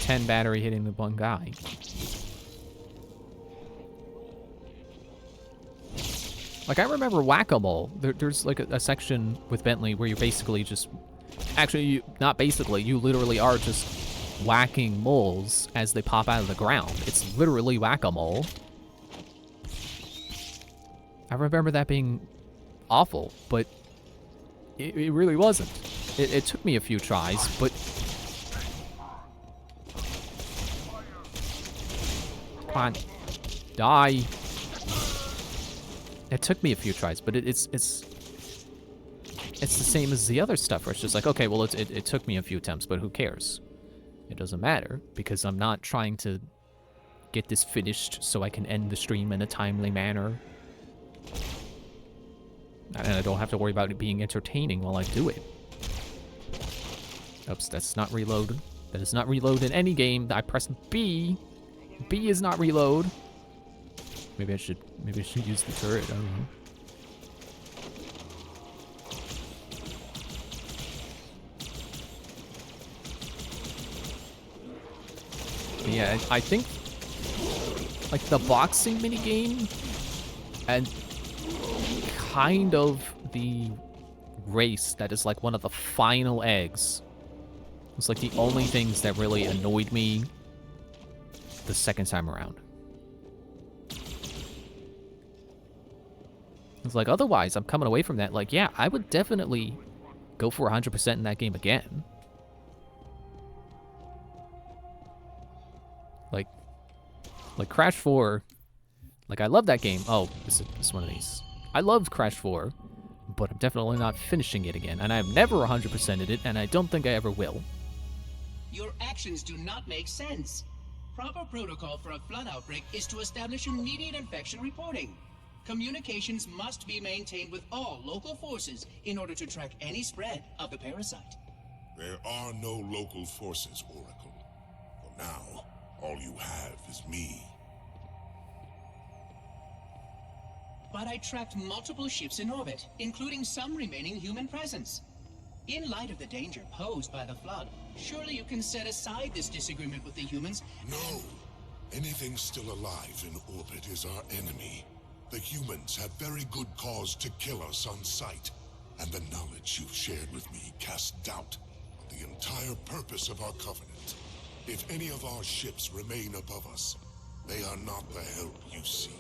10 battery hitting the one guy. Like, I remember Whack-A-Mole. There's like a section with Bentley where you basically just... Actually, not basically. You literally are just whacking moles as they pop out of the ground. It's literally Whack-A-Mole. I remember that being awful, but it really wasn't. It took me a few tries, but... Come on. Die. It took me a few tries, but it's the same as the other stuff where it's just like, okay, well, it took me a few attempts, but who cares? It doesn't matter, because I'm not trying to get this finished so I can end the stream in a timely manner. And I don't have to worry about it being entertaining while I do it. Oops, that's not reload. That is not reload in any game. I press B. B is not reload. Maybe I should use the turret. I don't know. Yeah, I think like the boxing minigame and kind of the race that is like one of the final eggs. It's like the only things that really annoyed me the second time around. It's like, otherwise, I'm coming away from that like, yeah, I would definitely go for 100% in that game again. Like Crash 4, like I love that game. Oh, this is one of these. I loved Crash 4, but I'm definitely not finishing it again, and I've never 100%ed it, and I don't think I ever will. Your actions do not make sense. Proper protocol for a flood outbreak is to establish immediate infection reporting. Communications must be maintained with all local forces in order to track any spread of the parasite. There are no local forces, Oracle. For now, all you have is me. But I tracked multiple ships in orbit, including some remaining human presence. In light of the danger posed by the flood, surely you can set aside this disagreement with the humans. No! Anything still alive in orbit is our enemy. The humans have very good cause to kill us on sight, and the knowledge you've shared with me casts doubt on the entire purpose of our covenant. If any of our ships remain above us, they are not the help you seek.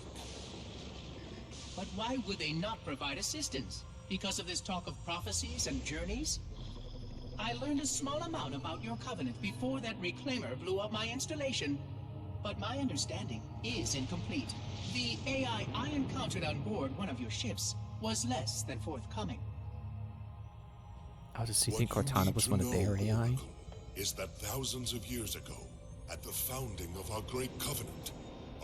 But why would they not provide assistance? Because of this talk of prophecies and journeys? I learned a small amount about your covenant before that reclaimer blew up my installation, but my understanding is incomplete. The AI I encountered on board one of your ships was less than forthcoming. Oh, does he think Cortana was one of their AI? Is that thousands of years ago, at the founding of our great covenant,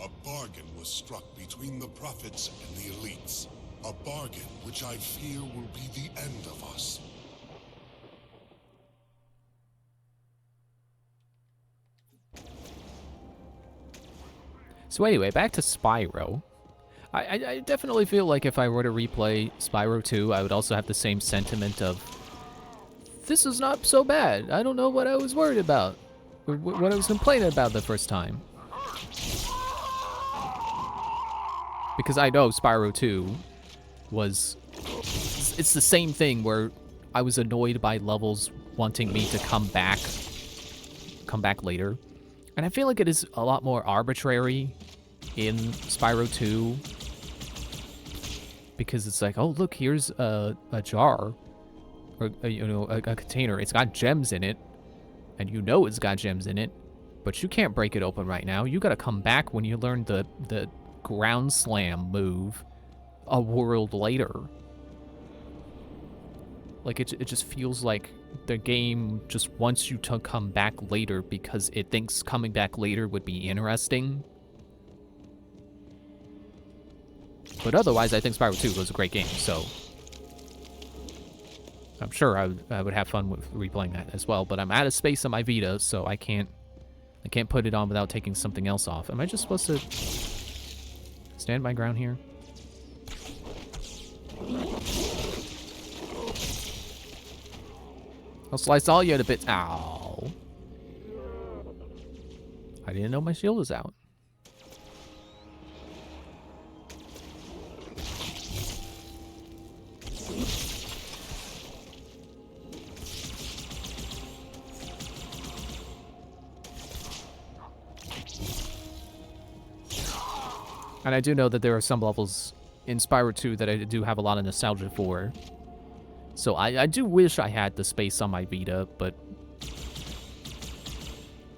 a bargain was struck between the prophets and the elites. A bargain which I fear will be the end of us. So anyway, back to Spyro. I definitely feel like if I were to replay Spyro 2, I would also have the same sentiment of, this is not so bad. I don't know what I was worried about. What I was complaining about the first time. Because I know Spyro 2 was... It's the same thing where I was annoyed by levels wanting me to come back later. And I feel like it is a lot more arbitrary in Spyro 2. Because it's like, oh, look, here's a jar. Or, a container. It's got gems in it. And you know it's got gems in it. But you can't break it open right now. You gotta come back when you learn the ground slam move a world later. Like, it just feels like the game just wants you to come back later because it thinks coming back later would be interesting. But otherwise, I think Spyro 2 was a great game, so I'm sure I would have fun with replaying that as well. But I'm out of space on my Vita, so I can't put it on without taking something else off. Am I just supposed to stand my ground here? I'll slice all you to bits. Ow. I didn't know my shield was out. And I do know that there are some levels in Spyro 2 that I do have a lot of nostalgia for. So I do wish I had the space on my Vita, but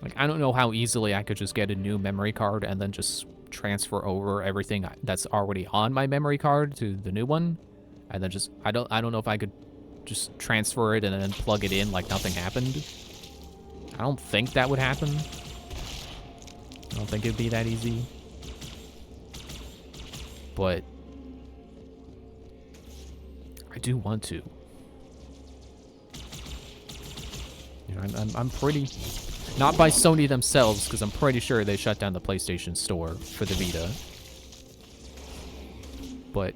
like, I don't know how easily I could just get a new memory card and then just transfer over everything that's already on my memory card to the new one, and then just I don't know if I could just transfer it and then plug it in like nothing happened. I don't think that would happen. I don't think it'd be that easy. But I do want to. You know, I'm pretty, not by Sony themselves, because I'm pretty sure they shut down the PlayStation Store for the Vita. But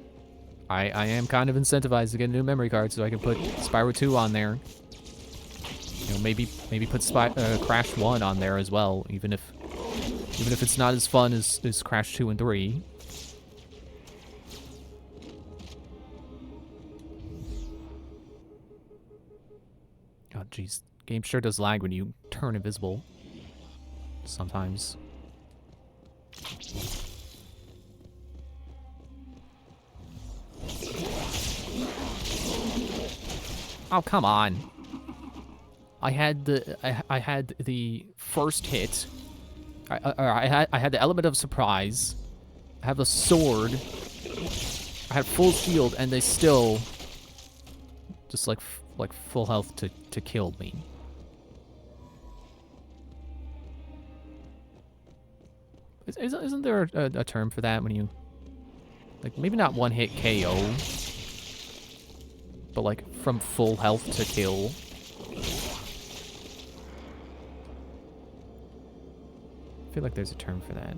I am kind of incentivized to get a new memory card so I can put Spyro 2 on there. You know, maybe put Crash 1 on there as well, even if it's not as fun as Crash 2 and 3. Oh, jeez. Game sure does lag when you turn invisible. Sometimes. Oh, come on. I had the first hit. I had the element of surprise. I have a sword. I had full shield, and they still just like full health to kill me. Isn't there a term for that when you, like, maybe not one hit KO, but like from full health to kill? I feel like there's a term for that.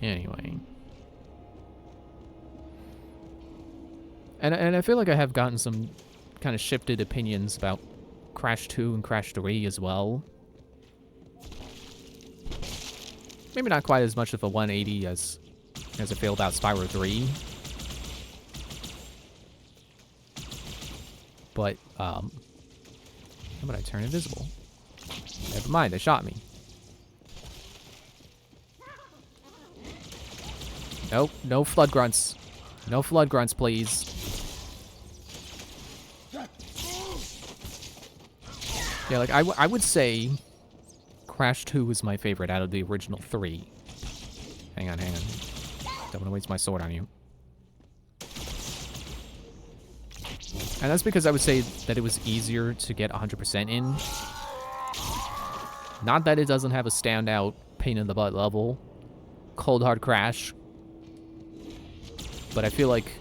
Anyway. And I feel like I have gotten some kind of shifted opinions about Crash 2 and Crash 3 as well. Maybe not quite as much of a 180 as I feel about Spyro 3. But, how about I turn invisible? Never mind, they shot me. Nope, no flood grunts. No flood grunts, please. Yeah, like, I would say Crash 2 is my favorite out of the original 3. Hang on. Don't want to waste my sword on you. And that's because I would say that it was easier to get 100% in. Not that it doesn't have a standout pain-in-the-butt level. Cold Hard Crash. But I feel like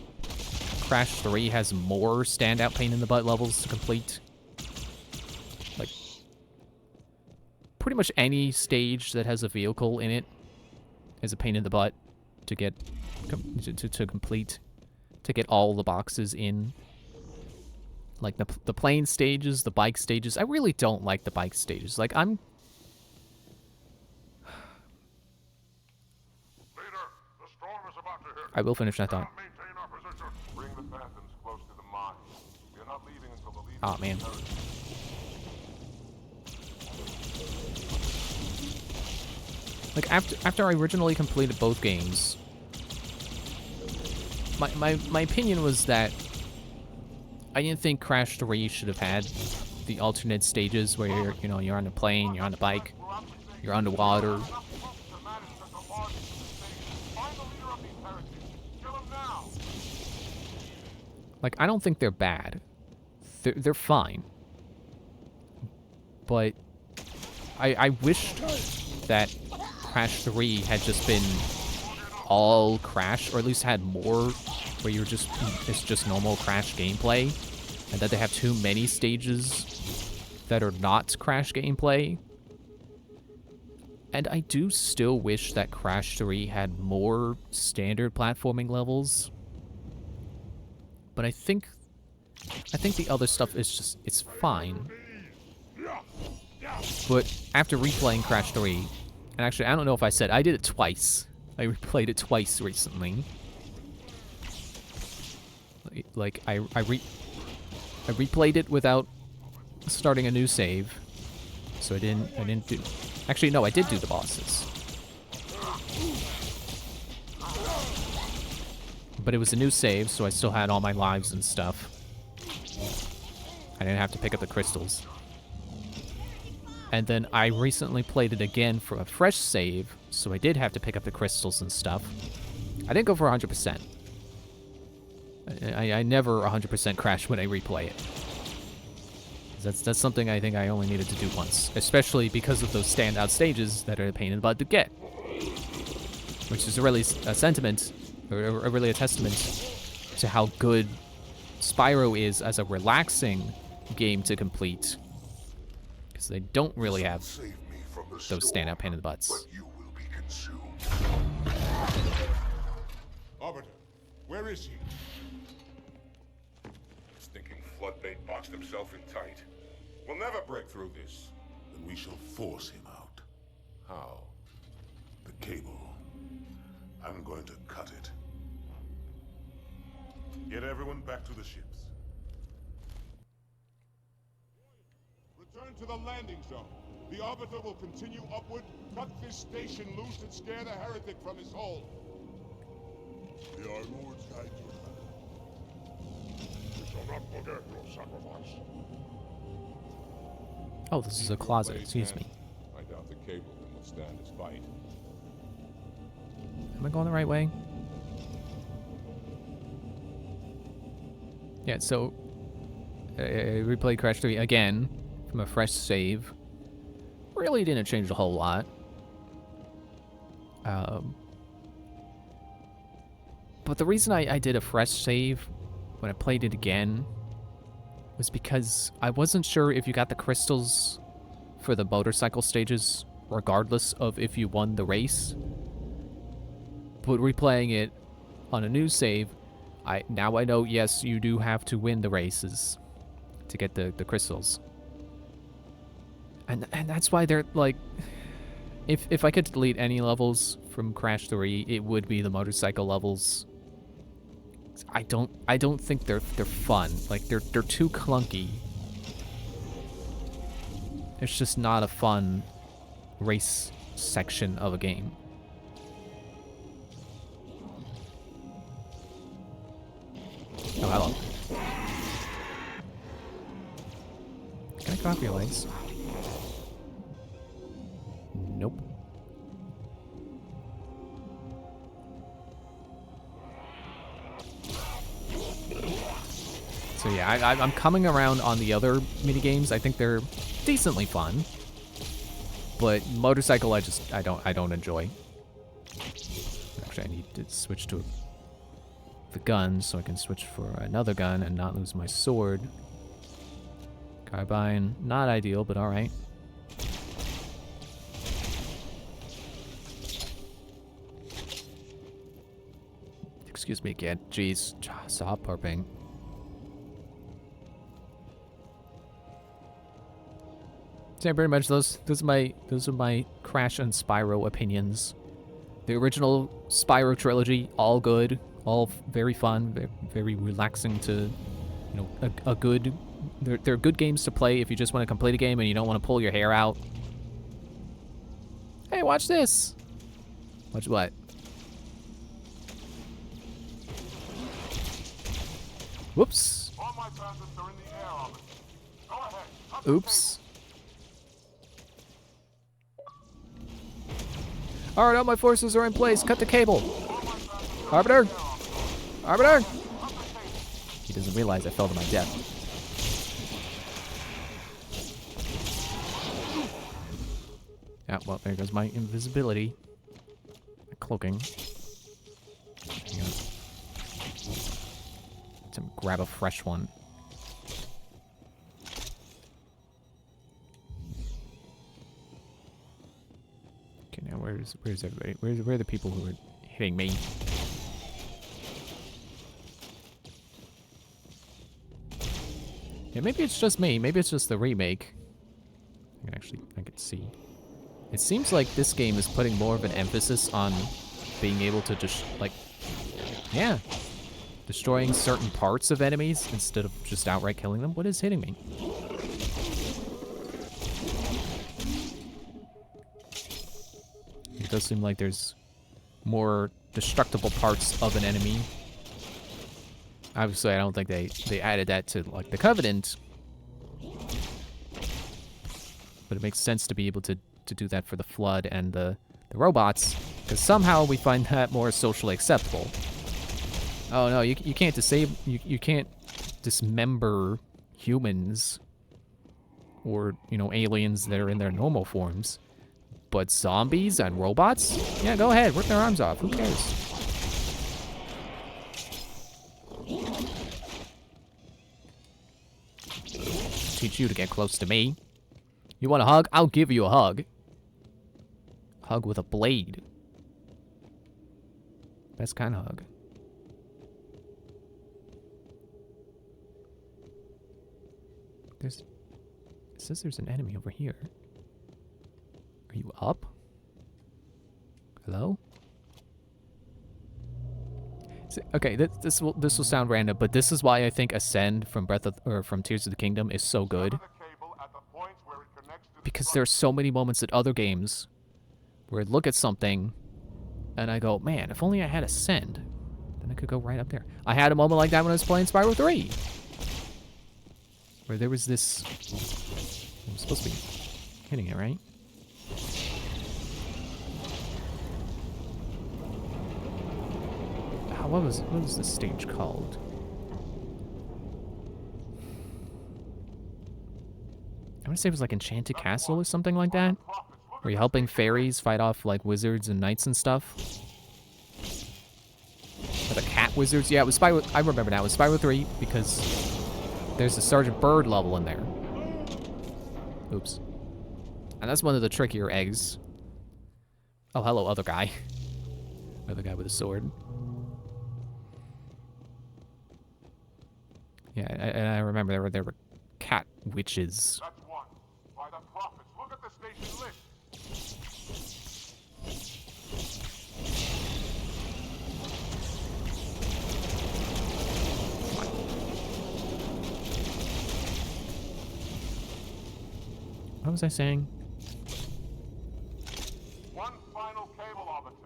Crash 3 has more standout pain-in-the-butt levels to complete. Like, pretty much any stage that has a vehicle in it is a pain in the butt to get to complete, to get all the boxes in. Like the plane stages, the bike stages. I really don't like the bike stages. Like, Leader, the storm is about to hit. I will finish that thought. Maintain our position. Bring the Phantoms close to the mine. We are not leaving until the leader. Oh man. Like, after I originally completed both games, my opinion was that I didn't think Crash 3 should have had the alternate stages where you're on the plane, you're on the bike, you're underwater. Like, I don't think they're bad. They're fine. But I wished that Crash 3 had just been all Crash, or at least had more where it's just normal Crash gameplay, and that they have too many stages that are not Crash gameplay. And I do still wish that Crash 3 had more standard platforming levels. But I think the other stuff is just, it's fine. But after replaying Crash 3, and actually I don't know if I said, I did it twice. I replayed it twice recently. Like, I replayed it without starting a new save. So I didn't do... Actually, no, I did do the bosses. But it was a new save, so I still had all my lives and stuff. I didn't have to pick up the crystals. And then I recently played it again for a fresh save, so I did have to pick up the crystals and stuff. I didn't go for 100%. I never 100% crash when I replay it. That's something I think I only needed to do once, especially because of those standout stages that are a pain in the butt to get. Which is really a sentiment, or really a testament to how good Spyro is as a relaxing game to complete. Because they don't really have those standout pain in the butts. Arbiter, where is he? Stinking floodbait boxed himself in tight. We'll never break through this. Then we shall force him out. How? The cable. I'm going to cut it. Get everyone back to the ships. Return to the landing zone. The Arbiter will continue upward, cut this station loose, and scare the heretic from his hole. May our lords guide you. We shall not forget your sacrifice. Oh, this is a closet, excuse me. I doubt the cable can withstand its bite. Am I going the right way? Yeah, so I replayed Crash 3 again from a fresh save. Really didn't change a whole lot. But the reason I did a fresh save when I played it again was because I wasn't sure if you got the crystals for the motorcycle stages, regardless of if you won the race. But replaying it on a new save, now I know, yes, you do have to win the races to get the crystals. And that's why they're like, if I could delete any levels from Crash 3, it would be the motorcycle levels. I don't think they're fun. Like they're too clunky. It's just not a fun race section of a game. Oh, hello. Can I cut off your legs? Nope. So yeah, I'm coming around on the other minigames. I think they're decently fun, but motorcycle I don't enjoy. Actually, I need to switch to the gun so I can switch for another gun and not lose my sword. Carbine, not ideal, but all right. Excuse me again. Jeez, stop burping. So pretty much those are my Crash and Spyro opinions. The original Spyro trilogy, all good, all very fun, very relaxing to, a good. They're good games to play if you just want to complete a game and you don't want to pull your hair out. Hey, watch this. Watch what? Whoops. All my bandits are in the air, Arbiter. Go ahead. Oops. Alright, all my forces are in place. Cut the cable. Arbiter! Arbiter! Doesn't realize I fell to my death. Yeah, well, there goes my invisibility. My cloaking. Hang on. To grab a fresh one. Okay, now where's everybody? Where are the people who are hitting me? Yeah, maybe it's just me. Maybe it's just the remake. I can see. It seems like this game is putting more of an emphasis on being able to just, like, yeah, destroying certain parts of enemies instead of just outright killing them. What is hitting me? It does seem like there's more destructible parts of an enemy. Obviously, I don't think they added that to, like, the Covenant. But it makes sense to be able to do that for the Flood and the robots, because somehow we find that more socially acceptable. Oh no, you can't you can't dismember humans or, you know, aliens that are in their normal forms. But zombies and robots? Yeah, go ahead, rip their arms off. Who cares? Teach you to get close to me. You want a hug? I'll give you a hug. Hug with a blade. Best kind of hug. It says there's an enemy over here. Are you up? Hello? Okay, this will sound random, but this is why I think Ascend from from Tears of the Kingdom is so good. Because there's so many moments in other games where I look at something and I go, man, if only I had Ascend, then I could go right up there. I had a moment like that when I was playing Spyro 3. Where there was this... I'm supposed to be hitting it, right? What was this stage called? I want to say it was like Enchanted Castle or something like that. Where you're helping fairies fight off like wizards and knights and stuff. Or the cat wizards. Yeah, it was Spyro. I remember now. It was Spyro 3 because there's a Sergeant Bird level in there. Oops. And that's one of the trickier eggs. Oh, hello, other guy. Other guy with a sword. Yeah, and I remember there were cat witches. That's one. By the prophets, look at the station list. What was I saying? One final cable arbiter.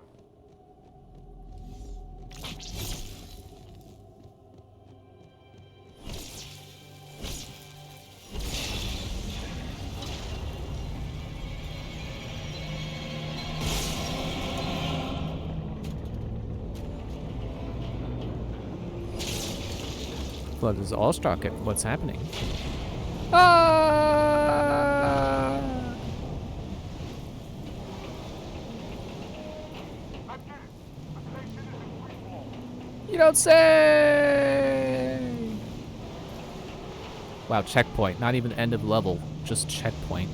Flood is awestruck at what's happening. Ah! You don't say! Wow, checkpoint. Not even end of level, just checkpoint.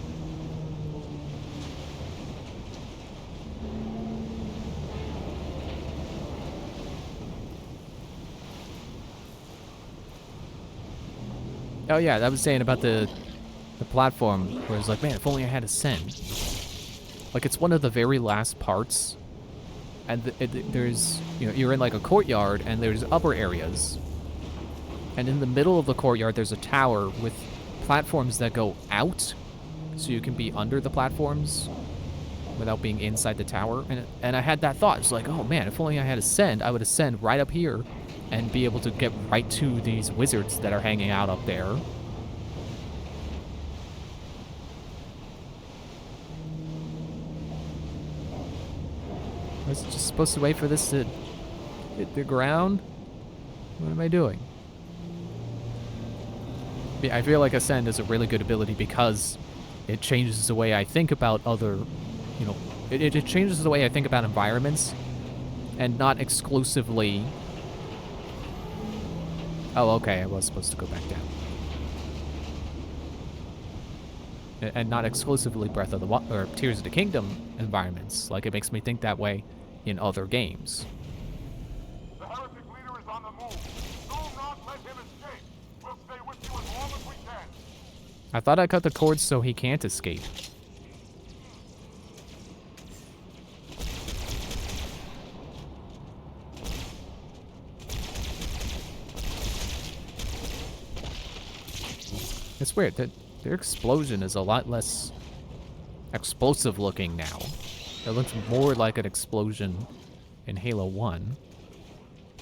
Oh yeah, I was saying about the platform where it's like, man, if only I had Ascend. Like, it's one of the very last parts, and there's, you know, you're in like a courtyard, and there's upper areas, and in the middle of the courtyard there's a tower with platforms that go out, so you can be under the platforms without being inside the tower. And I had that thought. It's like, oh man, if only I had Ascend, I would ascend right up here and be able to get right to these wizards that are hanging out up there. I was just supposed to wait for this to hit the ground? What am I doing? I feel like Ascend is a really good ability because it changes the way I think about other, you know, it changes the way I think about environments, and not exclusively. Oh, okay, I was supposed to go back down. And not exclusively Breath of the Wild or Tears of the Kingdom environments. Like, it makes me think that way in other games. The heretic leader is on the move. Do not let him escape. We'll stay with you as long as we can. I thought I cut the cords so he can't escape. It's weird that their explosion is a lot less explosive looking now. It looks more like an explosion in Halo 1.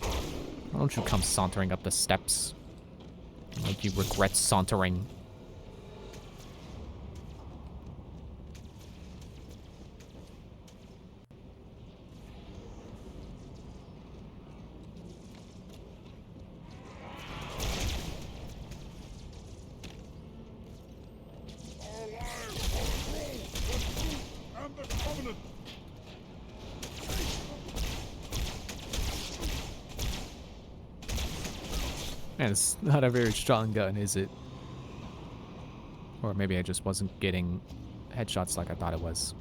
Why don't you come sauntering up the steps like you regret sauntering? Man, it's not a very strong gun, is it? Or maybe I just wasn't getting headshots like I thought it was.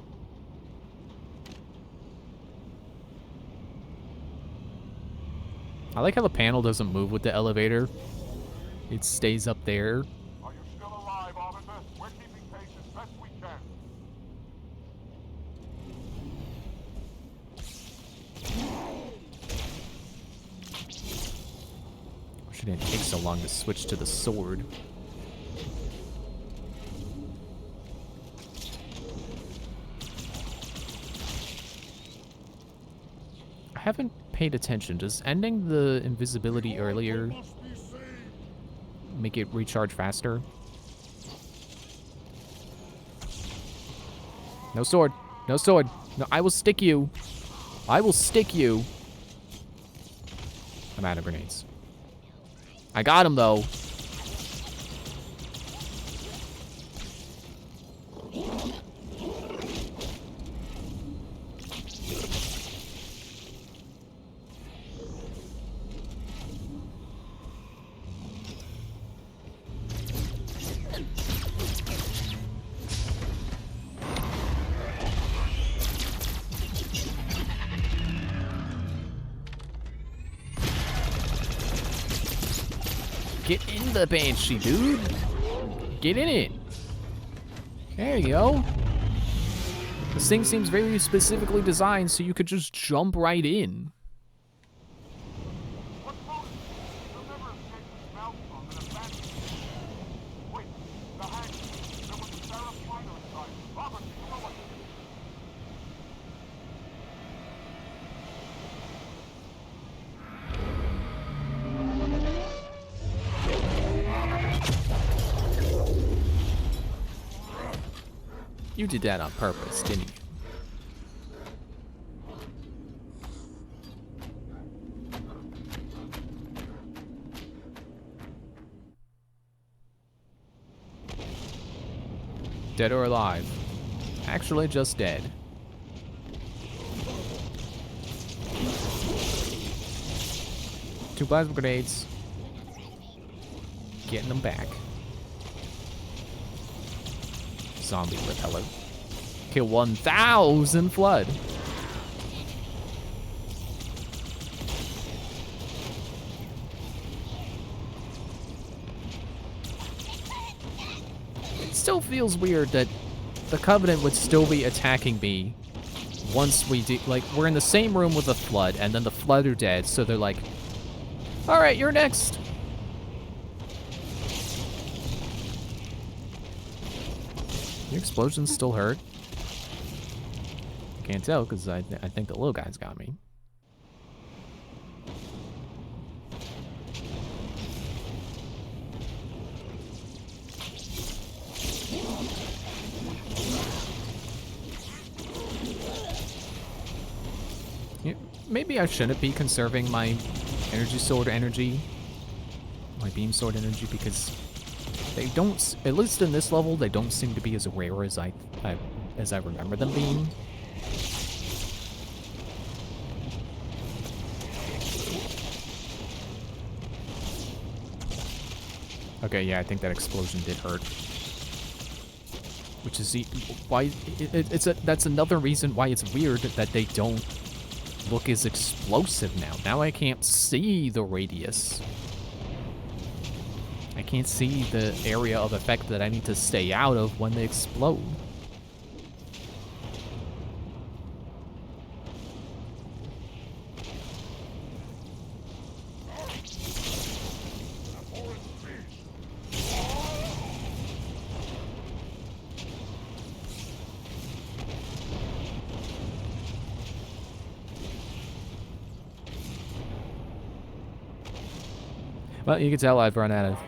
I like how the panel doesn't move with the elevator. It stays up there. Are you still alive, Arbiter? We're keeping pace as best we can. Wish it didn't take so long to switch to the sword. I haven't paid attention. Does ending the invisibility earlier make it recharge faster? No sword. No sword. No, I will stick you. I will stick you. I'm out of grenades. I got him, though. Get in the Banshee, dude. Get in it. There you go. This thing seems very specifically designed so you could just jump right in. You did that on purpose, didn't you? Dead or alive? Actually, just dead. Two plasma grenades. Getting them back. Zombie repeller. Kill 1,000 Flood. It still feels weird that the Covenant would still be attacking me once we do. Like, we're in the same room with the Flood, and then the Flood are dead, so they're like, alright, you're next. The explosions still hurt. Can't tell because I think the little guy's got me. Yeah, maybe I shouldn't be conserving my energy sword energy, my beam sword energy, because They don't, at least in this level, they don't seem to be as rare as I remember them being. Okay, yeah, I think that explosion did hurt. Which is why that's another reason why it's weird that they don't look as explosive now. Now I can't see the radius. I can't see the area of effect that I need to stay out of when they explode. Well, you can tell I've run out of...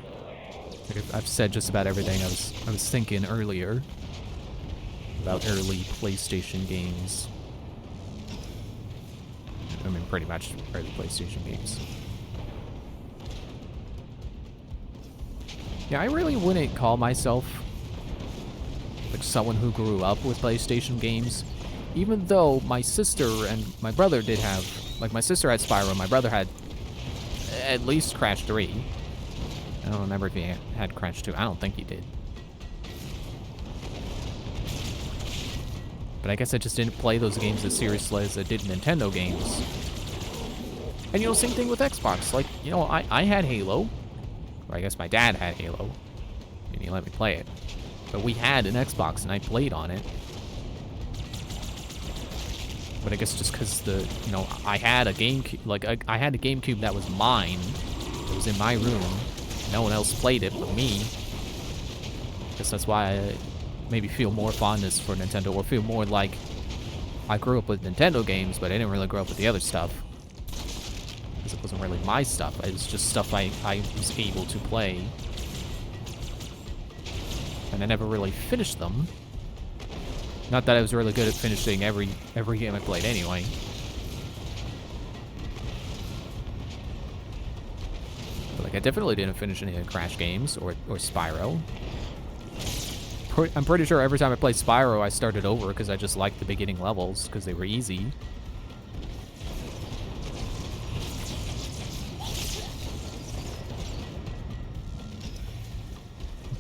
I've said just about everything I was thinking earlier about early PlayStation games. I mean, pretty much early PlayStation games. Yeah, I really wouldn't call myself like someone who grew up with PlayStation games, even though my sister and my brother did have, like, my sister had Spyro, my brother had at least Crash 3. I don't remember if he had Crash 2. I don't think he did. But I guess I just didn't play those games as seriously as I did Nintendo games. And, you know, same thing with Xbox. Like, you know, I had Halo. Or I guess my dad had Halo. And he let me play it. But we had an Xbox and I played on it. But I guess just because you know, I had a GameCube, like, I had a GameCube that was mine. It was in my room. No one else played it but me. I guess that's why I maybe feel more fondness for Nintendo, or feel more like I grew up with Nintendo games, but I didn't really grow up with the other stuff. Because it wasn't really my stuff. It was just stuff I was able to play. And I never really finished them. Not that I was really good at finishing every game I played anyway. But, like, I definitely didn't finish any of the Crash games or Spyro. I'm pretty sure every time I played Spyro, I started over because I just liked the beginning levels because they were easy.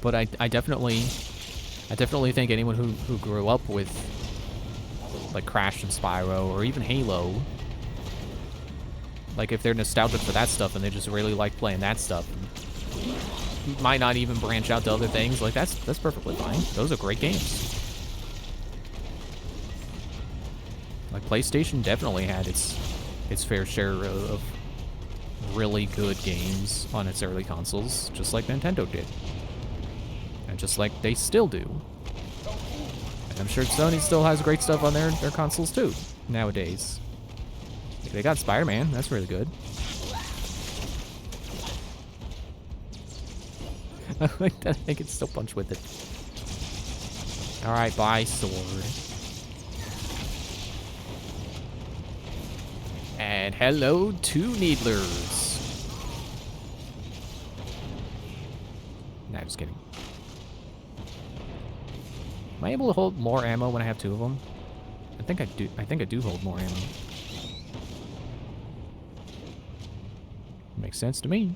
But I definitely think anyone who grew up with, like, Crash and Spyro, or even Halo, like, if they're nostalgic for that stuff and they just really like playing that stuff, might not even branch out to other things, like, that's perfectly fine. Those are great games. Like, PlayStation definitely had its fair share of really good games on its early consoles, just like Nintendo did. And just like they still do. And I'm sure Sony still has great stuff on their consoles too, nowadays. They got Spider-Man, that's really good. I like that I can still punch with it. Alright, bye, sword. And hello, two Needlers. Nah, just kidding. Am I able to hold more ammo when I have two of them? I think I do hold more ammo. Makes sense to me.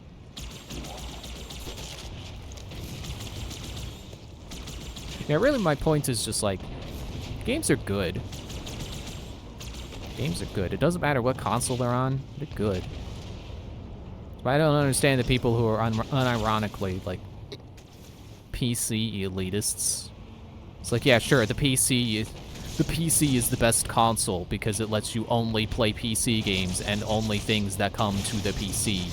Yeah, really my point is just, like, games are good. Games are good. It doesn't matter what console they're on, they're good. But I don't understand the people who are unironically, like, PC elitists. It's like, yeah, sure, the PC is the best console because it lets you only play PC games and only things that come to the PC.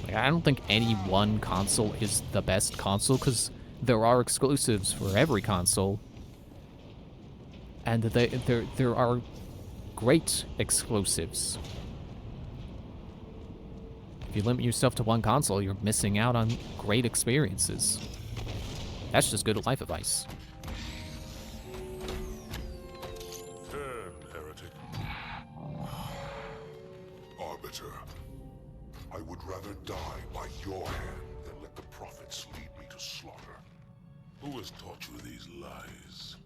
Like, I don't think any one console is the best console because there are exclusives for every console. And there are great exclusives. If you limit yourself to one console, you're missing out on great experiences. That's just good life advice. Heretic. Arbiter. I would rather die by your hand than let the prophets lead me to slaughter. Who has taught you these lies?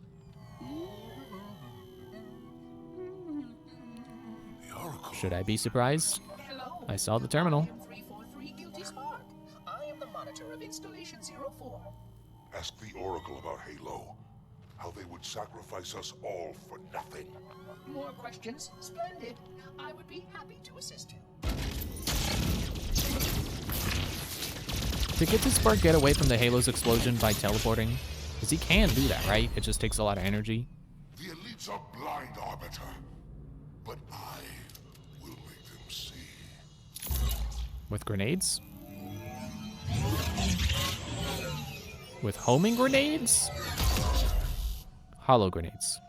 The Oracle. Should I be surprised? I saw the terminal. 343 Guilty Spark. I am the monitor of Installation 04. Ask the Oracle about Halo. How they would sacrifice us all for nothing. More questions? Splendid. I would be happy to assist you. Did Guilty Spark get away from the Halo's explosion by teleporting? Because he can do that, right? It just takes a lot of energy. The elites are blind, Arbiter. But I will make them see. With grenades? With homing grenades? Hollow grenades.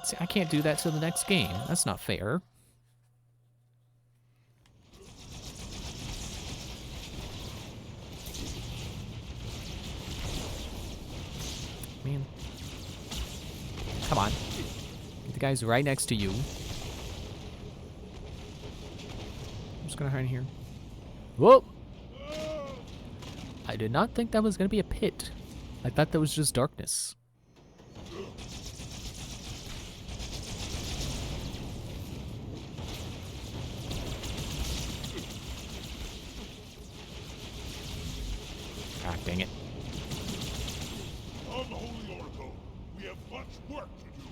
See, I can't do that till the next game. That's not fair. Man. Come on. The guy's right next to you. I'm just gonna hide in here. Whoa! I did not think that was gonna be a pit. I thought that was just darkness. Ah, dang it. Unholy Oracle, we have much work to do.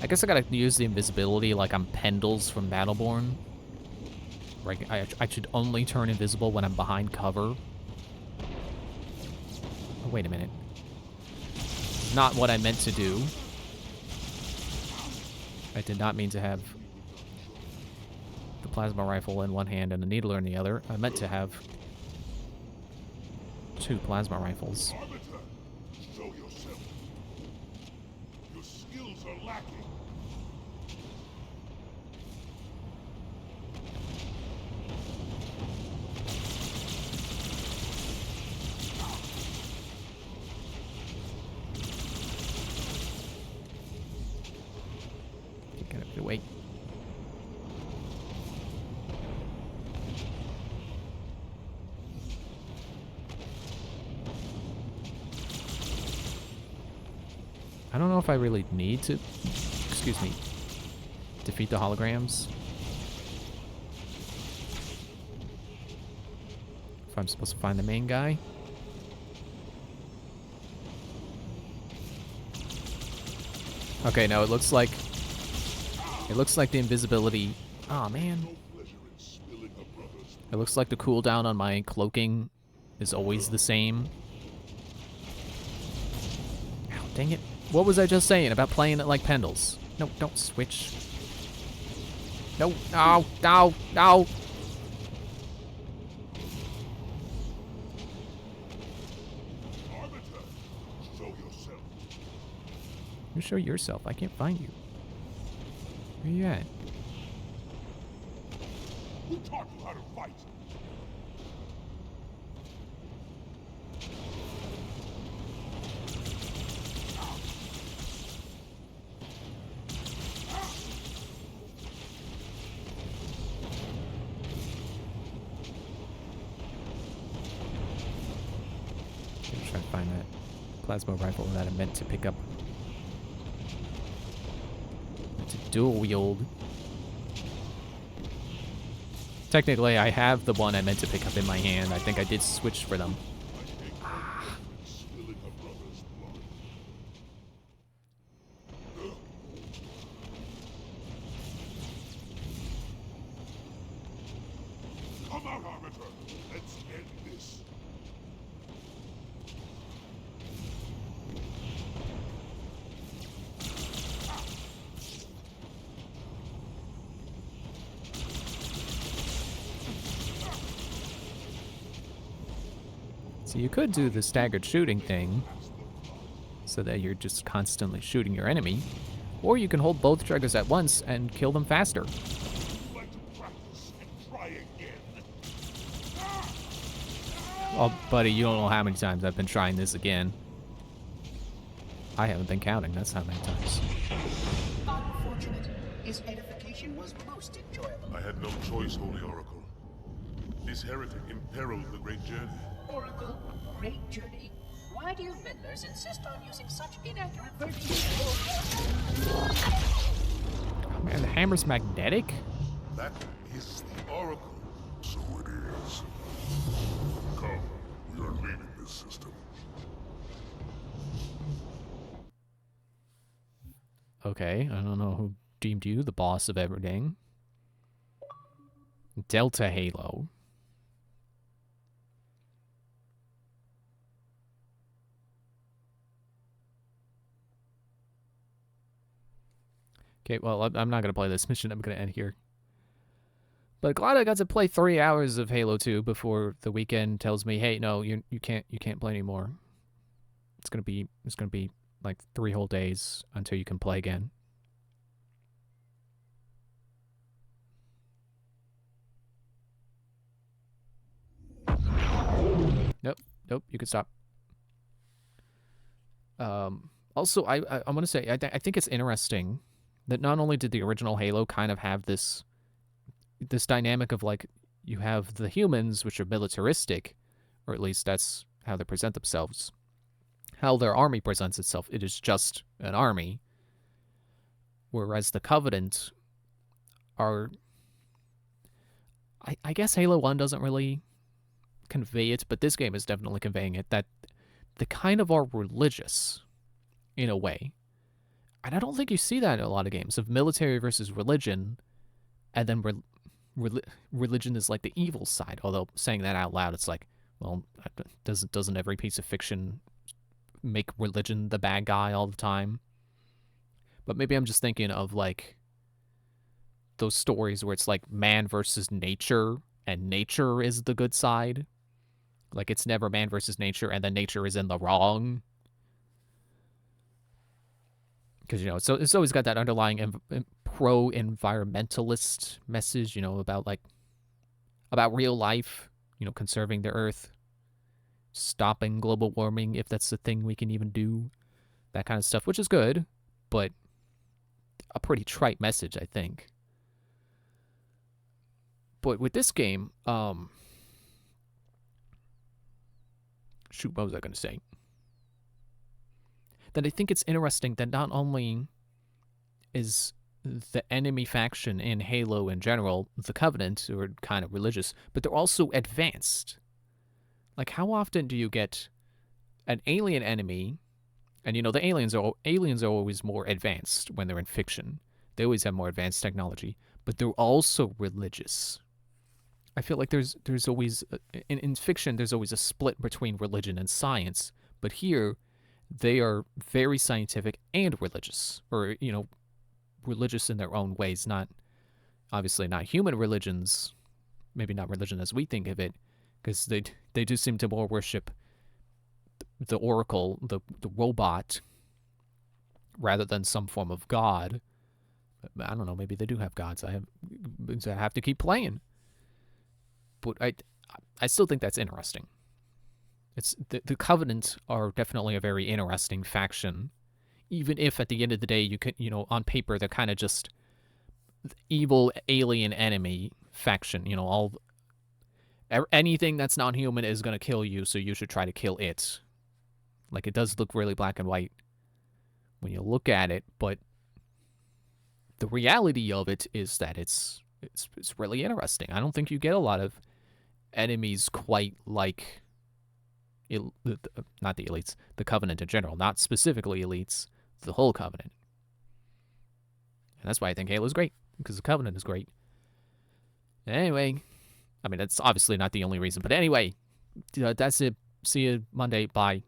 I guess I gotta use the invisibility like I'm Pendles from Battleborn. Right, I should only turn invisible when I'm behind cover. Oh, wait a minute. Not what I meant to do. I did not mean to have the plasma rifle in one hand and the needler in the other. I meant to have 2 plasma rifles. Arbiter, show yourself. Your skills are lacking. Wait. I don't know if I really need to, excuse me, defeat the holograms. If I'm supposed to find the main guy. Okay, no, it looks like the invisibility. Aw, man. It looks like the cooldown on my cloaking is always the same. Ow, dang it. What was I just saying about playing it like Pendles? No, don't switch. No, no, no, no. Arbiter, show yourself. You show yourself. I can't find you. Where you at? Who taught you how to fight? I'm trying to find that plasma rifle that I meant to pick up. It's a dual wield. Technically, I have the one I meant to pick up in my hand. I think I did switch for them. Come out, Arbiter. Let's end this. So you could do the staggered shooting thing, so that you're just constantly shooting your enemy, or you can hold both triggers at once and kill them faster. Oh, buddy, you don't know how many times I've been trying this again. I haven't been counting, that's how many times. Unfortunate. His edification was most enjoyable. I had no choice, Holy Oracle. This heretic imperiled the Great Journey. Oracle, great journey. Why do you meddlers insist on using such inaccurate versions? Oh man, the hammer's magnetic? That is the Oracle. So it is. Come, we are leaving this system. Okay, I don't know who deemed you the boss of everything. Delta Halo. Okay, well, I'm not going to play this mission. I'm going to end here. But glad I got to play 3 hours of Halo 2 before the weekend tells me, hey, no, you can't play anymore. It's going to be like 3 whole days until you can play again. Nope, you can stop. Also, I want to say, I think it's interesting that not only did the original Halo kind of have this dynamic of, like, you have the humans, which are militaristic, or at least that's how they present themselves, how their army presents itself. It is just an army, whereas the Covenant are, I guess Halo 1 doesn't really convey it, but this game is definitely conveying it, that they kind of are religious in a way. And I don't think you see that in a lot of games, of military versus religion, and then religion is like the evil side. Although saying that out loud, it's like, well, doesn't every piece of fiction make religion the bad guy all the time? But maybe I'm just thinking of, like, those stories where it's like man versus nature, and nature is the good side. Like, it's never man versus nature, and then nature is in the wrong. Because, you know, so it's always got that underlying pro-environmentalist message, you know, about real life, you know, conserving the earth, stopping global warming, if that's the thing we can even do, that kind of stuff, which is good, but a pretty trite message, I think. But with this game, shoot, what was I going to say? That I think it's interesting that not only is the enemy faction in Halo in general, the Covenant, who are kind of religious, but they're also advanced. Like, how often do you get an alien enemy, and, you know, the aliens are always more advanced when they're in fiction. They always have more advanced technology, but they're also religious. I feel like there's always, in fiction, there's always a split between religion and science, but here, they are very scientific and religious, or, you know, religious in their own ways, obviously not human religions, maybe not religion as we think of it, because they do seem to more worship the Oracle, the robot, rather than some form of god. I don't know, maybe they do have gods. I have to keep playing. But I still think that's interesting. It's the Covenant are definitely a very interesting faction, even if at the end of the day you could, you know, on paper they're kind of just the evil alien enemy faction. You know, anything that's not human is going to kill you, so you should try to kill it. Like, it does look really black and white when you look at it, but the reality of it is that it's really interesting. I don't think you get a lot of enemies quite like not the elites, the Covenant in general, not specifically elites, the whole Covenant. And that's why I think Halo's great, because the Covenant is great. Anyway, I mean, that's obviously not the only reason, but anyway, that's it. See you Monday. Bye.